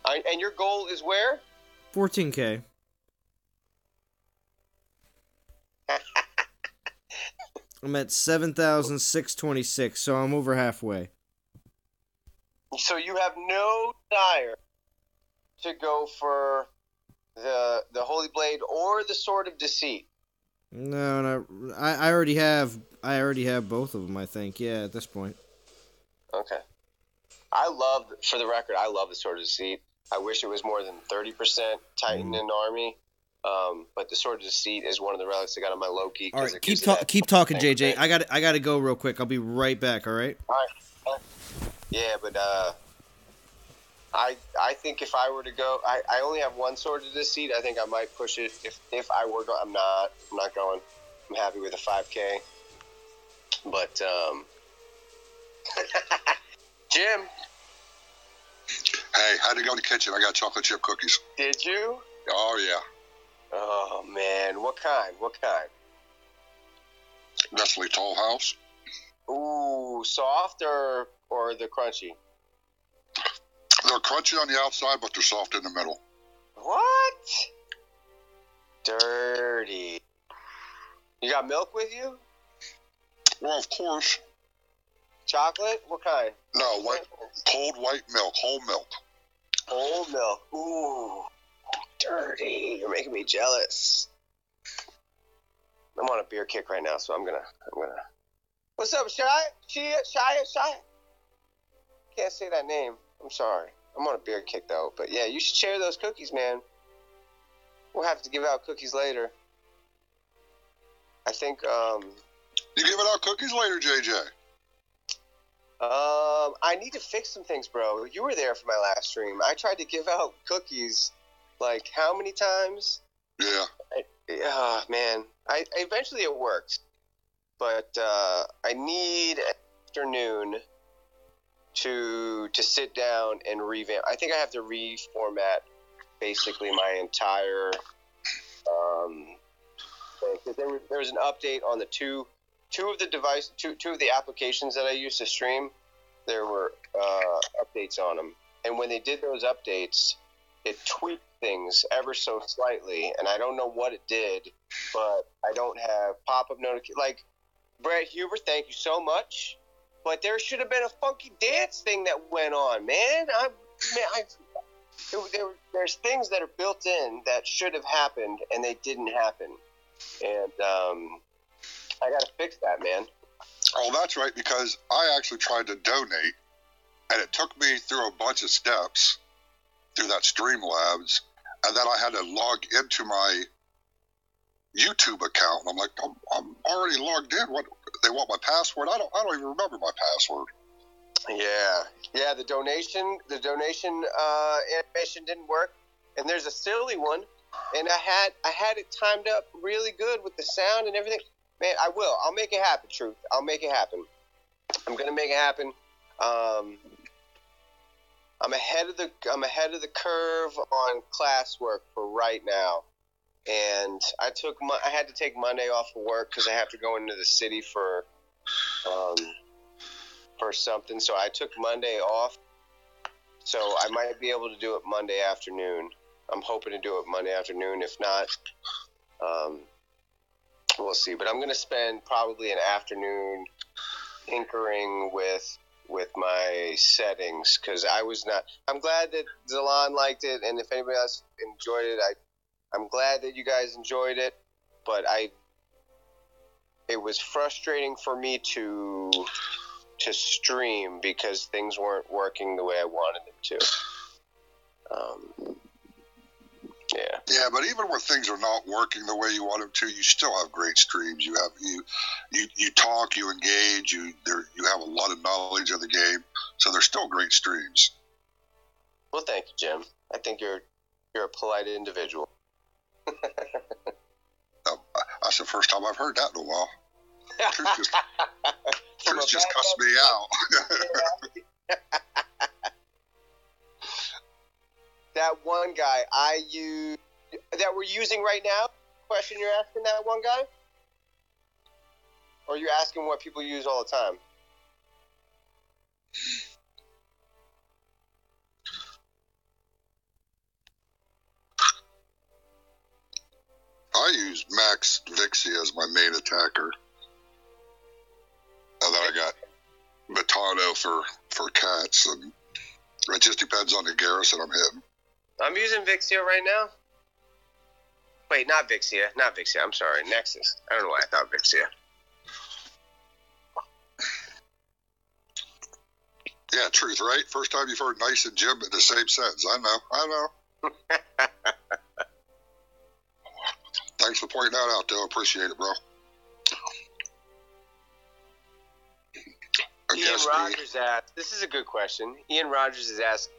And your goal is where? 14k. I'm at 7,626, so I'm over halfway. So you have no desire to go for the Holy Blade or the Sword of Deceit? No, I already have both of them, I think. Yeah, at this point. Okay. For the record, I love the Sword of Deceit. I wish it was more than 30% Titan in Army. But the Sword of Deceit is one of the relics I got on my Loki. All right, keep talking, JJ. I got to go real quick. I'll be right back. All right. All right. Yeah, but I think if I were to go, I only have one Sword of Deceit. I think I might push it. If I were going, I'm not going. I'm happy with a 5K. But Jim. Hey, had to go in the kitchen. I got chocolate chip cookies. Did you? Oh yeah. Oh, man. What kind? Nestle Toll House. Ooh, soft or the crunchy? They're crunchy on the outside, but they're soft in the middle. What? Dirty. You got milk with you? Well, of course. Chocolate? What kind? No, cold white milk, whole milk. Whole milk. Ooh. Dirty. You're making me jealous. I'm on a beer kick right now, so I'm gonna. What's up, Shy? Can't say that name. I'm sorry. I'm on a beer kick though. But yeah, you should share those cookies, man. We'll have to give out cookies later. I think. You giving out cookies later, JJ? I need to fix some things, bro. You were there for my last stream. I tried to give out cookies. Like, how many times? Yeah. Man. Eventually it works. But I need an afternoon to sit down and revamp. I think I have to reformat basically my entire thing. Because there was an update on the two of the applications that I used to stream. There were updates on them. And when they did those updates, it tweaked things ever so slightly, and I don't know what it did, but I don't have pop-up notifications. Like, Brett Huber, thank you so much, but there should have been a funky dance thing that went on, man. There's things that are built in that should have happened, and they didn't happen, and I got to fix that, man. Oh, that's right, because I actually tried to donate, and it took me through a bunch of steps through that Streamlabs, and then I had to log into my YouTube account. And I'm like, I'm already logged in. What, they want my password? I don't even remember my password. Yeah. The donation animation didn't work, and there's a silly one, and I had it timed up really good with the sound and everything. Man, I will. I'll make it happen, Truth. I'll make it happen. I'm gonna make it happen. I'm ahead of the curve on classwork for right now, and I had to take Monday off of work because I have to go into the city for something. So I took Monday off. So I might be able to do it Monday afternoon. I'm hoping to do it Monday afternoon. If not, we'll see. But I'm going to spend probably an afternoon tinkering with my settings because I'm glad that Zalon liked it, and if anybody else enjoyed it, I'm glad that you guys enjoyed it. But it was frustrating for me to stream because things weren't working the way I wanted them to. Yeah, but even when things are not working the way you want them to, you still have great streams. You talk, you engage, you have a lot of knowledge of the game, so they're still great streams. Well, thank you, Jim. I think you're a polite individual. That's the first time I've heard that in a while. Truth just cussed me out. That one guy that we're using right now, question you're asking that one guy? Or are you asking what people use all the time? I use Max Vixie as my main attacker. And then I got Matano for cats, and it just depends on the garrison I'm hitting. I'm using Vixia right now. Wait, not Vixia. I'm sorry, Nexus. I don't know why I thought Vixia. Yeah, Truth, right? First time you've heard Nice and Jim in the same sentence. I know. Thanks for pointing that out, though. Appreciate it, bro. Ian Rogers asked, this is a good question. Ian Rogers has asked,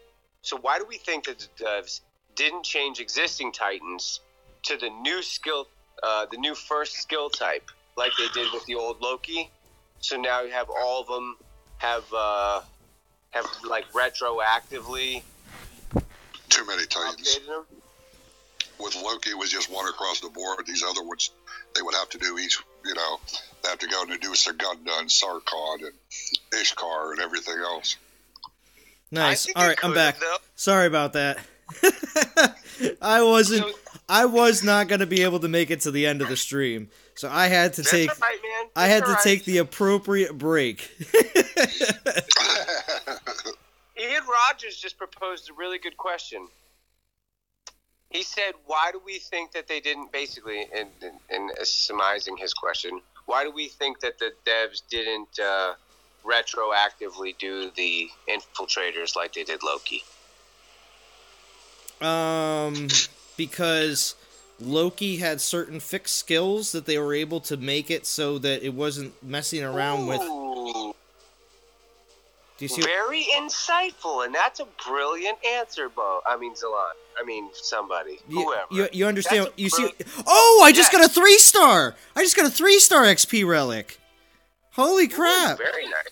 so why do we think that the devs didn't change existing Titans to the new first skill type, like they did with the old Loki? So now you have all of them have like retroactively too many Titans. Updated them? With Loki, it was just one across the board. These other ones, they would have to do each, they have to go and do Segunda and Sarkon and Ishkar and everything else. Nice. All right, I'm back. Sorry about that. I was not going to be able to make it to the end of the stream. So I had to take take the appropriate break. Ian Rogers just proposed a really good question. He said, why do we think that they didn't, basically, in surmising his question, why do we think that the devs didn't retroactively do the infiltrators like they did Loki? Because Loki had certain fixed skills that they were able to make it so that it wasn't messing around with... Do you see Very insightful, and that's a brilliant answer, Bo. I mean, Zalon. I mean, somebody. Whoever. You understand? You see? Oh, I just got a 3-star! I just got a 3-star XP relic! Holy crap! Ooh, very nice.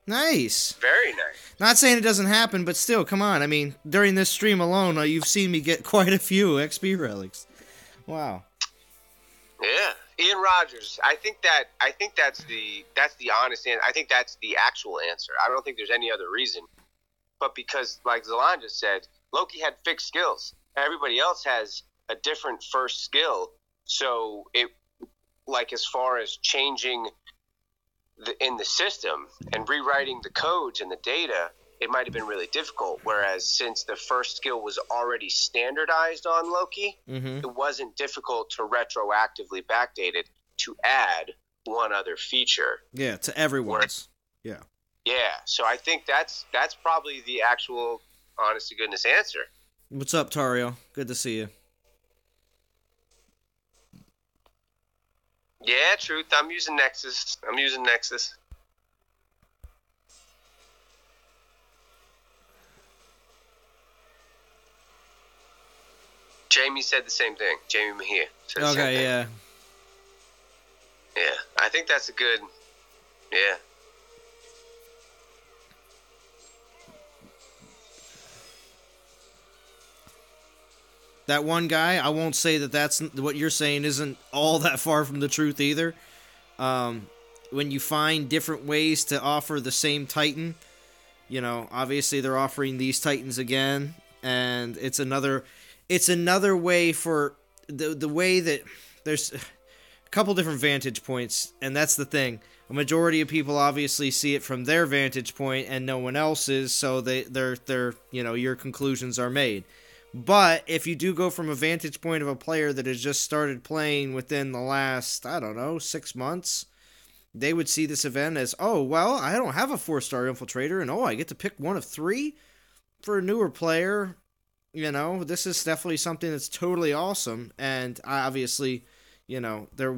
Nice. Very nice. Not saying it doesn't happen, but still, come on. I mean, during this stream alone, you've seen me get quite a few XP relics. Wow. Yeah. Ian Rogers, I think that's the honest answer. I think that's the actual answer. I don't think there's any other reason. But because, like Zalon just said, Loki had fixed skills. Everybody else has a different first skill. So it, like, as far as changing in the system and rewriting the codes and the data, it might have been really difficult. Whereas since the first skill was already standardized on Loki, it wasn't difficult to retroactively backdate it to add one other feature. Yeah, to everyone's. Yeah. Yeah, so I think that's probably the actual honest to goodness answer. What's up, Tario? Good to see you. Yeah, Truth. I'm using Nexus. Jamie said the same thing. Jamie Mejia said the same Okay, thing. yeah. Yeah, I think that's a good. Yeah. That one guy, I won't say that that's what you're saying isn't all that far from the truth either. When you find different ways to offer the same Titan, you know, obviously they're offering these Titans again, and it's another way for the way that there's a couple different vantage points, and that's the thing. A majority of people obviously see it from their vantage point and no one else's, so they're you know, your conclusions are made. But if you do go from a vantage point of a player that has just started playing within the last, I don't know, 6 months, they would see this event as, oh, well, I don't have a 4-star infiltrator, and I get to pick one of 3 for a newer player. You know, this is definitely something that's totally awesome, and obviously, you know, there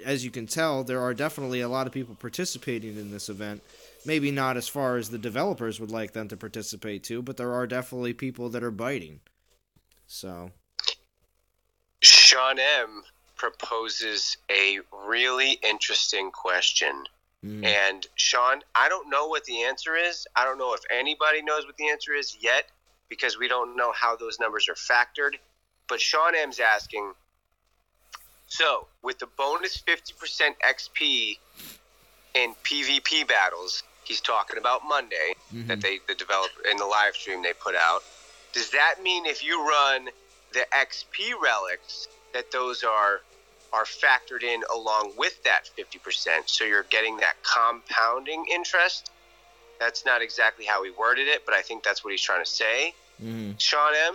as you can tell, there are definitely a lot of people participating in this event. Maybe not as far as the developers would like them to participate to, but there are definitely people that are biting. So, Sean M proposes a really interesting question. And Sean, I don't know what the answer is. I don't know if anybody knows what the answer is yet, because we don't know how those numbers are factored. But Sean M's asking, so with the bonus 50% XP in PvP battles, he's talking about Monday, that the developer in the live stream they put out. Does that mean if you run the XP relics that those are factored in along with that 50%, so you're getting that compounding interest? That's not exactly how he worded it, but I think that's what he's trying to say. Sean M,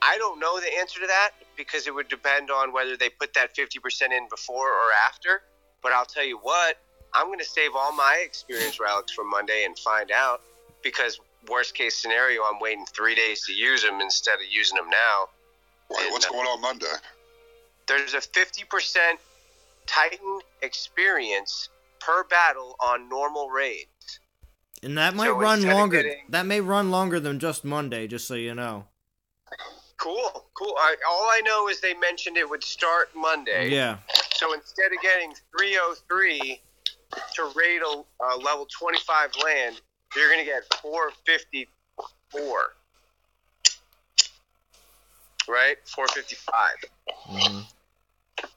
I don't know the answer to that, because it would depend on whether they put that 50% in before or after. But I'll tell you what, I'm going to save all my experience relics from Monday and find out, because worst case scenario, I'm waiting 3 days to use them instead of using them now. Wait, what's going on Monday? There's a 50% Titan experience per battle on normal raids. And that might So run instead of longer. getting- That may run longer than just Monday, just so you know. Cool. All I know is they mentioned it would start Monday. Yeah. So instead of getting 303 to raid a level 25 land, you're going to get 454. Right? 455.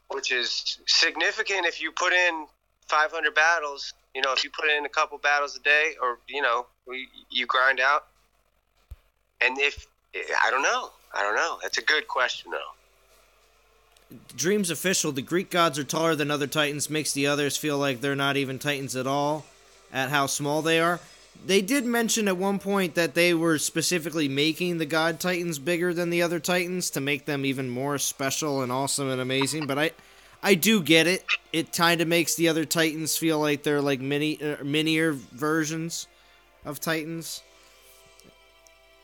Which is significant if you put in 500 battles. You know, if you put in a couple battles a day, or, you know, you grind out. And if, I don't know. That's a good question, though. Dreams official, the Greek gods are taller than other Titans, makes the others feel like they're not even Titans at all, at how small they are. They did mention at one point that they were specifically making the God Titans bigger than the other Titans to make them even more special and awesome and amazing, but I do get it. It kind of makes the other Titans feel like they're like minier versions of Titans.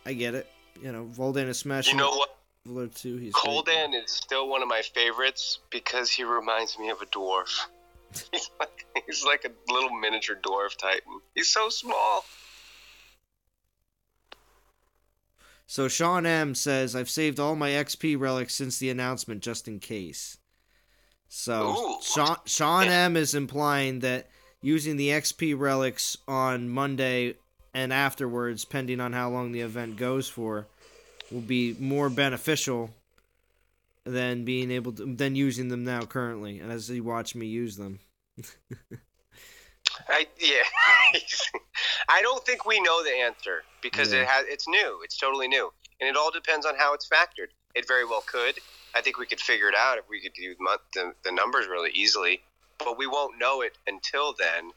I get it. You know, Voldan is smashing. You know what? Voldan too. He's Koldan is still one of my favorites because he reminds me of a dwarf. He's like a little miniature dwarf Titan. He's so small. So Sean M says, I've saved all my XP relics since the announcement just in case. So Sean M is implying that using the XP relics on Monday and afterwards, pending on how long the event goes for, will be more beneficial than being able to than using them now currently. And as you watch me use them. I don't think we know the answer because it's new. It's totally new, and it all depends on how it's factored. It very well could. I think we could figure it out if we could do the numbers really easily, but we won't know it until then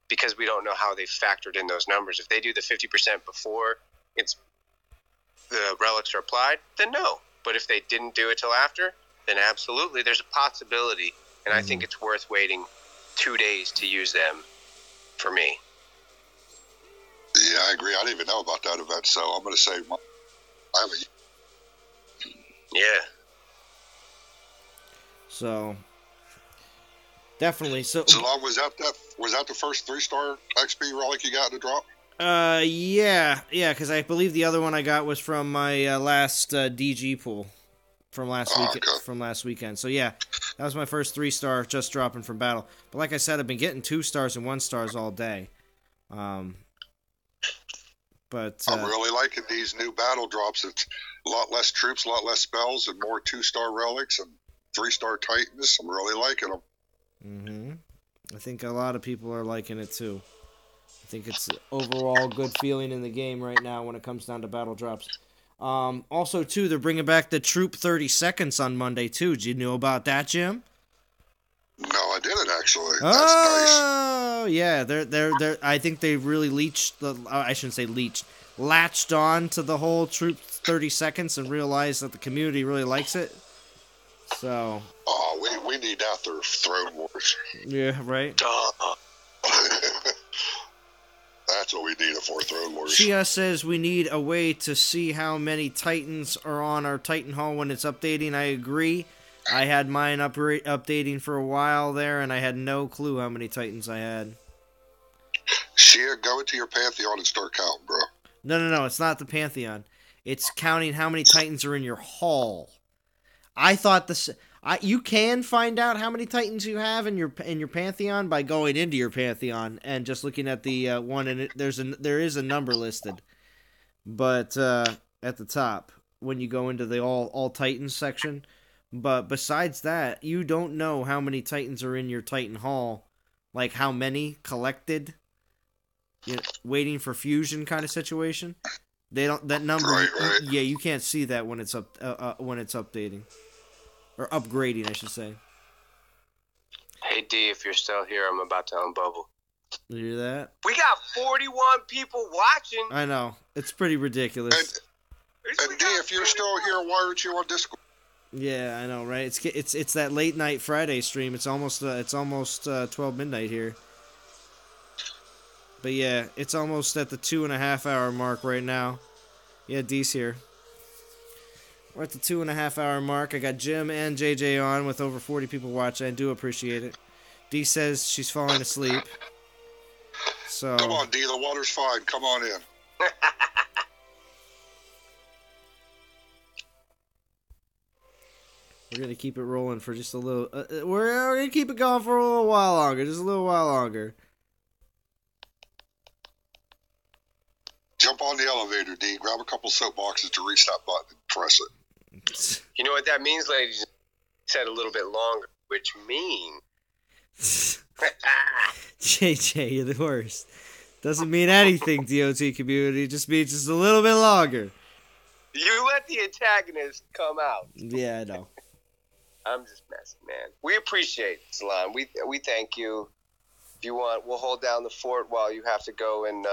because we don't know how they factored in those numbers. If they do the 50% before the relics are applied, then no. But if they didn't do it till after, then absolutely, there's a possibility, and I think it's worth waiting 2 days to use them for me. Yeah, I agree. I didn't even know about that event, so I'm going to say I haven't. Yeah. So definitely. So long was that the first 3-star XP relic you got to drop? Yeah, because I believe the other one I got was from my last DG pool from last weekend. Okay. From last weekend. So yeah, that was my first 3-star just dropping from battle. But like I said, I've been getting 2 stars and 1 stars all day. But I'm really liking these new battle drops. It's a lot less troops, a lot less spells, and more 2-star relics and 3-star titans. I'm really liking them. Mm-hmm. I think a lot of people are liking it too. I think it's an overall good feeling in the game right now when it comes down to battle drops. Also, too, they're bringing back the Troop 30 Seconds on Monday, too. Did you know about that, Jim? No, I didn't actually. That's nice. Oh, yeah. They're. I think they really I shouldn't say leached. Latched on to the whole Troop 30 Seconds and realized that the community really likes it. So. Oh, we need that for Throne Wars. Yeah, right. That's what we need it for, Throne Wars. Shia says we need a way to see how many Titans are on our Titan Hall when it's updating. I agree. I had mine updating for a while there, and I had no clue how many Titans I had. Shia, go into your Pantheon and start counting, bro. No, it's not the Pantheon. It's counting how many Titans are in your hall. I thought you can find out how many Titans you have in your Pantheon by going into your Pantheon and just looking at the one, and there is a number listed, but at the top when you go into the all Titans section. But besides that, you don't know how many Titans are in your Titan Hall, like how many collected, waiting for fusion kind of situation. They don't that number. Right. Yeah, you can't see that when it's when it's updating. Or upgrading, I should say. Hey, D, if you're still here, I'm about to unbubble. You hear that? We got 41 people watching. I know. It's pretty ridiculous. And D, if you're still here, why aren't you on Discord? Yeah, I know, right? It's that late night Friday stream. It's almost 12 midnight here. But yeah, it's almost at the 2.5 hour mark right now. Yeah, D's here. We're at the 2.5 hour mark. I got Jim and JJ on with over 40 people watching. I do appreciate it. D says she's falling asleep. So Come on, D, the water's fine. Come on in. we're gonna keep it rolling for just a little. We're gonna keep it going for a little while longer. Just a little while longer. Jump on the elevator, D. Grab a couple soapboxes to reach that button and press it. You know what that means, ladies? Said a little bit longer, which means JJ, you're the worst. Doesn't mean anything, DOT community. It just means just a little bit longer. You let the antagonist come out. Yeah, I know. I'm just messing, man. We appreciate it, Salon. We thank you. If you want, we'll hold down the fort while you have to go and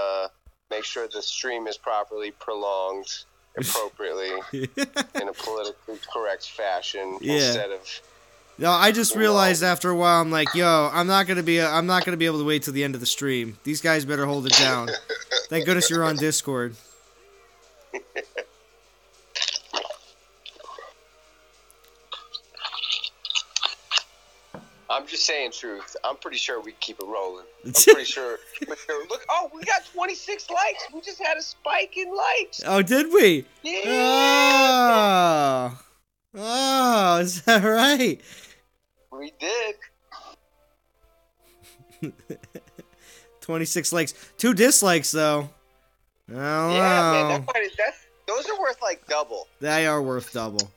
make sure the stream is properly prolonged appropriately in a politically correct fashion instead of. No, I just realized after a while, I'm like, yo, I'm not gonna be able to wait till the end of the stream. These guys better hold it down. Thank goodness you're on Discord. I'm just saying truth. I'm pretty sure we keep it rolling. I'm pretty sure. Look, we got 26 likes. We just had a spike in likes. Oh, did we? Yeah. Oh, is that right? We did. 26 likes. 2 dislikes, though. Oh, yeah, man. Those are worth like double. They are worth double.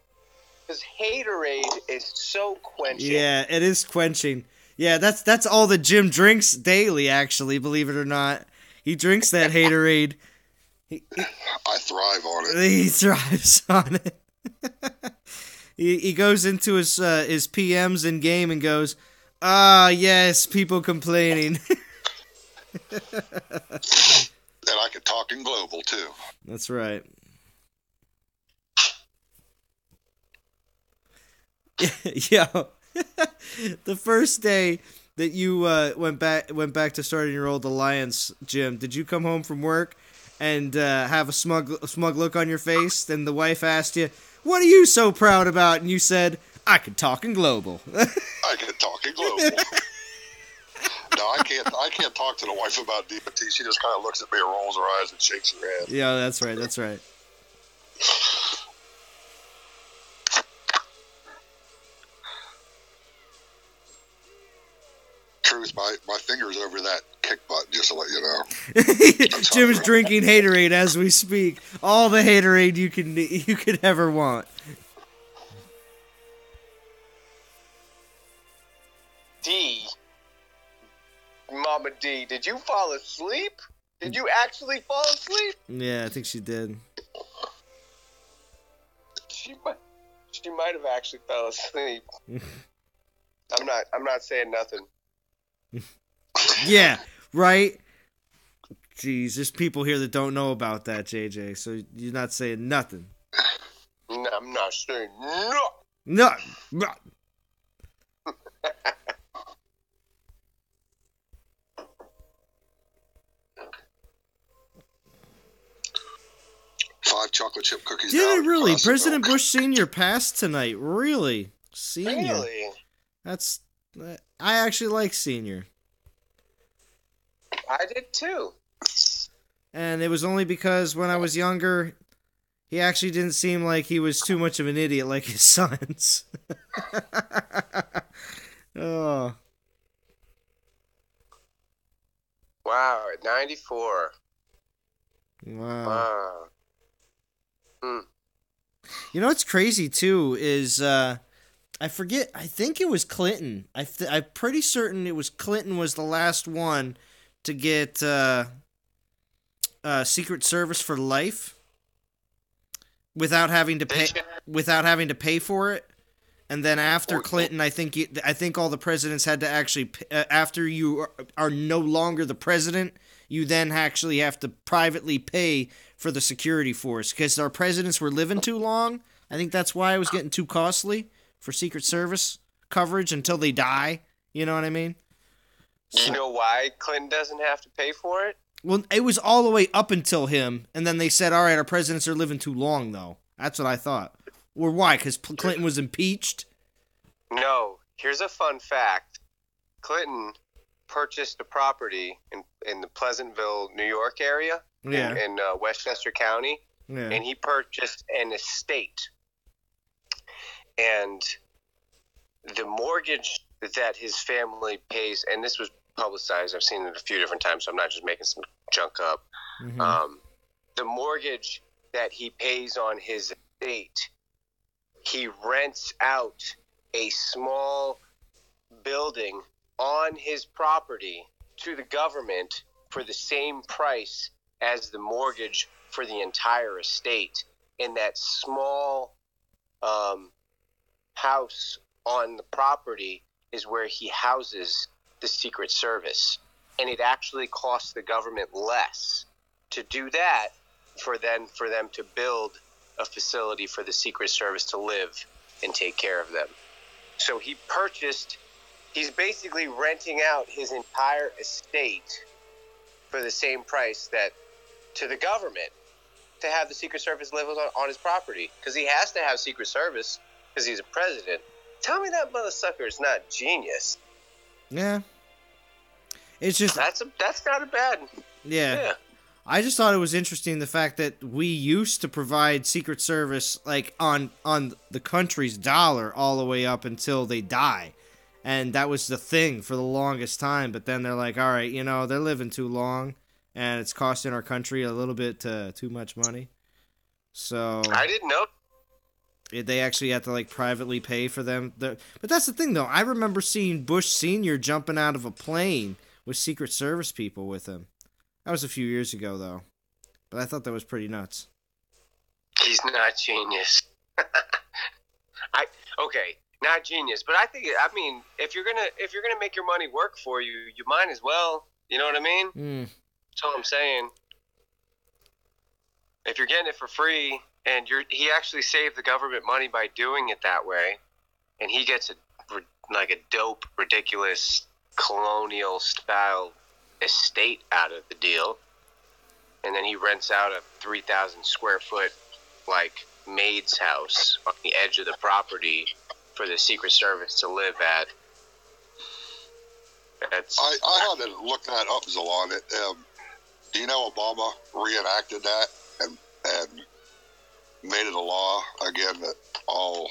Because haterade is so quenching. Yeah, it is quenching. Yeah, that's all that Jim drinks daily, actually, believe it or not. He drinks that haterade. I thrive on it. He thrives on it. He goes into his PMs in game and goes, yes, people complaining. And I can talk in global, too. That's right. Yo, the first day that you went back to starting your old alliance, Jim, did you come home from work and have a smug look on your face? Then the wife asked you, "What are you so proud about?" And you said, "I can talk in global." I can talk in global. No, I can't talk to the wife about DOT. She just kind of looks at me and rolls her eyes and shakes her head. Yeah, that's right. That's right. Truth, my finger's over that kick button, just to let you know. Jim's drinking Haterade as we speak. All the Haterade you could ever want. D. Mama D, did you fall asleep? Did you actually fall asleep? Yeah, I think she did. She might have actually fell asleep. I'm not saying nothing. Yeah, right? Jeez, there's people here that don't know about that, JJ, so you're not saying nothing. No, I'm not saying no. No. No. 5 chocolate chip cookies. Did it really? President Bush Sr. passed tonight. Really? Senior. Really? That's... I actually like Senior. I did too. And it was only because when I was younger, he actually didn't seem like he was too much of an idiot like his sons. Oh. Wow, at 94. Wow. Hmm. You know what's crazy, too, is... I forget. I think it was Clinton. I'm pretty certain it was Clinton was the last one to get Secret Service for life without having to pay for it. And then after Clinton, I think all the presidents had to actually after you are no longer the president, you then actually have to privately pay for the security force because our presidents were living too long. I think that's why it was getting too costly for Secret Service coverage until they die. You know what I mean? You know why Clinton doesn't have to pay for it? Well, it was all the way up until him, and then they said, all right, our presidents are living too long, though. That's what I thought. Or why? Because Clinton was impeached? No. Here's a fun fact. Clinton purchased a property in the Pleasantville, New York area, in Westchester County, and he purchased an estate. And the mortgage that his family pays, and this was publicized, I've seen it a few different times, so I'm not just making some junk up. Mm-hmm. The mortgage that he pays on his estate, he rents out a small building on his property to the government for the same price as the mortgage for the entire estate. In that small house on the property is where he houses the Secret Service, and it actually costs the government less to do that for them to build a facility for the Secret Service to live and take care of them. So he's basically renting out his entire estate for the same price that to the government to have the Secret Service live on his property, because he has to have Secret Service because he's a president. Tell me that mother sucker is not genius. Yeah. It's just... That's not a bad... Yeah. I just thought it was interesting the fact that we used to provide Secret Service like on the country's dollar all the way up until they die. And that was the thing for the longest time. But then they're like, all right, they're living too long. And it's costing our country a little bit too much money. So... I didn't know. They actually had to like privately pay for them. But that's the thing, though. I remember seeing Bush Sr. jumping out of a plane with Secret Service people with him. That was a few years ago, though. But I thought that was pretty nuts. He's not genius. Not genius, but if you're gonna make your money work for you, you might as well. You know what I mean? That's all I'm saying. If you're getting it for free, and he actually saved the government money by doing it that way, and he gets a dope, ridiculous, colonial style estate out of the deal, and then he rents out a 3,000 square foot maid's house on the edge of the property for the Secret Service to live at. That's I had to look that up, Zalon. Do you know Obama reenacted that and made it a law again that all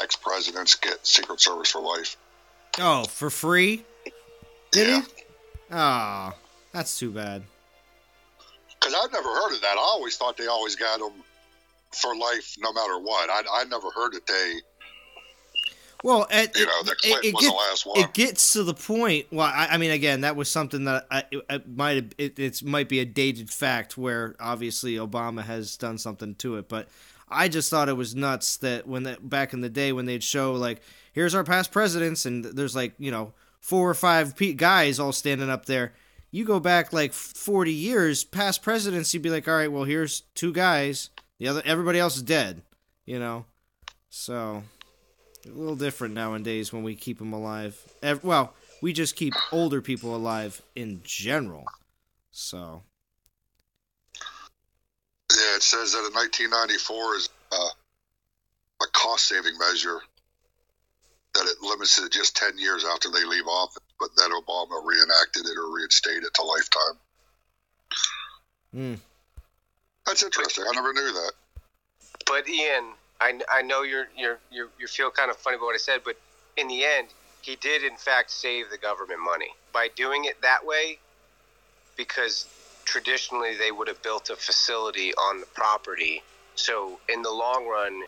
ex-presidents get Secret Service for life? Oh, for free? Did Yeah. he? Oh, that's too bad. Because I've never heard of that. I always thought they always got them for life no matter what. I never heard that they, Well, that Clinton was the last one. it gets to the point. Well, I mean, again, that was something that it might be a dated fact where obviously Obama has done something to it, but I just thought it was nuts that back in the day when they'd show like, here's our past presidents, and there's like 4 or 5 guys all standing up there. You go back like 40 years past presidents, you'd be like, all right, well, here's 2 guys. Everybody else is dead. So. A little different nowadays when we keep them alive. Well, we just keep older people alive in general. So. Yeah, it says that in 1994 is a cost-saving measure that it limits it to just 10 years after they leave office, but then Obama reenacted it or reinstated it to lifetime. That's interesting. I never knew that. But Ian, I know you feel kind of funny about what I said, but in the end, he did in fact save the government money by doing it that way, because traditionally they would have built a facility on the property. So in the long run,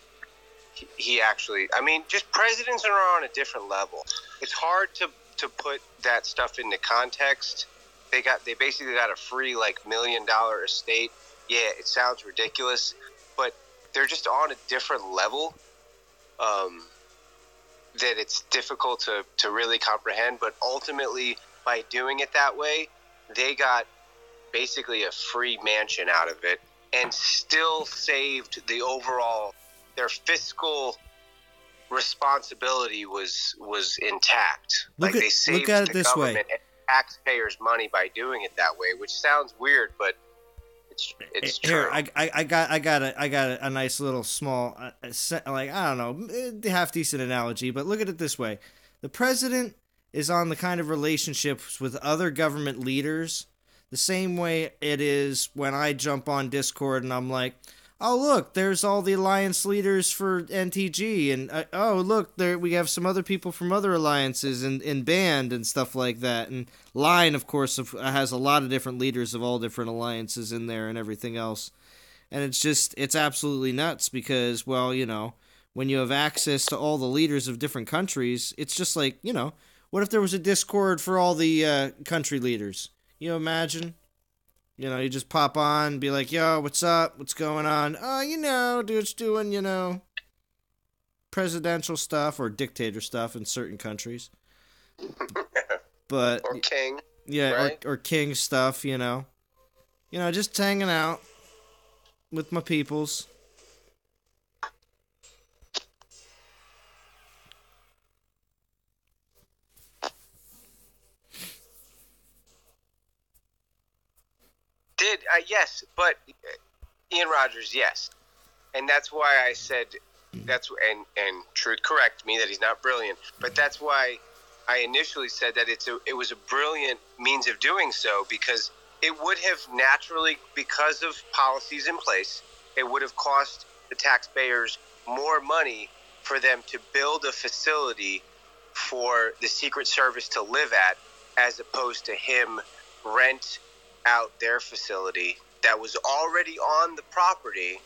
he actually, I mean, just presidents are on a different level. It's hard to put that stuff into context. They basically got a free like $1 million estate. Yeah, it sounds ridiculous, but they're just on a different level that it's difficult to really comprehend. But ultimately, by doing it that way, they got basically a free mansion out of it and still saved the overall, their fiscal responsibility was intact. Look at it this way. And taxpayers' money by doing it that way, which sounds weird, but it's true. Here, I got a nice little small, like, I don't know, half decent analogy, but look at it this way. The president is on the kind of relationships with other government leaders the same way it is when I jump on Discord and I'm like, oh, look, there's all the alliance leaders for NTG, and oh, look, there we have some other people from other alliances in band and stuff like that. And Line, of course, has a lot of different leaders of all different alliances in there and everything else. And it's absolutely nuts because, well, when you have access to all the leaders of different countries, it's just like, what if there was a Discord for all the country leaders? Imagine? You just pop on and be like, yo, what's up? What's going on? Oh, dude's doing, presidential stuff or dictator stuff in certain countries. But or king. Yeah, right? or king stuff, just hanging out with my peoples. Yes, but Ian Rogers, yes, and that's why I said and Truth correct me that he's not brilliant, but that's why I initially said that it was a brilliant means of doing so, because it would have naturally, because of policies in place, it would have cost the taxpayers more money for them to build a facility for the Secret Service to live at, as opposed to him rent out their facility that was already on the property.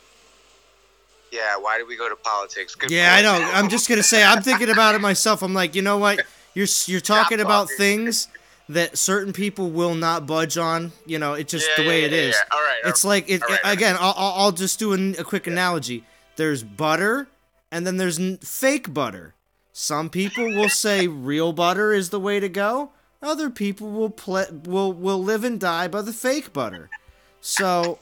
Yeah, why did we go to politics? Good yeah, point. I know. I'm just gonna say, I'm thinking about it myself. I'm like, you know what? You're talking about things that certain people will not budge on. It's just the way it is. Yeah. All right. It's like it again. I'll just do a quick analogy. There's butter, and then there's fake butter. Some people will say real butter is the way to go. Other people will live and die by the fake butter. So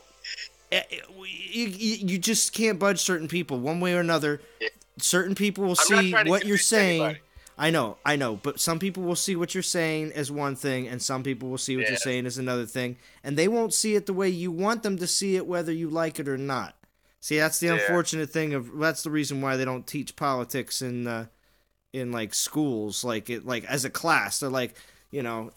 you just can't budge certain people one way or another. Yeah. Certain people will see what you're saying. Anybody. I know, but some people will see what you're saying as one thing, and some people will see what you're saying as another thing, and they won't see it the way you want them to see it, whether you like it or not. See, that's the unfortunate thing that's the reason why they don't teach politics in like schools, like as a class. They're like,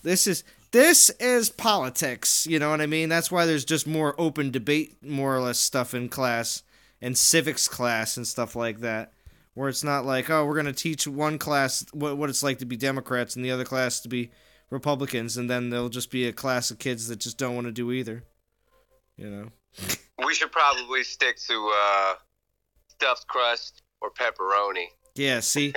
This is politics. You know what I mean? That's why there's just more open debate, more or less, stuff in class and civics class and stuff like that, where it's not like, oh, we're gonna teach one class what it's like to be Democrats and the other class to be Republicans, and then there'll just be a class of kids that just don't want to do either. We should probably stick to stuffed crust or pepperoni. Yeah, see,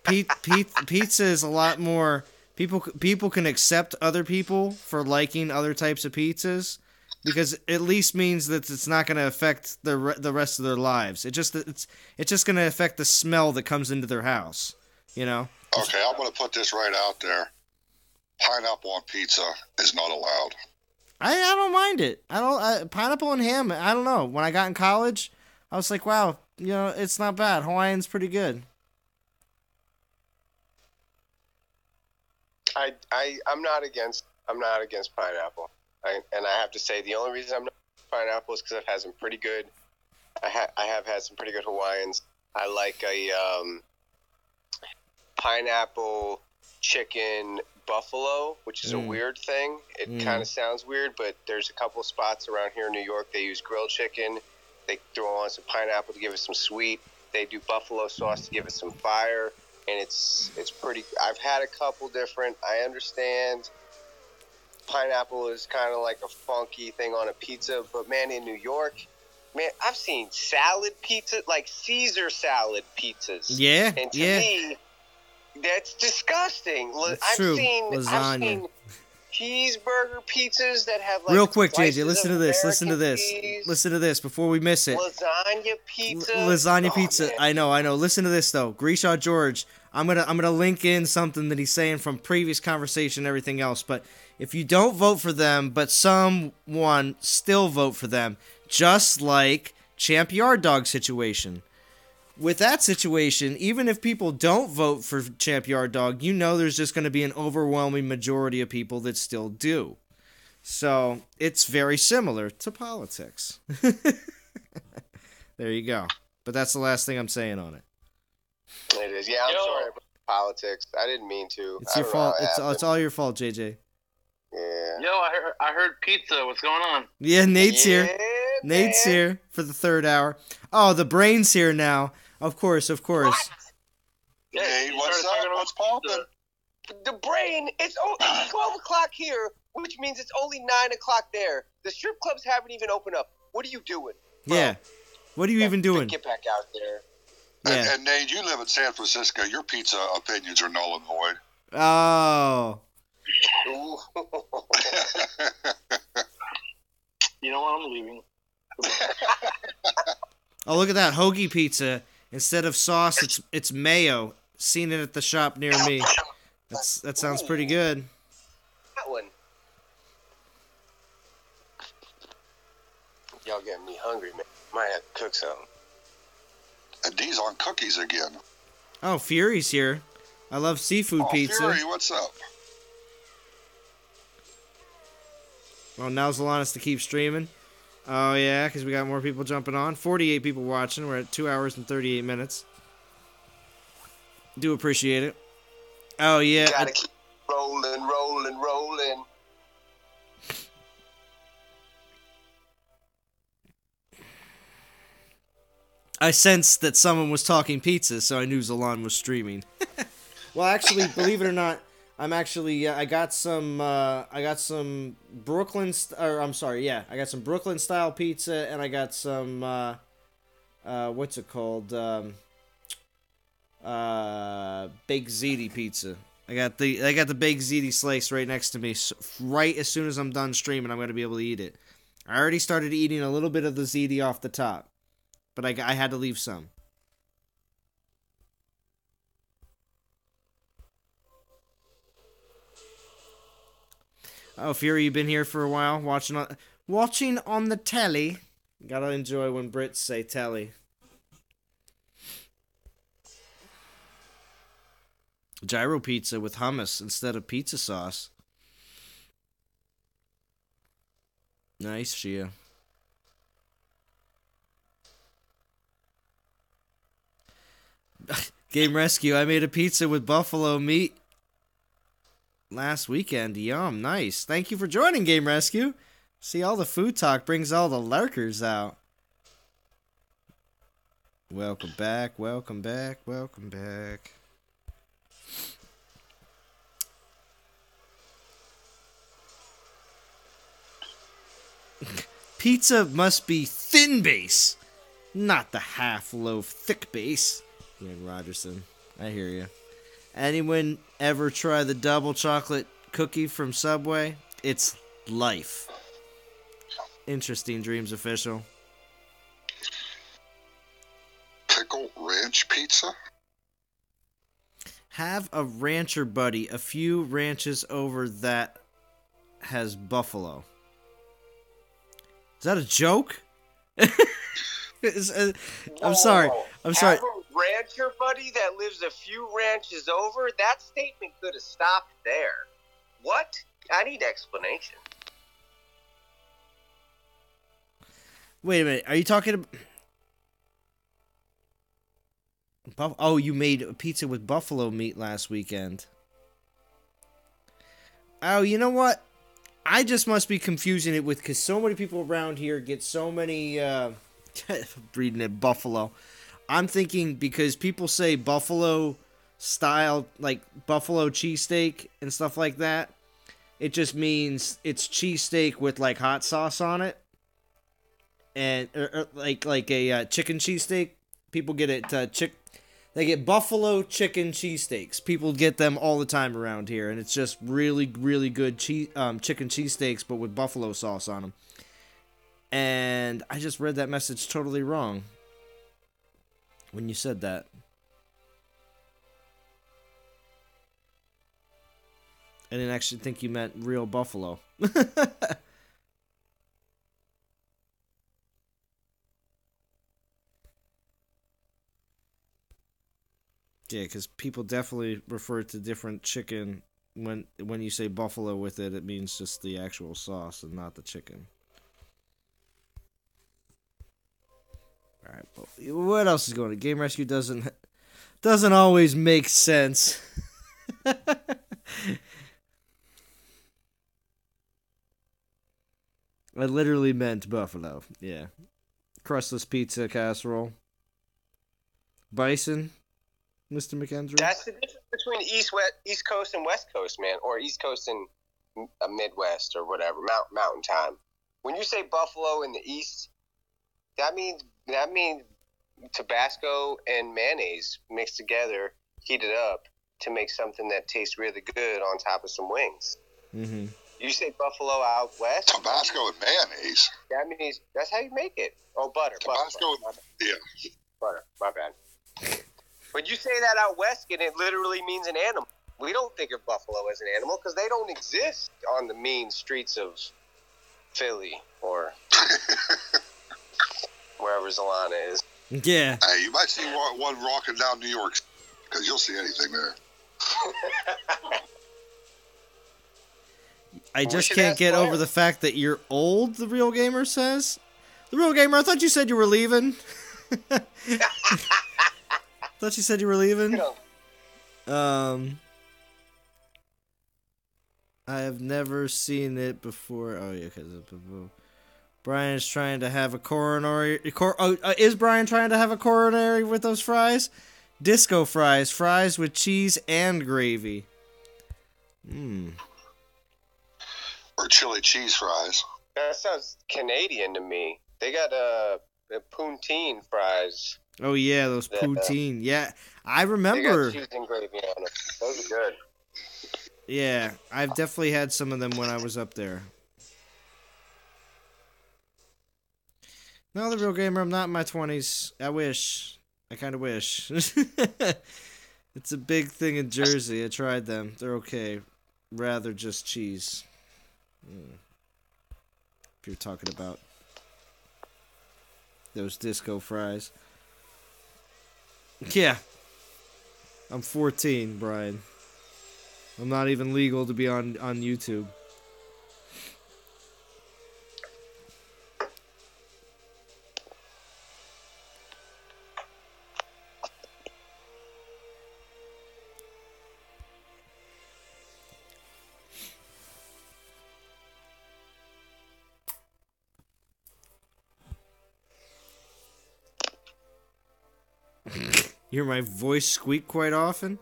pizza is a lot more. People can accept other people for liking other types of pizzas because it at least means that it's not going to affect the rest of their lives. It's just going to affect the smell that comes into their house. Okay, I'm going to put this right out there. Pineapple on pizza is not allowed. I don't mind it. Pineapple and ham. I don't know. When I got in college, I was like, wow, it's not bad. Hawaiian's pretty good. I'm not against pineapple. And I have to say the only reason I'm not against pineapple is because I've had some pretty good. I have had some pretty good Hawaiians. I like a pineapple chicken buffalo, which is a weird thing. It kind of sounds weird, but there's a couple spots around here in New York. They use grilled chicken. They throw on some pineapple to give it some sweet. They do buffalo sauce to give it some fire. And it's pretty. I've had a couple different. I understand pineapple is kind of like a funky thing on a pizza, but man, in New York, I've seen salad pizza, like Caesar salad pizzas. Yeah, and to me, that's disgusting. That's true. I've seen cheeseburger pizzas that have like real quick, JJ. Listen to this. Listen to this before we miss it. Lasagna pizza. Lasagna pizza. Man. I know. Listen to this though. Grisha George. I'm gonna link in something that he's saying from previous conversation and everything else. But if you don't vote for them, but someone still vote for them, just like Champ Yard Dog situation. With that situation, even if people don't vote for Champ Yard Dog, there's just going to be an overwhelming majority of people that still do. So it's very similar to politics. There you go. But that's the last thing I'm saying on it. It is. Yeah, I'm sorry about politics. I didn't mean to. It's your fault. It's all your fault, JJ. Yeah. Yo, I heard pizza. What's going on? Yeah, Nate's here. Man. Nate's here for the third hour. Oh, the brain's here now. Of course. Hey, what's up? What's poppin'? The brain, it's 12 o'clock here, which means it's only 9 o'clock there. The strip clubs haven't even opened up. What are you doing? Yeah. What are you even doing? Get back out there. Yeah. And Nate, you live in San Francisco. Your pizza opinions are null and void. Oh. You know what? I'm leaving. Oh, look at that hoagie pizza. Instead of sauce, it's mayo. Seen it at the shop near me. That sounds pretty good. That one. Y'all getting me hungry, man. Might have to cook something. And D's on cookies again. Oh, Fury's here. I love seafood pizza. Fury, what's up? Well, now's Alanis to keep streaming. Oh, yeah, because we got more people jumping on. 48 people watching. We're at 2 hours and 38 minutes. Do appreciate it. Oh, yeah. Gotta keep rolling. I sensed that someone was talking pizza, so I knew Zalan was streaming. Well, actually, believe it or not, I'm actually I got some Brooklyn I got some Brooklyn style pizza, and I got some what's it called, baked ziti pizza. I got the baked ziti slice right next to me. So right as soon as I'm done streaming, I'm gonna be able to eat it. I already started eating a little bit of the ziti off the top, but I had to leave some. Oh, Fury, you've been here for a while, watching on the telly. Gotta enjoy when Brits say telly. Gyro pizza with hummus instead of pizza sauce. Nice, Shia. Game Rescue, I made a pizza with buffalo meat. last weekend. Yum, nice. Thank you for joining Game Rescue. See, all the food talk brings all the lurkers out. Welcome back, welcome back, welcome back. Pizza must be thin base, not the half loaf thick base. Ian Rogerson, I hear you. Anyone ever try the double chocolate cookie from Subway? It's life. Interesting Dreams official. Pickle ranch pizza? Have a rancher buddy a few ranches over that has buffalo. Is that a joke? I'm sorry. I'm sorry. Have a rancher buddy that lives a few ranches over? That statement could have stopped there. What? I need explanation. Wait a minute. Are you talking about... Oh, you made a pizza with buffalo meat last weekend. Oh, you know what? I just must be confusing it with... Because so many people around here get so many... reading it, buffalo. I'm thinking because people say buffalo style, like buffalo cheesesteak and stuff like that. It just means it's cheesesteak with like hot sauce on it. And like a chicken cheesesteak. People get it they get buffalo chicken cheesesteaks. People get them all the time around here, and it's just really, really good chicken cheesesteaks, but with buffalo sauce on them. And I just read that message totally wrong when you said that. I didn't actually think you meant real buffalo. Yeah, because people definitely refer to different chicken. When you say buffalo with it, it means just the actual sauce and not the chicken. Alright, well, what else is going on? Game Rescue doesn't always make sense. I literally meant buffalo. Yeah. Crustless pizza casserole. Bison, Mr. McKendry. That's the difference between East Coast and West Coast, man, or East Coast and Midwest or whatever, Mountain Time. When you say buffalo in the East, that means Tabasco and mayonnaise mixed together, heated up to make something that tastes really good on top of some wings. Mm-hmm. You say buffalo out west? Tabasco and mayonnaise. That means that's how you make it. Oh, butter. Tabasco, yeah. Butter. My bad. But you say that out west, and it literally means an animal. We don't think of buffalo as an animal because they don't exist on the mean streets of Philly or wherever Zalana is. Yeah. Hey, you might see one rocking down New York because you'll see anything there. I just can't get over the fact that you're old, the Real Gamer says. The Real Gamer, I thought you said you were leaving. Thought you said you were leaving. I have never seen it before. Oh, yeah, because Brian is trying to have a coronary. Is Brian trying to have a coronary with those fries? Disco fries. Fries with cheese and gravy. Or chili cheese fries. That sounds Canadian to me. They got poutine fries. Oh, yeah, those poutine. Yeah, I remember. They got cheese and gravy on them. Those are good. Yeah, I've definitely had some of them when I was up there. No, the Real Gamer, I'm not in my 20s. I wish. I kind of wish. It's a big thing in Jersey. I tried them. They're okay. Rather just cheese. If you're talking about those disco fries. Yeah. I'm 14, Brian. I'm not even legal to be on YouTube. You hear my voice squeak quite often?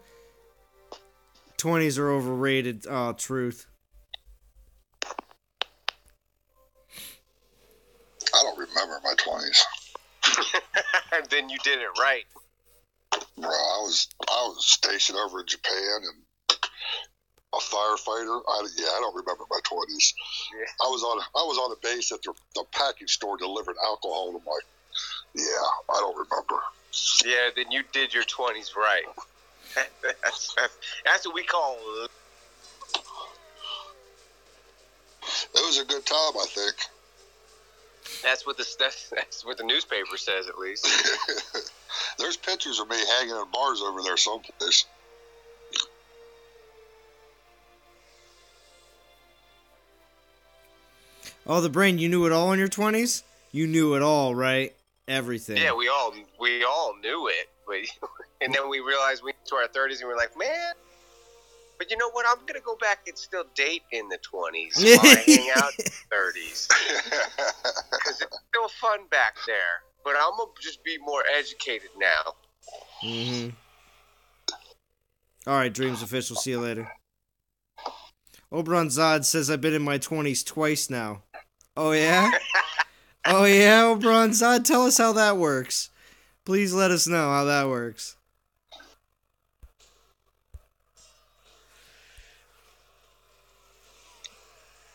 20s are overrated. Oh, truth. I don't remember my 20s. Then you did it right. Bro, I was stationed over in Japan and a firefighter. I don't remember my 20s. Yeah. I was on a base that the package store delivered alcohol. And I'm like, yeah, I don't remember. Yeah, then you did your 20s right. That's what we call. It was a good time, I think. That's what the newspaper says, at least. There's pictures of me hanging in bars over there someplace. Oh, the brain, you knew it all in your 20s? You knew it all, right? Everything. Yeah, we all knew it, and then we realized we went to our 30s and we're like, man. But you know what? I'm gonna go back and still date in the 20s while I hang out in the 30s because it's still fun back there. But I'm gonna just be more educated now. Mm-hmm. All right, Dreams official. See you later. Oberon Zod says I've been in my 20s twice now. Oh yeah. Oh yeah, Oberon Zod. Tell us how that works. Please let us know how that works.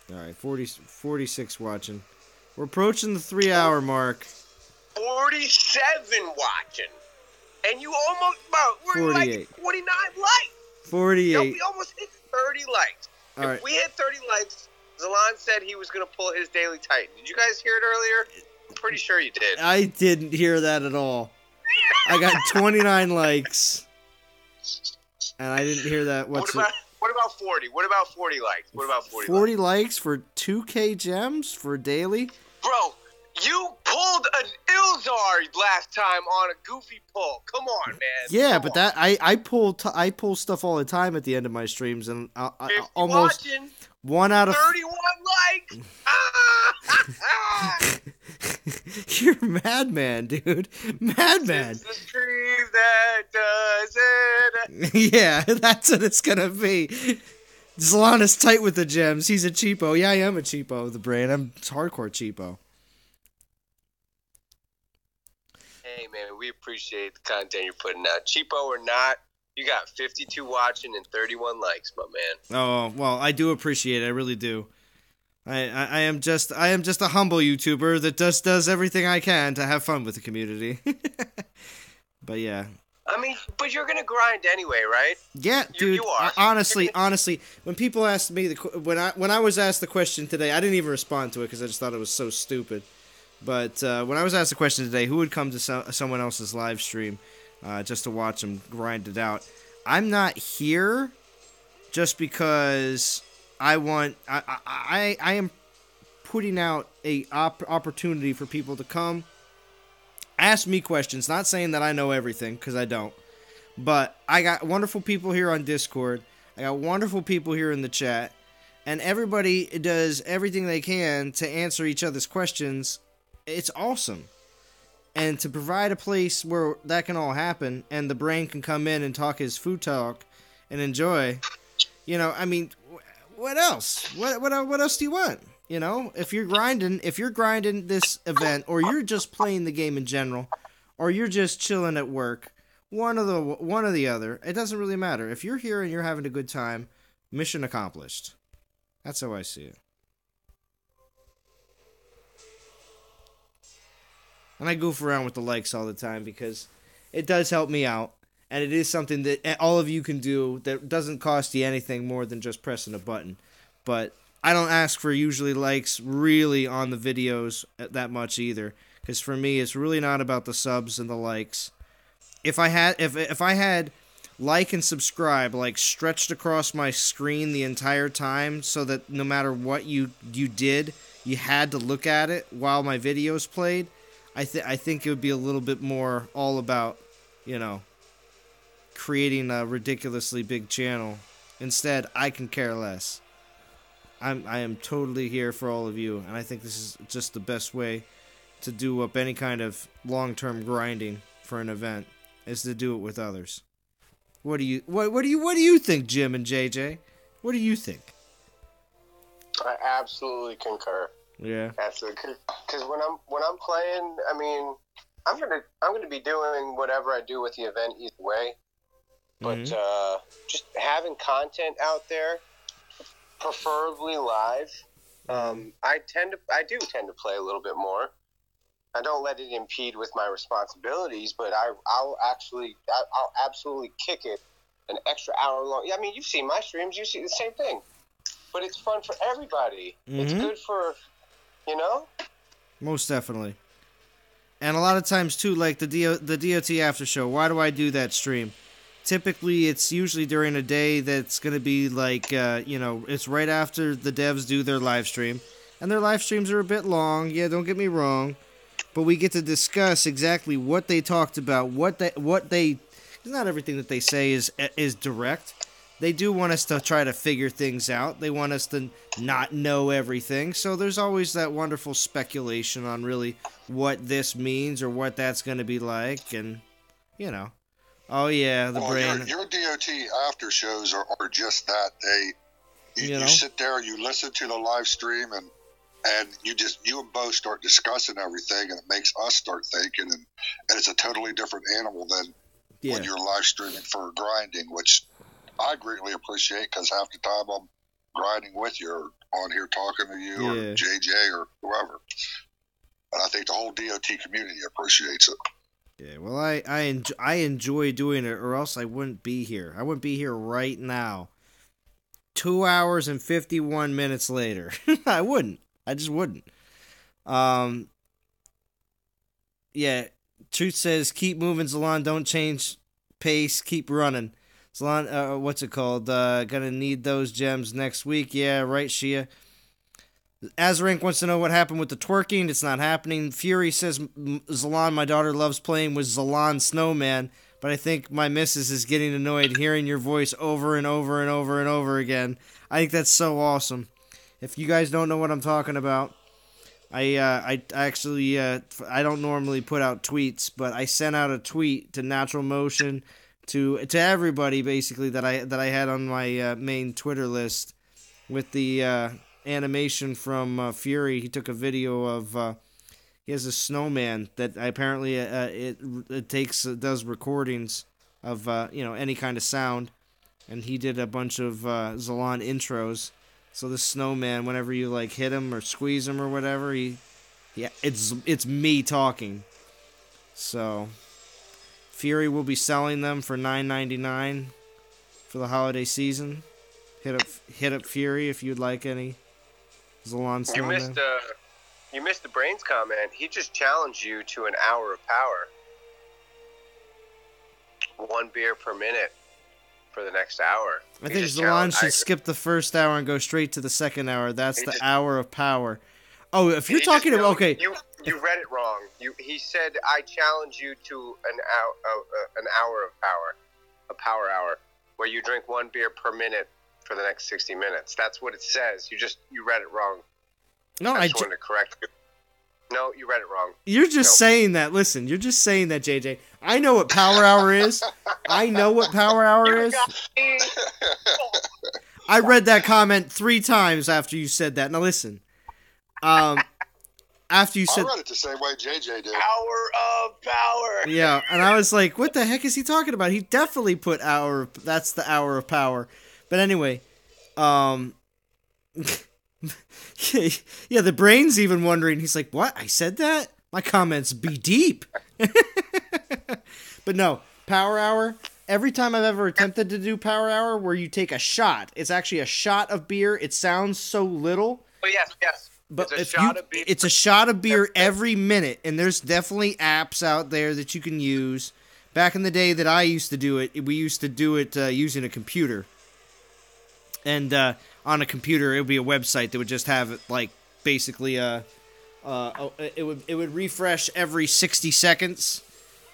All right, 46 watching. We're approaching the 3-hour mark. 47 watching, and you almost we're 48. like 49 likes. 48. No, we almost hit 30 likes. All if right. we hit 30 likes, Zalon said he was going to pull his Daily Titan. Did you guys hear it earlier? I'm pretty sure you did. I didn't hear that at all. I got 29 likes, and I didn't hear that. What about 40? What about 40 likes? What about 40? 40 likes for 2K gems for daily? Bro, you pulled an Ilzar last time on a goofy pull. Come on, man. Yeah, Come but on. that I pull stuff all the time at the end of my streams, and I 50 almost watching, 1 out of 31 likes. You're madman, dude. Madman. It's the stream that does it. Yeah, that's what it's gonna be. Zalon is tight with the gems. He's a cheapo. Yeah, I am a cheapo. The brain. I'm hardcore cheapo. Hey, man, we appreciate the content you're putting out. Cheapo or not, you got 52 watching and 31 likes, my man. Oh well, I do appreciate it. I really do. I am just a humble YouTuber that just does everything I can to have fun with the community. But yeah. I mean, but you're gonna grind anyway, right? Yeah, dude. You are. Honestly, when people asked me when I was asked the question today, I didn't even respond to it because I just thought it was so stupid. But when I was asked the question today, who would come to someone else's live stream just to watch them grind it out? I'm not here just because I am putting out a opportunity for people to come ask me questions. Not saying that I know everything, because I don't. But I got wonderful people here on Discord. I got wonderful people here in the chat. And everybody does everything they can to answer each other's questions. It's awesome. And to provide a place where that can all happen, and the brain can come in and talk his food talk and enjoy. You know, I mean, what else? What else do you want? You know, if you're grinding this event, or you're just playing the game in general, or you're just chilling at work, one or the other, it doesn't really matter. If you're here and you're having a good time, mission accomplished. That's how I see it. And I goof around with the likes all the time because it does help me out. And it is something that all of you can do that doesn't cost you anything more than just pressing a button. But I don't ask for usually likes really on the videos that much either. Because for me, it's really not about the subs and the likes. If I had like and subscribe like stretched across my screen the entire time so that no matter what you did, you had to look at it while my videos played, I think it would be a little bit more all about, you know, creating a ridiculously big channel. Instead, I can care less. I am totally here for all of you, and I think this is just the best way to do up any kind of long-term grinding for an event. is to do it with others. What do you think, Jim and JJ? What do you think? I absolutely concur. Yeah. Absolutely, because when I'm playing, I mean, I'm gonna be doing whatever I do with the event either way. But just having content out there, preferably live. I do tend to play a little bit more. I don't let it impede with my responsibilities, but I'll absolutely kick it an extra hour long. I mean, you've seen my streams, you see the same thing. But it's fun for everybody. It's good for, Most definitely. And a lot of times too, like the DOT after show. Why do I do that stream? Typically, it's usually during a day that's going to be like, it's right after the devs do their live stream. And their live streams are a bit long. Yeah, don't get me wrong. But we get to discuss exactly what they talked about, what they not everything that they say is direct. They do want us to try to figure things out. They want us to not know everything. So there's always that wonderful speculation on really what this means or what that's going to be like. And, oh yeah, the brain. Your DOT after shows are just that. You sit there, you listen to the live stream, and you and Bo start discussing everything, and it makes us start thinking, and it's a totally different animal than when you're live streaming for grinding, which I greatly appreciate, because half the time I'm grinding with you or on here talking to you or JJ or whoever. And I think the whole DOT community appreciates it. Yeah, well, I enjoy doing it, or else I wouldn't be here. I wouldn't be here right now. 2 hours and 51 minutes later. I wouldn't. I just wouldn't. Yeah, Truth says, keep moving, Zalon. Don't change pace. Keep running. Zalon, what's it called? Gonna need those gems next week. Yeah, right, Shia. Azarink wants to know what happened with the twerking. It's not happening. Fury says, Zalon, my daughter loves playing with Zalon Snowman, but I think my missus is getting annoyed hearing your voice over and over and over and over again. I think that's so awesome. If you guys don't know what I'm talking about, I actually I don't normally put out tweets, but I sent out a tweet to Natural Motion, to everybody basically that I had on my main Twitter list with the animation from Fury. He took a video of he has a snowman that apparently it does recordings of any kind of sound, and he did a bunch of Zalon intros. So the snowman, whenever you like hit him or squeeze him or whatever, it's me talking. So Fury will be selling them for $9.99 for the holiday season. Hit up Fury if you'd like any Zalon snowman. You missed the Brains comment. He just challenged you to an hour of power. 1 beer per minute for the next hour. I think Zalon should skip the first hour and go straight to the second hour. That's the hour of power. Oh, if you're talking about... Okay. You read it wrong. He said, I challenge you to an hour of power. A power hour. Where you drink 1 beer per minute for the next 60 minutes. That's what it says. You read it wrong. No, I just wanted to correct you. No, you read it wrong. You're just saying that. Listen, you're just saying that, JJ. I know what power hour is. I know what power hour is. I read that comment 3 times after you said that. Now listen. After you said... I read it the same way JJ did. Hour of power. Yeah, and I was like, what the heck is he talking about? He definitely put hour... That's the hour of power. But anyway, yeah, the Brain's even wondering. He's like, what? I said that? My comments be deep. But no, power hour. Every time I've ever attempted to do power hour where you take a shot, it's actually a shot of beer. It sounds so little. Oh, yes. But it's a shot of beer every minute, and there's definitely apps out there that you can use. Back in the day that I used to do it, we used to do it using a computer. And on a computer, it would be a website that would just have like basically it would refresh every 60 seconds,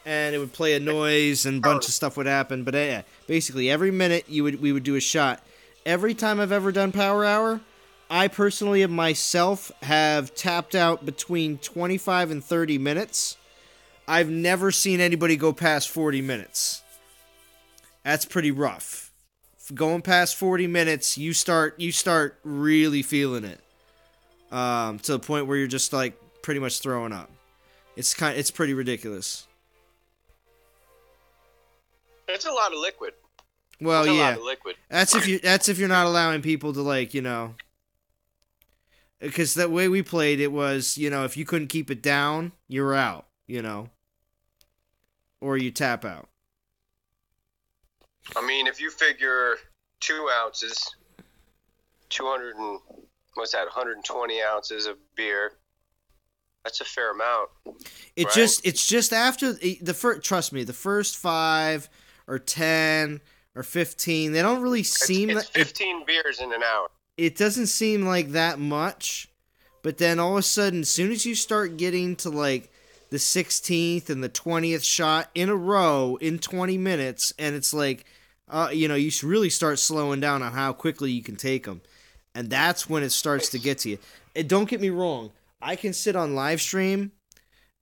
and it would play a noise and a bunch of stuff would happen. But basically every minute we would do a shot. Every time I've ever done power hour, I personally myself have tapped out between 25 and 30 minutes. I've never seen anybody go past 40 minutes. That's pretty rough. Going past 40 minutes, you start really feeling it. To the point where you're just like pretty much throwing up. It's pretty ridiculous. It's a lot of liquid. Well, It's a yeah. lot of liquid. That's if you're not allowing people to, like, you know, because the way we played it was, you know, if you couldn't keep it down, you're out, you know, or you tap out. I mean, if you figure 2 ounces, 120 ounces of beer, that's a fair amount. It's just after the first. Trust me, the first 5 or 10 or 15, they don't really seem. It's 15 beers in an hour. It doesn't seem like that much, but then all of a sudden, as soon as you start getting to like the 16th and the 20th shot in a row in 20 minutes, and it's like, you know, you really start slowing down on how quickly you can take them, and that's when it starts to get to you. And don't get me wrong, I can sit on live stream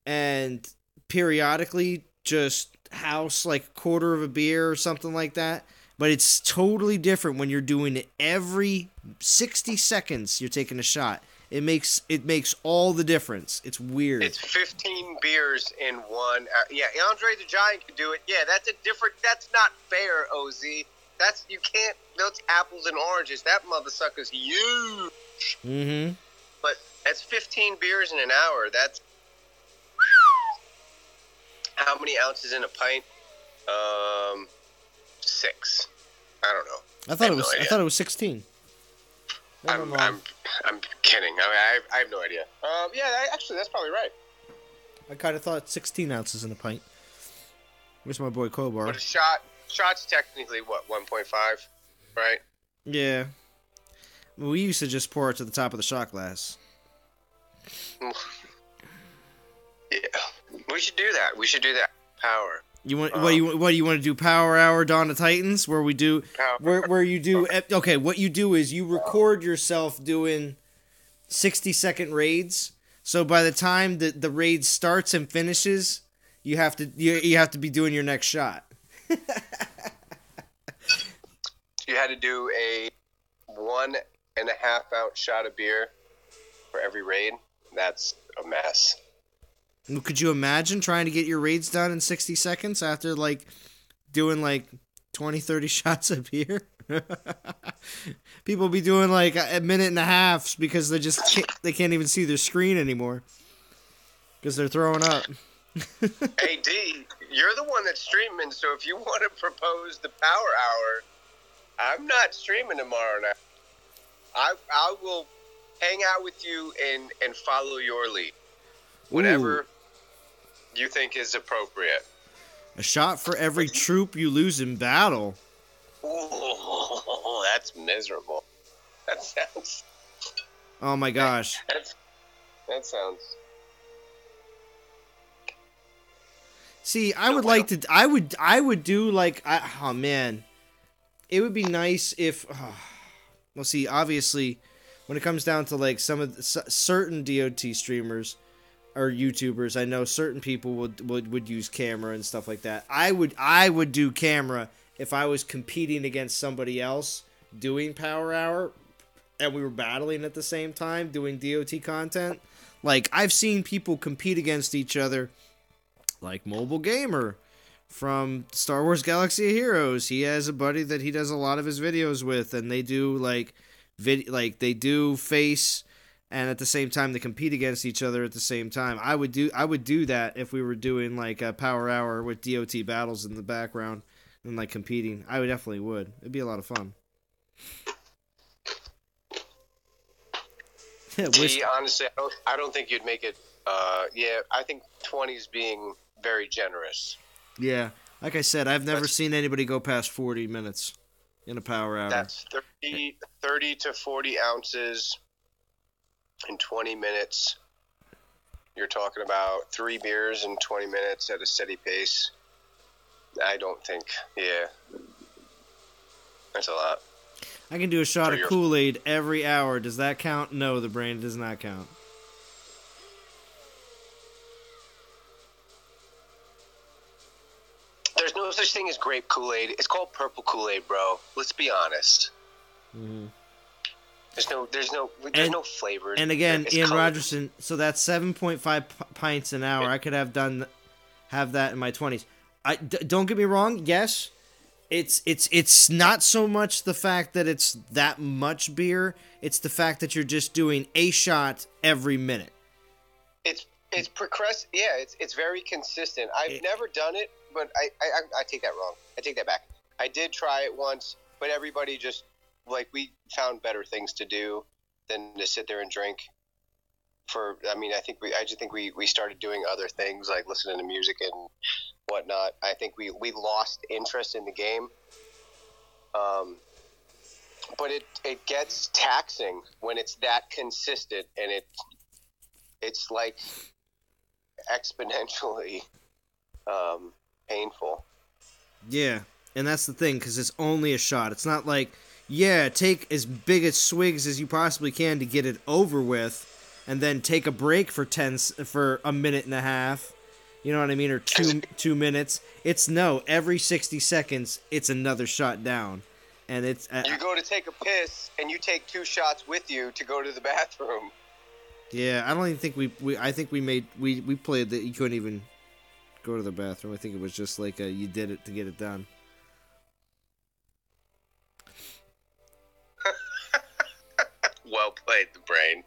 and periodically just house like a quarter of a beer or something like that. But it's totally different when you're doing it every 60 seconds. You're taking a shot. It makes all the difference. It's weird. It's 15 beers in 1 hour. Yeah, Andre the Giant could do it. Yeah, that's not fair, OZ. You can't, that's apples and oranges. That motherfucker's huge. Mm-hmm. But that's 15 beers in an hour. That's, how many ounces in a pint? 6. I don't know. I thought it was 16. I'm kidding. I have no idea. Actually, that's probably right. I kind of thought 16 ounces in a pint. Where's my boy Kobar? But shot's technically what, 1.5, right? Yeah. We used to just pour it to the top of the shot glass. Yeah, we should do that. Power. You want what do you want to do? Power Hour Dawn of Titans, where we do where you do okay. What you do is you record yourself doing 60-second raids. So by the time the raid starts and finishes, you have to be doing your next shot. You had to do a 1.5 ounce shot of beer for every raid. That's a mess. Could you imagine trying to get your raids done in 60 seconds after, like, doing, like, 20, 30 shots of beer? People be doing, like, a minute and a half because they can't even see their screen anymore because they're throwing up. Hey, D, you're the one that's streaming, so if you want to propose the Power Hour, I'm not streaming tomorrow night. I will hang out with you and follow your lead. Whatever you think is appropriate. A shot for every troop you lose in battle. Ooh, that's miserable. That sounds... Oh my gosh. That sounds... See, I would do like, oh man. It would be nice if, well, see, obviously, when it comes down to like some of certain DOT streamers or YouTubers, I know certain people would use camera and stuff like that. I would do camera if I was competing against somebody else doing Power Hour and we were battling at the same time doing DOT content. Like, I've seen people compete against each other, like Mobile Gamer from Star Wars Galaxy of Heroes. He has a buddy that he does a lot of his videos with, and they do they do face, and at the same time they compete against each other at the same time. I would do that if we were doing like a Power Hour with DOT battles in the background and like competing. I would definitely would. It'd be a lot of fun. Gee, honestly, I don't think you'd make it. I think 20's being very generous. Yeah, like I said, I've never seen anybody go past 40 minutes in a Power Hour. That's 30 to 40 ounces in 20 minutes. You're talking about 3 beers in 20 minutes at a steady pace. I don't think, that's a lot. I can do a shot of Kool-Aid every hour. Does that count? No, the brain does not count. no such thing as grape Kool-Aid. It's called purple Kool-Aid, bro. Let's be honest. Mm-hmm. There's no flavors. And again, It's Ian colored. Rogerson. So that's 7.5 pints an hour. I could have that in my 20s. Don't get me wrong. Yes, it's not so much the fact that it's that much beer. It's the fact that you're just doing a shot every minute. It's progressive. Yeah, it's very consistent. I've never done it, but I take that wrong. I take that back. I did try it once, but everybody just we found better things to do than to sit there and drink. I just think we started doing other things like listening to music and whatnot. I think we lost interest in the game. But it gets taxing when it's that consistent, and it's like exponentially painful. Yeah, and that's the thing, because it's only a shot. It's not like, yeah, take as big as swigs as you possibly can to get it over with, and then take a break for a minute and a half. You know what I mean? Or 2 minutes. It's no, every 60 seconds, it's another shot down. And it's... you go to take a piss, and you take 2 shots with you to go to the bathroom. Yeah, I don't even think we played that you couldn't even go to the bathroom. I think it was just like you did it to get it done. Well played, the brain.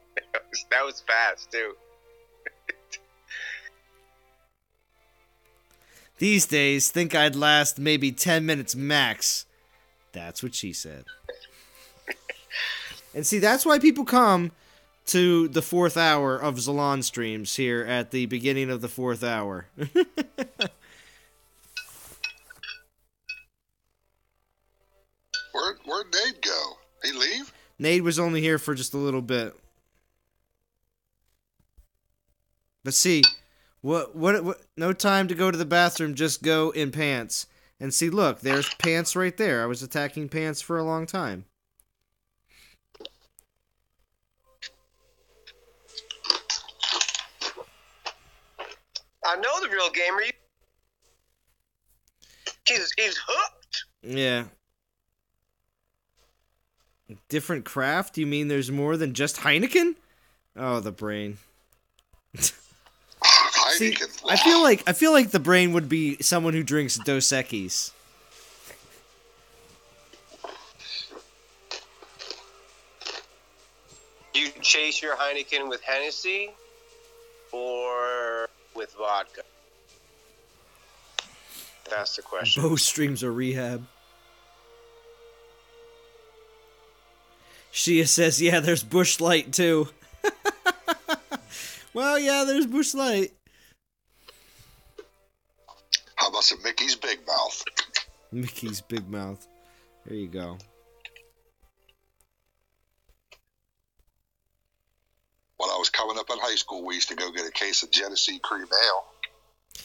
That was fast, too. These days, think I'd last maybe 10 minutes max. That's what she said. And see, that's why people come to the 4th hour of Zalon streams here at the beginning of the 4th hour. Where'd Nate go? He leave? Nate was only here for just a little bit. But see, what no time to go to the bathroom, just go in pants. And see, look, there's pants right there. I was attacking pants for a long time. I know the real gamer. He's hooked. Yeah. Different craft? You mean there's more than just Heineken? Oh, the brain. See, I feel like the brain would be someone who drinks Dos Equis. You chase your Heineken with Hennessy or with vodka? That's the question. Both streams are rehab. Shia says, yeah, there's Busch Light too. Well, yeah, there's Busch Light. How about some Mickey's Big Mouth? Mickey's Big Mouth. There you go. When I was coming up in high school, we used to go get a case of Genesee Cream Ale.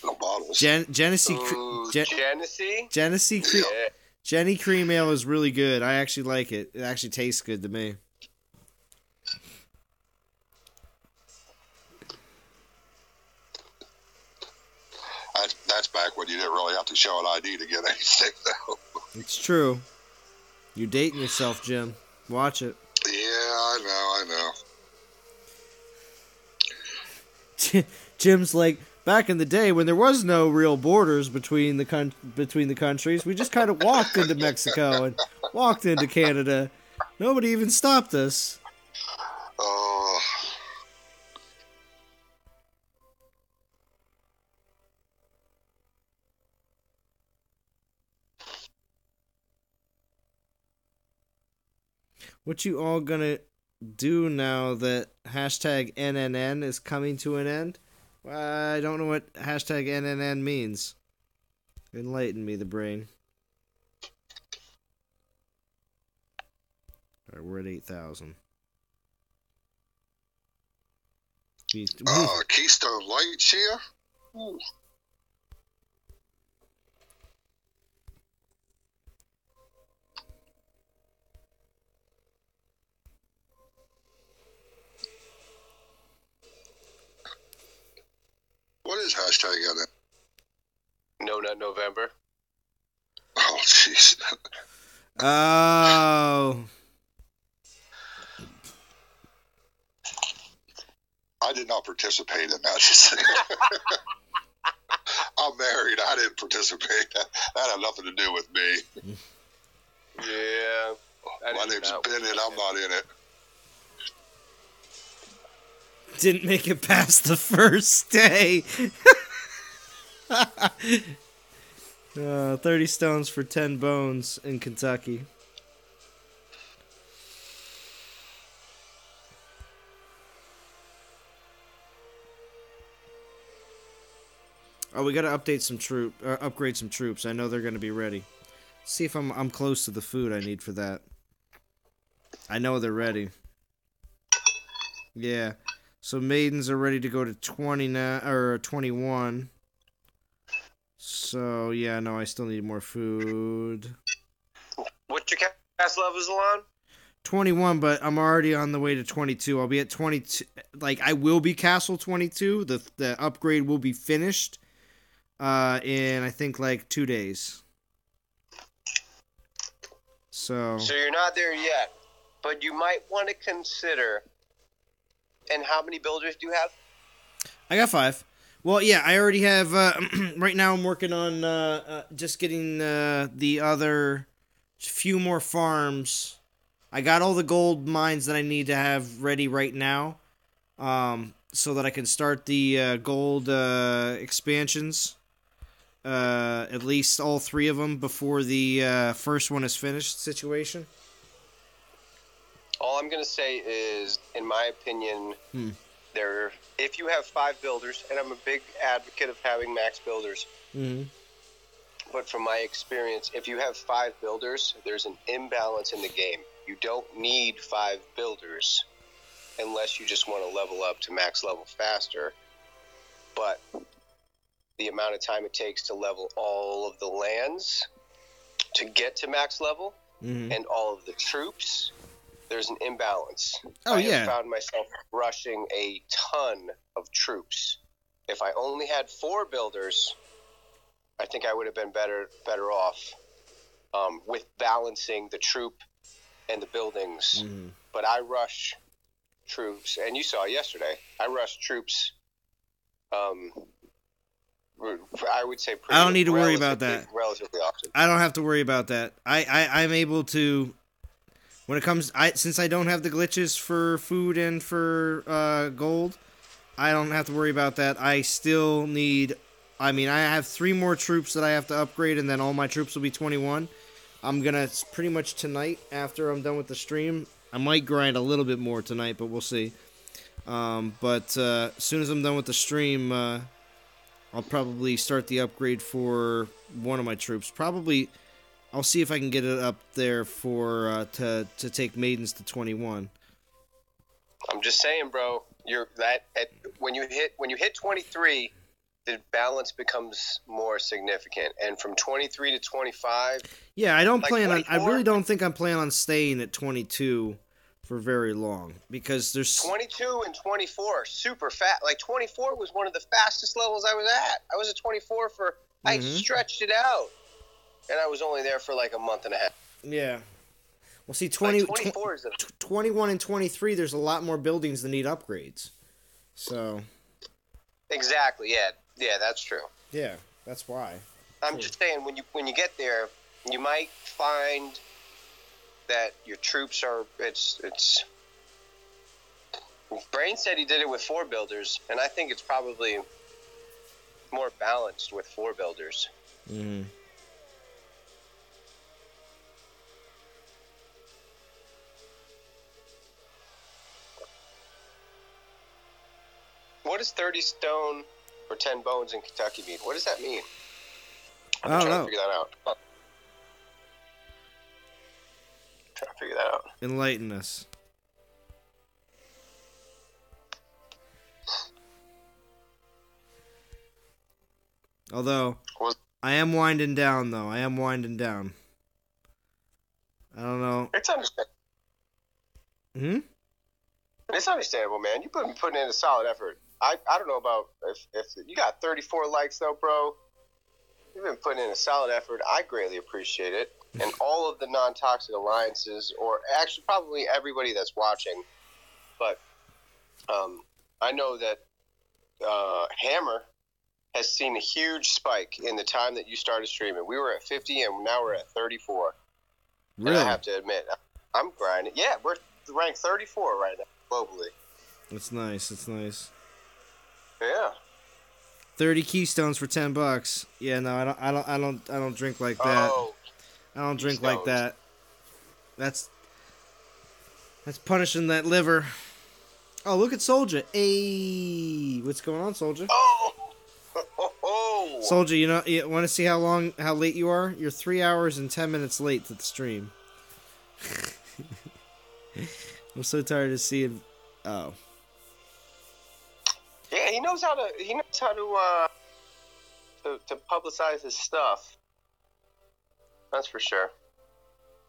Little bottles. Genesee Cream. Yeah. Jenny Cream Ale is really good. I actually like it. It actually tastes good to me. That's back when you didn't really have to show an ID to get anything, though. It's true. You're dating yourself, Jim. Watch it. Yeah, I know. Jim's like, back in the day when there was no real borders between the countries, we just kind of walked into Mexico and walked into Canada. Nobody even stopped us. What you all gonna do now that hashtag NNN is coming to an end? I don't know what hashtag NNN means. Enlighten me, the brain. Alright, we're at 8,000. Keystone Lights here? Ooh. What is hashtag NNN? No Nut November. jeez. Oh. I did not participate in that. I'm married. I didn't participate. That had nothing to do with me. Yeah. My name's Ben, and I'm not in it. Didn't make it past the first day. 30 stones for 10 bones in Kentucky. Oh, we gotta upgrade some troops. I know they're gonna be ready. See if I'm close to the food I need for that. I know they're ready. Yeah. So maidens are ready to go to 29 or 21. So yeah, no, I still need more food. What's your cast levels, Alon? 21, but I'm already on the way to 22. I'll be at 22. Like, I will be Castle 22. The upgrade will be finished in, I think, like 2 days. So you're not there yet, but you might want to consider. And how many builders do you have? I got 5. Well, yeah, I already have. Right now, I'm working on just getting the other few more farms. I got all the gold mines that I need to have ready right now, so that I can start the gold expansions. At least all 3 of them before the first one is finished. Situation. All I'm gonna say is, in my opinion, if you have 5 builders, and I'm a big advocate of having max builders. Mm-hmm. But from my experience, if you have 5 builders, there's an imbalance in the game. You don't need 5 builders unless you just want to level up to max level faster. But the amount of time it takes to level all of the lands to get to max level and all of the troops, there's an imbalance. Oh, I yeah. have found myself rushing a ton of troops. If I only had 4 builders, I think I would have been better off with balancing the troop and the buildings. But I rush troops, and you saw yesterday, I rushed troops. I would say I don't need to worry about that. Relatively often. I don't have to worry about that. I'm able to. When it comes, since I don't have the glitches for food and for gold, I don't have to worry about that. I still need. I mean, I have 3 more troops that I have to upgrade, and then all my troops will be 21. I'm gonna pretty much tonight, after I'm done with the stream, I might grind a little bit more tonight, but we'll see. But as soon as I'm done with the stream, I'll probably start the upgrade for one of my troops. Probably. I'll see if I can get it up there for to take maidens to 21. I'm just saying, bro. When you hit 23, the balance becomes more significant, and from 23 to 25. Yeah, I don't plan on. 24? I really don't think I'm planning on staying at 22 for very long because there's 22 and 24 are super fast. Like 24 was one of the fastest levels I was at. I was at 24 for. I stretched it out. And I was only there for like a month and a half. Yeah. Well, see, 21 and 23, there's a lot more buildings that need upgrades. So. Exactly. Yeah, that's true. Yeah, that's why. I'm just saying, when you get there, you might find that your troops are. It's. Brain said he did it with 4 builders, and I think it's probably more balanced with 4 builders. Mm-hmm. What does 30 stone for 10 bones in Kentucky mean? What does that mean? I don't know. To figure that out. Trying to figure that out. Enlighten us. Although, I am winding down, though. I don't know. It's understandable. It's understandable, man. You've been putting in a solid effort. I don't know about if you got 34 likes, though, bro. You've been putting in a solid effort. I greatly appreciate it. And all of the non-toxic alliances, or actually probably everybody that's watching, but I know that Hammer has seen a huge spike in the time that you started streaming. We were at 50, and now we're at 34. Really? And I have to admit, I'm grinding. Yeah, we're ranked 34 right now globally. That's nice. That's nice. Yeah. 30 Keystones for $10. Yeah, no, I don't drink like that. Oh, I don't drink Keystones. like that. That's punishing that liver. Oh, look at Soldier. Hey, what's going on, Soldier? oh. Soldier, you want to see how late you are? You're 3 hours and 10 minutes late to the stream. I'm so tired of seeing. Oh. Yeah, he knows how to publicize his stuff. That's for sure.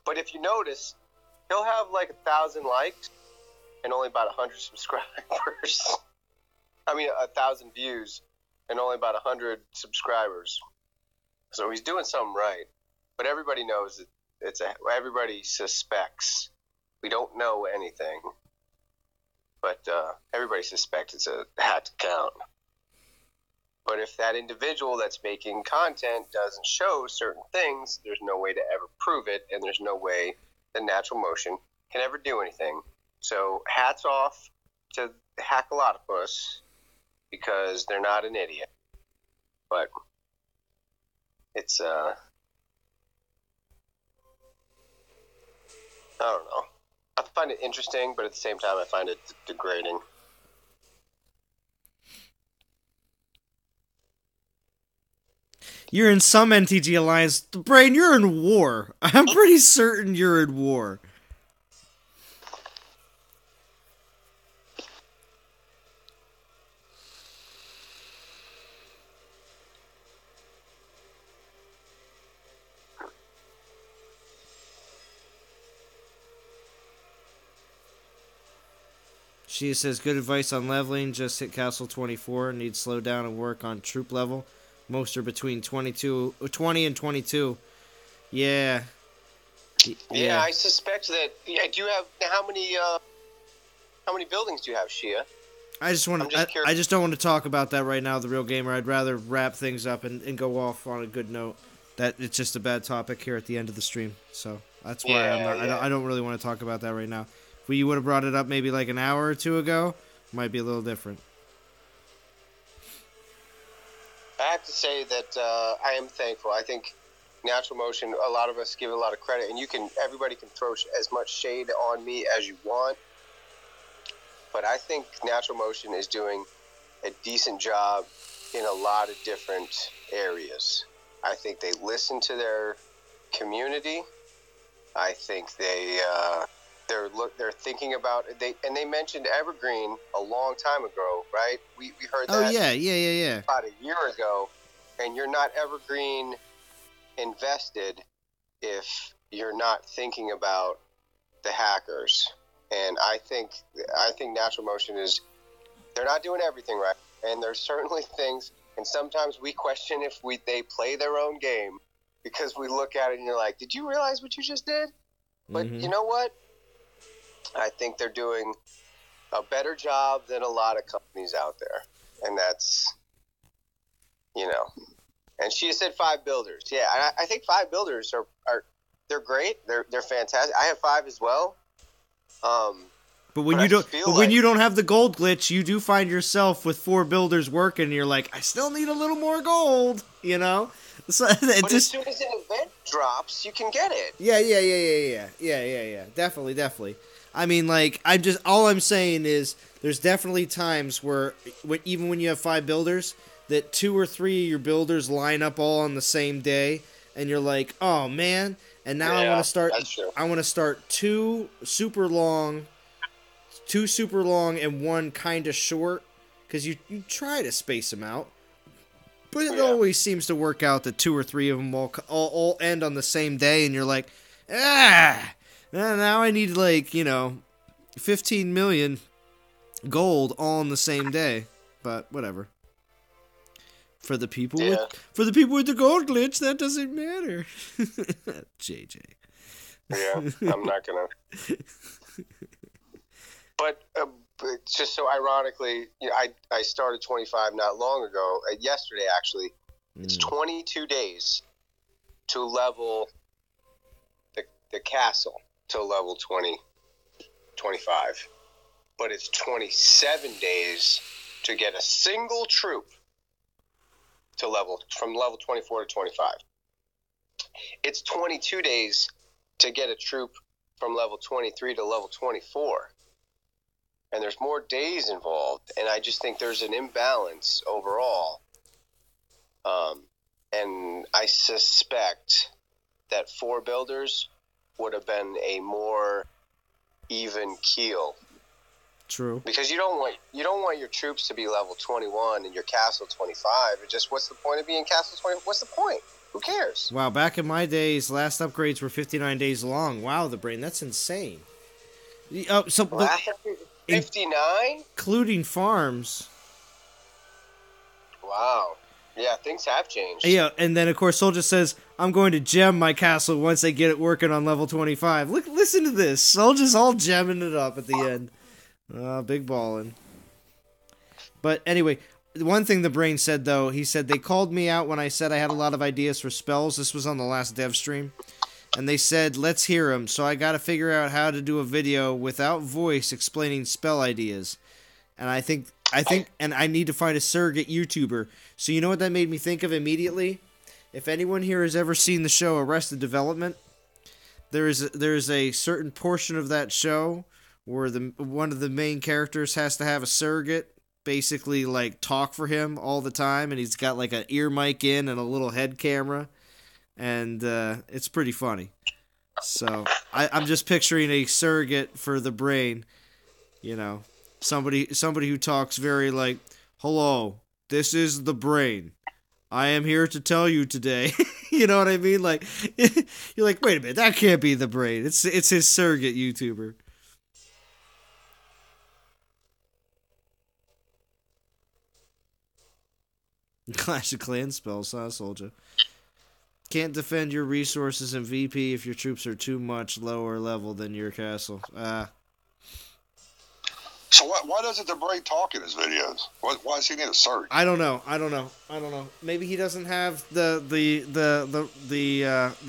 But if you notice, he'll have like 1,000 likes and only about 100 subscribers. I mean, 1,000 views and only about 100 subscribers. So he's doing something right. But everybody knows that everybody suspects. We don't know anything. But everybody suspects it's a hat to count. But if that individual that's making content doesn't show certain things, there's no way to ever prove it, and there's no way that Natural Motion can ever do anything. So hats off to Hackalotopus, because they're not an idiot. But it's, I don't know. I find it interesting, but at the same time, I find it degrading. You're in some NTG Alliance. Brain, you're in war. I'm pretty certain you're in war. She says, good advice on leveling. Just hit Castle 24. Need to slow down and work on troop level. Most are between 20 and 22. Yeah. Yeah, I suspect that. Yeah, do you have how many buildings do you have, Shia? I just don't want to talk about that right now, the real gamer. I'd rather wrap things up and go off on a good note. That it's just a bad topic here at the end of the stream. So that's why I don't really want to talk about that right now. If you would have brought it up maybe like an hour or two ago, it might be a little different. I have to say that I am thankful. I think Natural Motion, a lot of us give it a lot of credit, and everybody can throw as much shade on me as you want. But I think Natural Motion is doing a decent job in a lot of different areas. I think they listen to their community. I think they're thinking about it. They mentioned Evergreen a long time ago, right? We heard that. Oh yeah. About a year ago, and you're not Evergreen invested if you're not thinking about the hackers. And I think Natural Motion they're not doing everything right, and there's certainly things. And sometimes we question if they play their own game, because we look at it and you're like, did you realize what you just did? But you know what? I think they're doing a better job than a lot of companies out there. And that's, and she said 5 builders. Yeah, I think 5 builders are they're great. They're fantastic. I have 5 as well. But when you don't have the gold glitch, you do find yourself with 4 builders working, and you're like, I still need a little more gold, So but as soon as an event drops, you can get it. Yeah. Definitely. I mean, like, all I'm saying is there's definitely times where even when you have 5 builders, that 2 or 3 of your builders line up all on the same day, and you're like, oh man, and now I want to start 2 super long and 1 kind of short, because you try to space them out. But it always seems to work out that 2 or 3 of them all end on the same day, and you're like, now I need 15 million gold all on the same day. But whatever. For the people Yeah. with the gold glitch, that doesn't matter. JJ. Yeah, I'm not gonna. But just so ironically, I started 25 not long ago. Yesterday, actually, it's 22 days to level the castle to level 25. But it's 27 days to get a single troop to from level 24 to 25. It's 22 days to get a troop from level 23 to level 24. And there's more days involved, and I just think there's an imbalance overall. And I suspect that 4 builders would have been a more even keel. True. Because you don't want your troops to be level 21 and your castle 25. It just, what's the point of being castle 20? What's the point? Who cares? Wow, back in my days, last upgrades were 59 days long. Wow, the brain, that's insane. So Last 59? including farms. Wow. Yeah, things have changed. Yeah, and then of course Soldier says, "I'm going to gem my castle once I get it working on level 25." Listen to this. Soldier's all gemming it up at the end. Big ballin'. But anyway, one thing the brain said though, he said they called me out when I said I had a lot of ideas for spells. This was on the last dev stream. And they said, let's hear them. So I got to figure out how to do a video without voice explaining spell ideas. And I think, and I need to find a surrogate YouTuber. So you know what that made me think of immediately? If anyone here has ever seen the show Arrested Development, there's a certain portion of that show where one of the main characters has to have a surrogate basically like talk for him all the time, and he's got like an ear mic in and a little head camera, and it's pretty funny. So I'm just picturing a surrogate for the brain, you know, somebody who talks very like, "Hello, this is the brain. I am here to tell you today." You know what I mean? Like, you're like, wait a minute, that can't be the brain. It's his surrogate YouTuber. Clash of Clans spells, huh, Soldier? Can't defend your resources in VP if your troops are too much lower level than your castle. So why doesn't the brain talk in his videos? Why does he need a surrogate? I don't know. Maybe he doesn't have the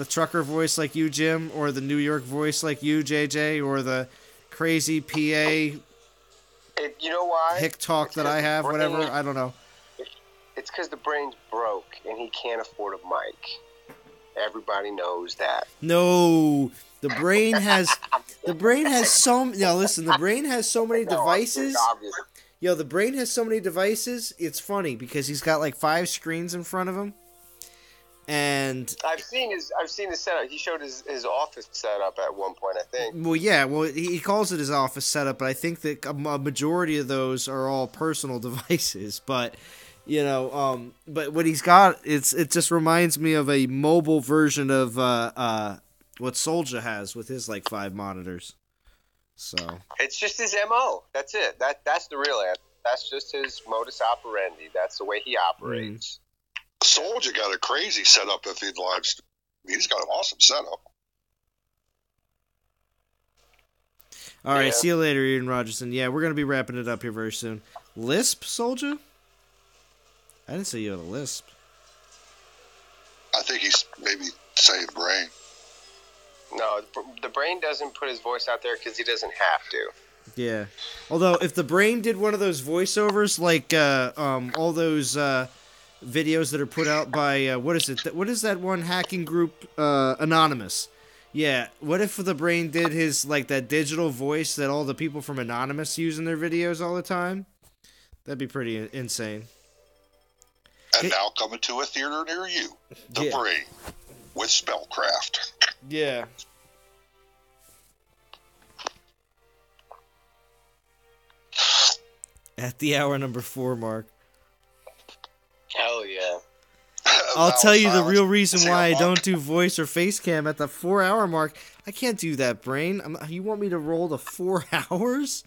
trucker voice like you, Jim, or the New York voice like you, JJ, or the crazy PA You know why? hick talk that I have, whatever. I don't know. It's because the brain's broke and he can't afford a mic. Everybody knows that. No, the brain has so. Now listen, the brain has so many devices. Yo, the brain has so many devices. It's funny because he's got like 5 screens in front of him, and I've seen his setup. He showed his office setup at one point, I think. well, yeah, he calls it his office setup, but I think that a majority of those are all personal devices, but. You know, but what he's got, it just reminds me of a mobile version of what Soldier has with his like 5 monitors. So it's just his MO. That's it. That's the real answer. That's just his modus operandi. That's the way he operates. Soldier got a crazy setup if he'd live. He's got an awesome setup. All right, Yeah. see you later, Ian Rogerson. Yeah, we're gonna be wrapping it up here very soon. Lisp, Soldier? I didn't say you had a lisp. I think he's maybe saying brain. No, the brain doesn't put his voice out there because he doesn't have to. Yeah. Although, if the brain did one of those voiceovers, like all those videos that are put out by what is it? What is that one hacking group? Anonymous. Yeah. What if the brain did his like that digital voice that all the people from Anonymous use in their videos all the time? That'd be pretty insane. And now coming to a theater near you, The Brain with Spellcraft. Yeah. At the hour number 4 mark. Hell yeah. I'll tell you the real reason why I don't do voice or face cam at the 4-hour mark. I can't do that, brain. You want me to roll to 4 hours?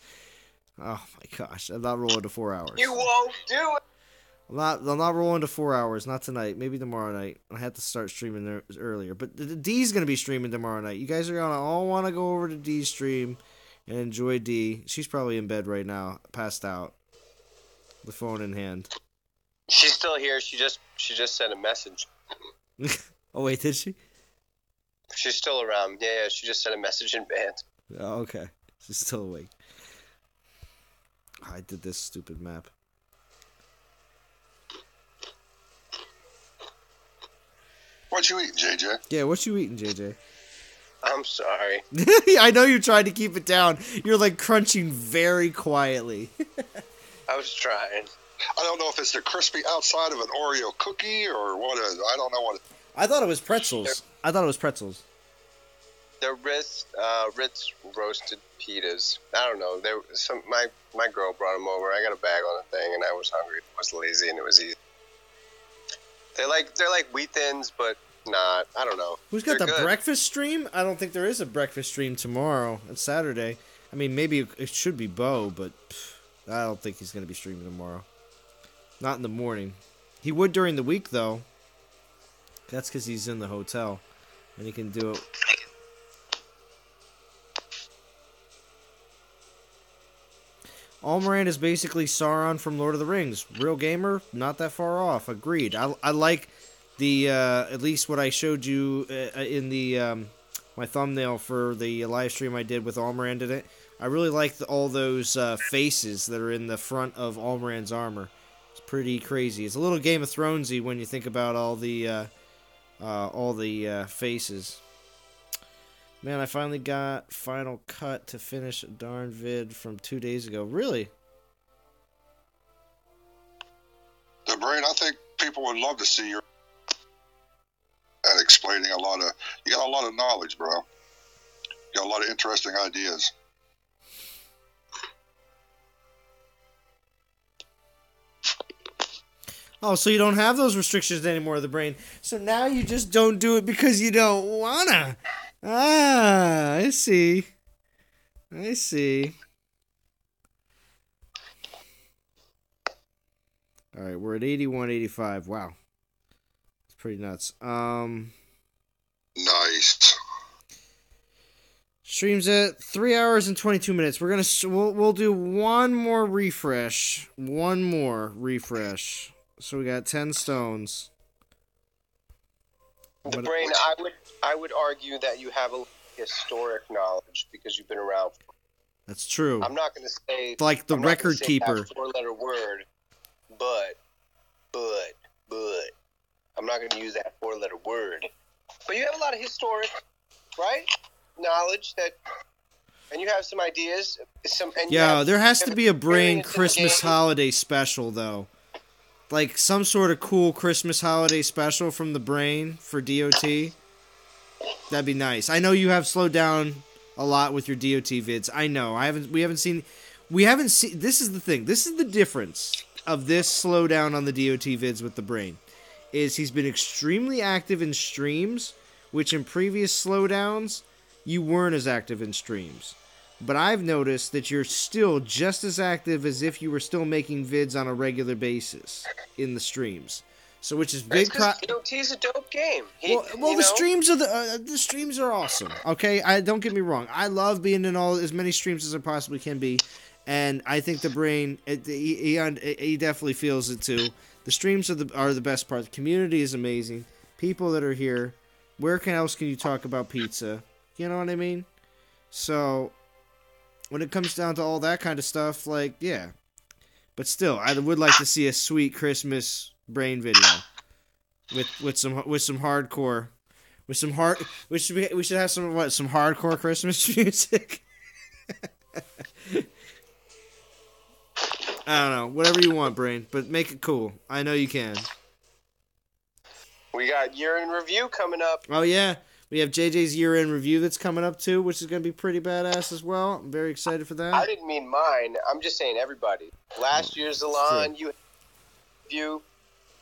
Oh my gosh, I'm not rolling to 4 hours. You won't do it. I'll not roll into 4 hours. Not tonight. Maybe tomorrow night. I had to start streaming there earlier. But the D's going to be streaming tomorrow night. You guys are going to all want to go over to D's stream and enjoy D. She's probably in bed right now, passed out. The phone in hand. She's still here. She just sent a message. Oh, wait, did she? She's still around. Yeah, she just sent a message in bed. Oh, okay. She's still awake. I did this stupid map. What you eating, JJ? Yeah, what you eating, JJ? I'm sorry. I know you tried to keep it down. You're like crunching very quietly. I was trying. I don't know if it's the crispy outside of an Oreo cookie or what. I don't know what. I thought it was pretzels. They're Ritz roasted pitas. I don't know. There some my girl brought them over. I got a bag on the thing, and I was hungry. I was lazy, and it was easy. They're like wheat thins, but not. I don't know. Who's got They're the good. breakfast stream? I don't think there is a breakfast stream tomorrow. It's Saturday. I mean, maybe it should be Bo, but I don't think he's going to be streaming tomorrow. Not in the morning. He would during the week, though. That's because he's in the hotel, and he can do it. Almoran is basically Sauron from Lord of the Rings. Real gamer, not that far off. Agreed. I like the at least what I showed you in the my thumbnail for the live stream I did with Almoran in it. I really like all those faces that are in the front of Almoran's armor. It's pretty crazy. It's a little Game of Thronesy when you think about all the faces. Man, I finally got Final Cut to finish a darn vid from 2 days ago. Really? The brain. I think people would love to see your and explaining a lot of. You got a lot of knowledge, bro. You got a lot of interesting ideas. Oh, so you don't have those restrictions anymore, the brain. So now you just don't do it because you don't wanna. Ah, I see. I see. All right, we're at 81.85. Wow. It's pretty nuts. Nice. Streams at 3 hours and 22 minutes. We'll do one more refresh. One more refresh. So we got 10 stones. The brain. I would argue that you have a historic knowledge because you've been around. That's true. I'm not going to say Like the I'm not gonna record say keeper. that four-letter word, but I'm not going to use that four-letter word. But you have a lot of historic, right, knowledge and you have some ideas. There has to be a brain experience in the Christmas game. holiday special though. Like some sort of cool Christmas holiday special from the brain for DOT. That'd be nice. I know you have slowed down a lot with your DOT vids. I know. We haven't seen. This is the thing. This is the difference of this slowdown on the DOT vids with the brain. Is he's been extremely active in streams, which in previous slowdowns you weren't as active in streams. But I've noticed that you're still just as active as if you were still making vids on a regular basis in the streams. So, which is big. DOT's a dope game. The streams are the streams are awesome. Okay, don't get me wrong. I love being in as many streams as I possibly can be, and I think the brain he definitely feels it too. The streams are the best part. The community is amazing. People that are here. Where else can you talk about pizza? You know what I mean? So, when it comes down to all that kind of stuff, like, yeah. But still, I would like to see a sweet Christmas brain video with some hardcore, we should have some hardcore Christmas music. I don't know, whatever you want, brain, but make it cool. I know you can. We got year in review coming up. Oh yeah. We have JJ's year-end review that's coming up, too, which is going to be pretty badass as well. I'm very excited for that. I didn't mean mine. I'm just saying everybody. Last year's Elon, you had a review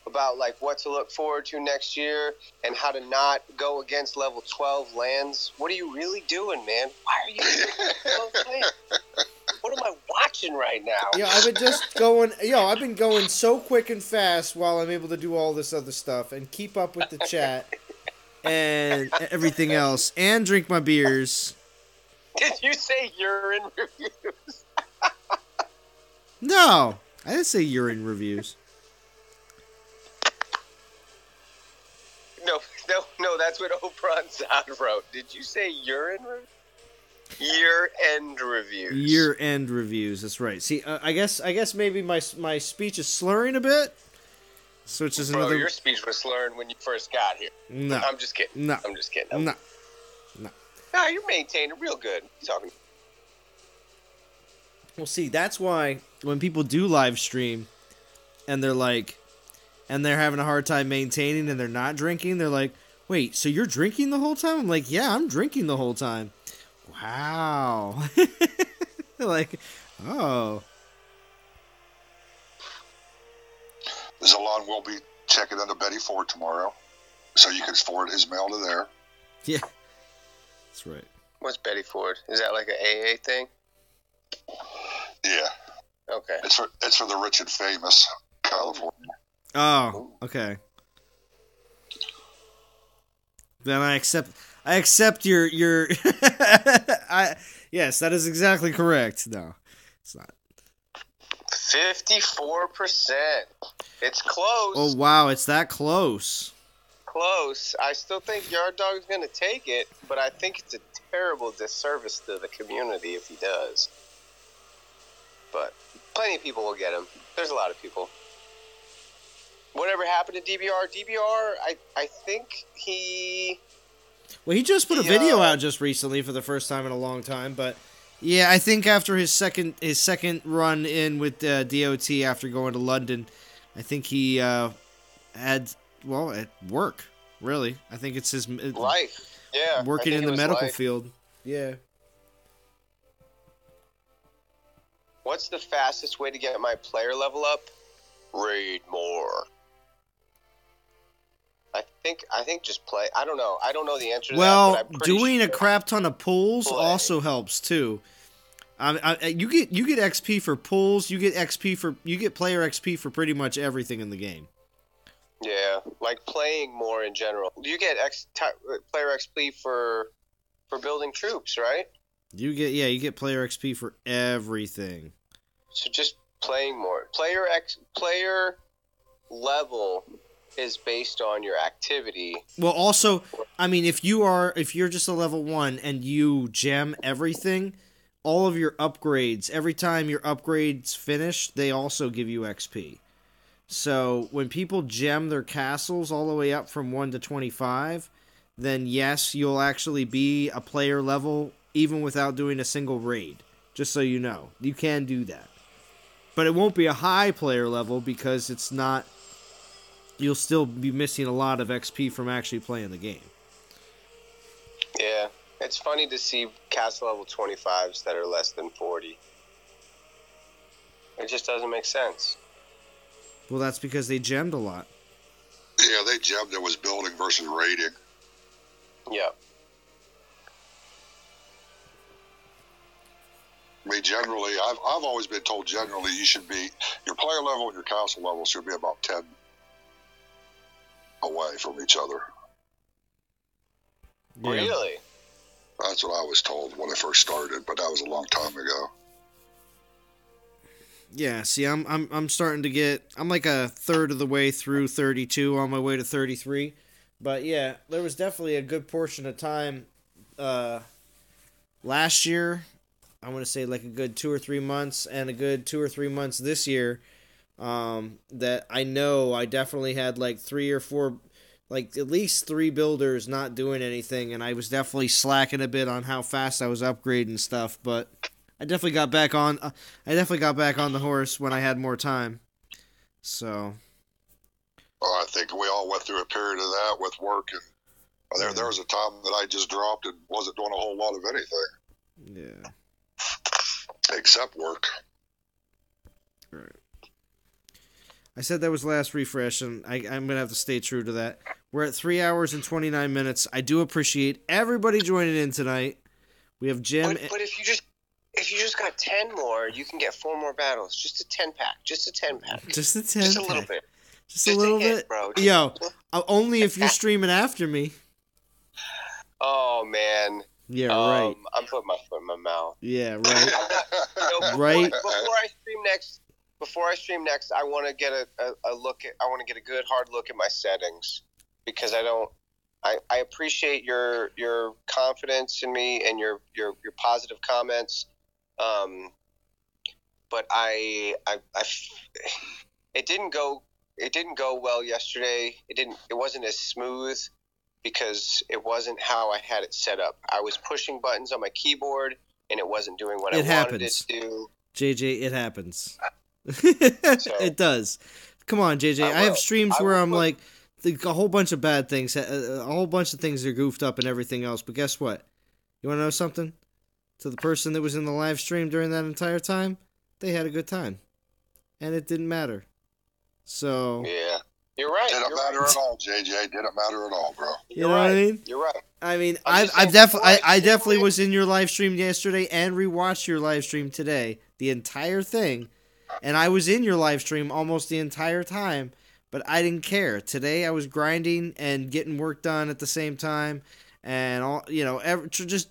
about like what to look forward to next year and how to not go against level 12 lands. What are you really doing, man? Why are you doing 12 lands? What am I watching right now? Yeah, I've been going so quick and fast while I'm able to do all this other stuff and keep up with the chat and everything else and drink my beers. Did you say urine reviews? No, I didn't say urine reviews. No, that's what Oprah Zad wrote. Did you say urine reviews? Year-end reviews. Year-end reviews, that's right. See, I guess maybe my speech is slurring a bit. So it's just Bro, your speech was slurring when you first got here. No. I'm just kidding. No. I'm just kidding. No. No, you're maintaining real good. You're talking. Well, see, that's why when people do live stream and they're like, and they're having a hard time maintaining and they're not drinking, they're like, wait, so you're drinking the whole time? I'm like, yeah, I'm drinking the whole time. Wow. Like, oh. Zalon will be checking into Betty Ford tomorrow, so you can forward his mail to there. Yeah. That's right. What's Betty Ford? Is that like an AA thing? Yeah. Okay. It's for the rich and famous, California. Oh, okay. Then I accept your yes, that is exactly correct. No, it's not. 54%. It's close. Oh wow, it's that close. Close. I still think Yard Dog's going to take it, but I think it's a terrible disservice to the community if he does. But plenty of people will get him. There's a lot of people. Whatever happened to DBR? DBR, I think he... Well, he just put a video out just recently for the first time in a long time, but yeah, I think after his second run in with DOT after going to London, I think he had, well, at work, really. I think it's his... life. Yeah. Working in the medical field. Yeah. What's the fastest way to get my player level up? Raid more. I think just play. I don't know. I don't know the answer to that. Well, But I'm pretty doing sure a crap ton of pulls also helps too. You get XP for pulls. You get player XP for pretty much everything in the game. Yeah, like playing more in general. You get player XP for building troops, right? You get player XP for everything. So just playing more. Player level is based on your activity. Well, also, I mean, if you're just a level 1 and you gem everything, all of your upgrades, every time your upgrades finish, they also give you XP. So when people gem their castles all the way up from 1 to 25, then yes, you'll actually be a player level even without doing a single raid. Just so you know, you can do that. But it won't be a high player level because it's not... You'll still be missing a lot of XP from actually playing the game. Yeah, it's funny to see castle level 25s that are less than 40. It just doesn't make sense. Well, that's because they gemmed a lot. Yeah, they gemmed it was building versus raiding. Yep. I mean, generally, I've always been told generally you should be, your player level and your castle level should be about 10 away from each other. Yeah. Really? That's what I was told when I first started, but that was a long time ago. Yeah, see, I'm starting to get... I'm like a third of the way through 32, on my way to 33. But yeah, there was definitely a good portion of time last year. I want to say like a good 2 or 3 months, and a good 2 or 3 months this year, that I know I definitely had like 3 or 4, like at least 3 builders not doing anything, and I was definitely slacking a bit on how fast I was upgrading stuff, but I definitely got back on the horse when I had more time. So I think we all went through a period of that with work, and there was a time that I just dropped and wasn't doing a whole lot of anything. yeah. Except work. Right. I said that was last refresh, and I'm going to have to stay true to that. We're at 3 hours and 29 minutes. I do appreciate everybody joining in tonight. We have Jim. But if you just got with 10 more, you can get 4 more battles. Just a 10-pack. Just a 10-pack. Just a 10. Just a little bit. Just a little bit, bro. Yo, only if you're streaming after me. Oh man. Yeah, right. I'm putting my foot in my mouth. Yeah, right. Right. Before I stream next, I want to get a look at. I want to get a good hard look at my settings because I appreciate your confidence in me and your positive comments. But it didn't go well yesterday. It wasn't as smooth because it wasn't how I had it set up. I was pushing buttons on my keyboard and it wasn't doing what I wanted it to do. JJ, it happens. It does. Come on, JJ. I have streams where I'm like a whole bunch of bad things, a whole bunch of things are goofed up and everything else. But guess what? You want to know something? To the person that was in the live stream during that entire time, they had a good time, and it didn't matter. So yeah, you're right. Didn't matter at all, JJ. Didn't matter at all, bro. You know what I mean? You're right. I mean, I definitely was in your live stream yesterday and rewatched your live stream today, the entire thing, and I was in your live stream almost the entire time, but I didn't care. Today I was grinding and getting work done at the same time, and all just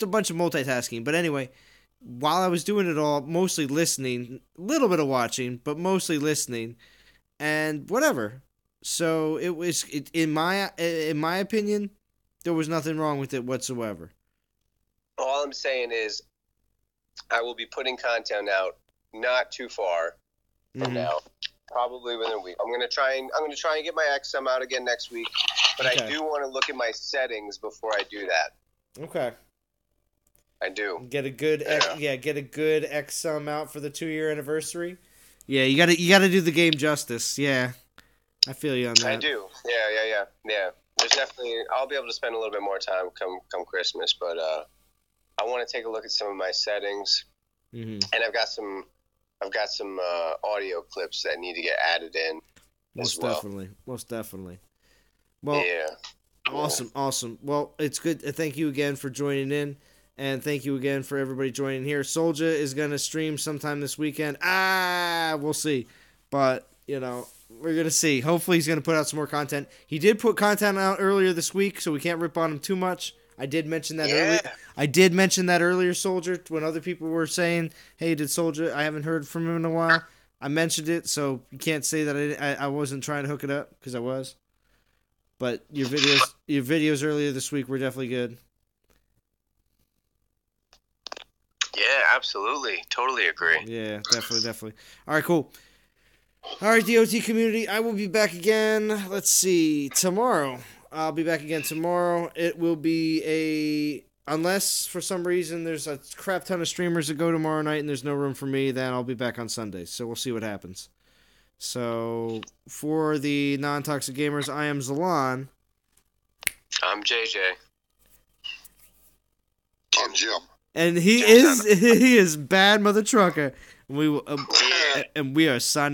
a bunch of multitasking. But anyway, while I was doing it all, mostly listening, a little bit of watching, but mostly listening, and whatever. So in my opinion, there was nothing wrong with it whatsoever. All I'm saying is, I will be putting content out not too far from now, probably within a week. I'm gonna try and get my XM out again next week, but okay. I do want to look at my settings before I do that. Okay. I do. Get a good get a good XM out for the 2-year anniversary. Yeah, you gotta do the game justice. Yeah, I feel you on that. I do. Yeah. There's definitely. I'll be able to spend a little bit more time come Christmas, but I want to take a look at some of my settings, and I've got some audio clips that need to get added in. Most definitely. Well, yeah. Awesome. Well, it's good. Thank you again for joining in. And thank you again for everybody joining here. Soulja is going to stream sometime this weekend. We'll see. But, we're going to see. Hopefully he's going to put out some more content. He did put content out earlier this week, so we can't rip on him too much. I did mention that earlier. I did mention that earlier, Soulja, when other people were saying, hey, did Soulja, I haven't heard from him in a while. I mentioned it, so you can't say that I wasn't trying to hook it up, because I was. But your videos earlier this week were definitely good. Yeah, absolutely. Totally agree. Yeah, definitely. All right, cool. All right, DOT community, I will be back again. Let's see, tomorrow. I'll be back again tomorrow. It will be unless for some reason there's a crap ton of streamers that go tomorrow night and there's no room for me, then I'll be back on Sunday. So we'll see what happens. So for the non-toxic gamers, I am Zalan. I'm JJ. I'm Jim. And he is bad mother trucker. And we are signing.